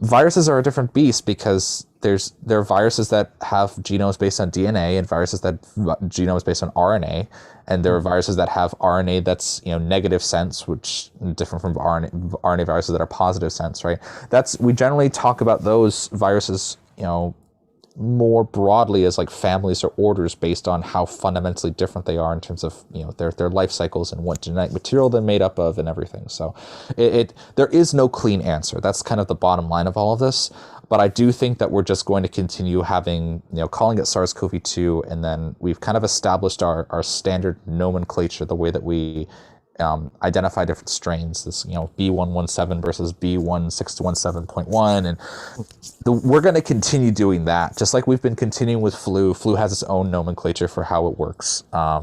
viruses are a different beast because there are viruses that have genomes based on DNA and viruses that genomes based on RNA, and there are viruses that have RNA that's negative sense, which is different from RNA viruses that are positive sense, right? We generally talk about those viruses more broadly as like families or orders based on how fundamentally different they are in terms of their life cycles and what genetic material they're made up of and everything. So there is no clean answer. That's kind of the bottom line of all of this. But I do think that we're just going to continue having, calling it SARS-CoV-2, and then we've kind of established our standard nomenclature, the way that we identify different strains, this B117 versus B1617.1, and we're going to continue doing that, just like we've been continuing with flu. Flu has its own nomenclature for how it works. I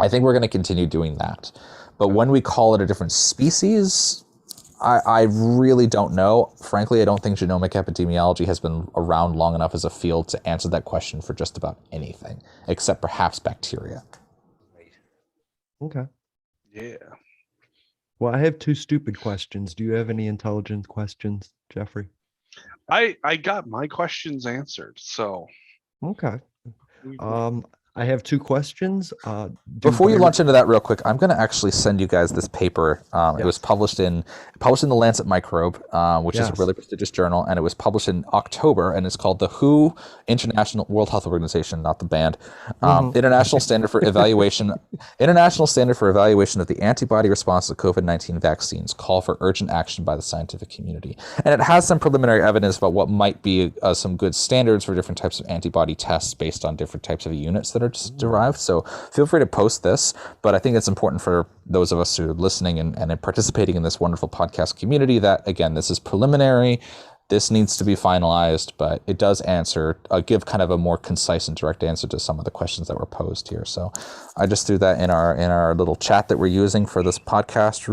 think we're going to continue doing that, but when we call it a different species, I really don't know. Frankly, I don't think genomic epidemiology has been around long enough as a field to answer that question for just about anything, except perhaps bacteria. Okay. Yeah. Well, I have 2 stupid questions. Do you have any intelligent questions, Jeffrey? I got my questions answered, so. Okay. I have 2 questions. Before you launch into that real quick, I'm going to actually send you guys this paper. Yes. It was published in the Lancet Microbe, which is a really prestigious journal, and it was published in October, and it's called the WHO International World Health Organization, not the band, International Standard for Evaluation of the Antibody Response to COVID-19 Vaccines, Call for Urgent Action by the Scientific Community. And it has some preliminary evidence about what might be some good standards for different types of antibody tests based on different types of units that are derived. So feel free to post this, but I think it's important for those of us who are listening and participating in this wonderful podcast community that, again, this is preliminary. This needs to be finalized, but it does give kind of a more concise and direct answer to some of the questions that were posed here. So I just threw that in our little chat that we're using for this podcast,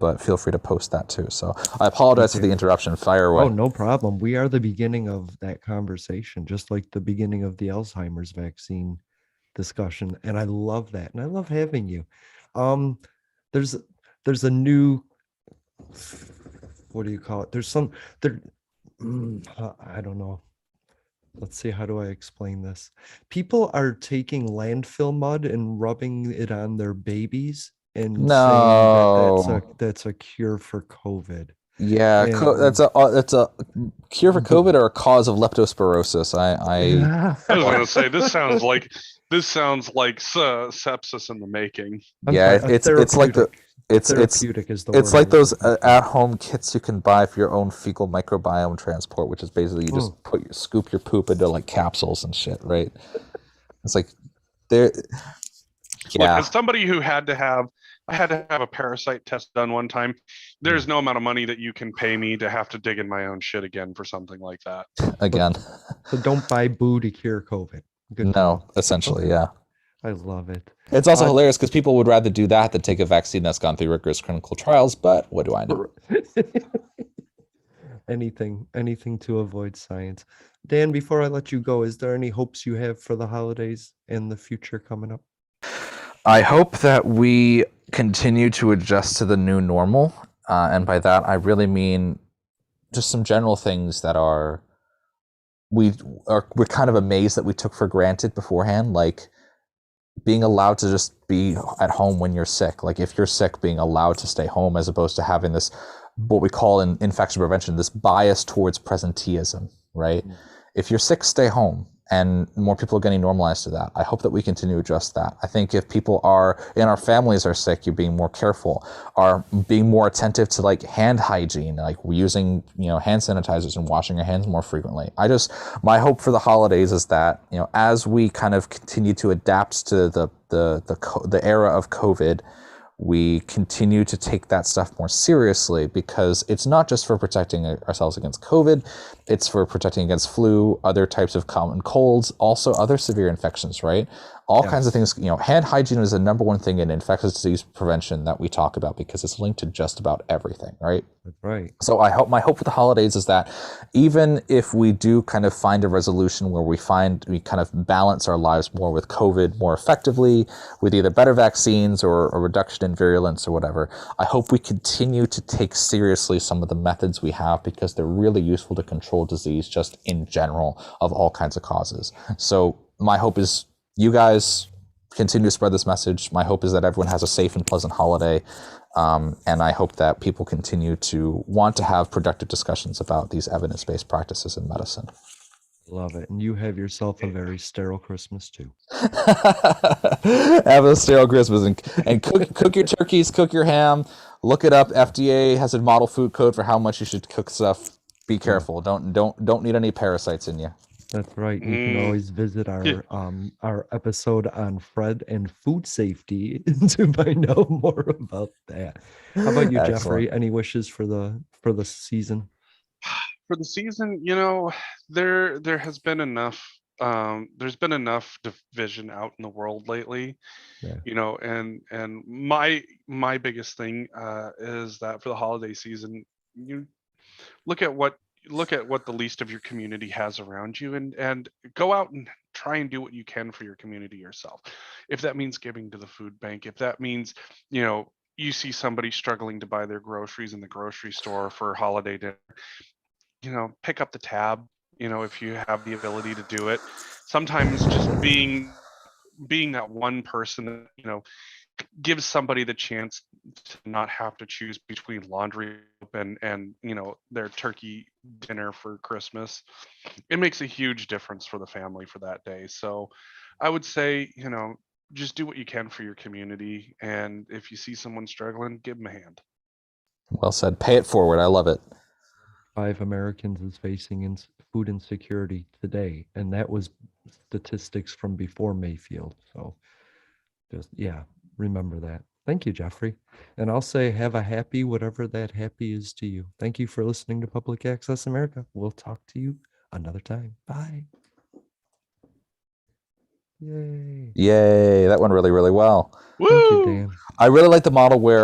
but feel free to post that too. So I apologize for the interruption. Fire away. Oh, no problem. We are the beginning of that conversation, just like the beginning of the Alzheimer's vaccine discussion, and I love that, and I love having you. There's a new, what do you call it? I don't know. Let's see, how do I explain this? People are taking landfill mud and rubbing it on their babies and saying that that's a cure for COVID. Yeah, that's a cure for COVID or a cause of leptospirosis. I was going to say this sounds like sepsis in the making. Yeah, it's like it's like those at-home kits you can buy for your own fecal microbiome transport, which is basically you just scoop your poop into like capsules and shit, right? It's like there. Yeah. Look, as somebody who had to have a parasite test done one time, there's no amount of money that you can pay me to have to dig in my own shit again for something like that. Again. So don't buy boo to cure COVID. No, essentially, yeah. I love it. It's also hilarious because people would rather do that than take a vaccine that's gone through rigorous clinical trials, but what do I know? Anything to avoid science. Dan, before I let you go, is there any hopes you have for the holidays and the future coming up? I hope that we continue to adjust to the new normal. And by that, I really mean just some general things that we're kind of amazed that we took for granted beforehand, like being allowed to just be at home when you're sick. Like if you're sick, being allowed to stay home as opposed to having this, what we call in infection prevention, this bias towards presenteeism, right? Mm. If you're sick, stay home. And more people are getting normalized to that. I hope that we continue to adjust that. I think if people in our families are sick, you're being more careful, are being more attentive to like hand hygiene, like using, hand sanitizers and washing your hands more frequently. My hope for the holidays is that, as we kind of continue to adapt to the era of COVID, we continue to take that stuff more seriously, because it's not just for protecting ourselves against COVID, it's for protecting against flu, other types of common colds, also other severe infections, right? all kinds of things. Hand hygiene is the number one thing in infectious disease prevention that we talk about because it's linked to just about everything, right? That's right. So my hope for the holidays is that even if we do kind of find a resolution where we kind of balance our lives more with COVID more effectively, with either better vaccines or a reduction in virulence or whatever, I hope we continue to take seriously some of the methods we have because they're really useful to control disease just in general of all kinds of causes. So my hope is you guys continue to spread this message. My hope is that everyone has a safe and pleasant holiday. And I hope that people continue to want to have productive discussions about these evidence-based practices in medicine. Love it. And you have yourself a very sterile Christmas too. Have a sterile Christmas and cook your turkeys, cook your ham. Look it up. FDA has a model food code for how much you should cook stuff. Be careful. Don't need any parasites in you. That's right. You can always visit our episode on Fred and food safety to find out more about that. How about you, Jeffrey? Any wishes for the season? For the season, there has been enough. There's been enough division out in the world lately, and my biggest thing is that for the holiday season, you look at what the least of your community has around you and go out and try and do what you can for your community yourself. If that means giving to the food bank, if that means, you see somebody struggling to buy their groceries in the grocery store for holiday dinner, pick up the tab, if you have the ability to do it. Sometimes just being that one person that, gives somebody the chance to not have to choose between laundry and their turkey dinner for Christmas. It makes a huge difference for the family for that day. So I would say, just do what you can for your community. And if you see someone struggling, give them a hand. Well said. Pay it forward. I love it. 5 Americans is facing food insecurity today. And that was statistics from before Mayfield. So remember that. Thank you, Jeffrey. And I'll say have a happy, whatever that happy is to you. Thank you for listening to Public Access America. We'll talk to you another time. Bye. Yay. That went really, really well. Woo! Thank you, Dan. I really like the model where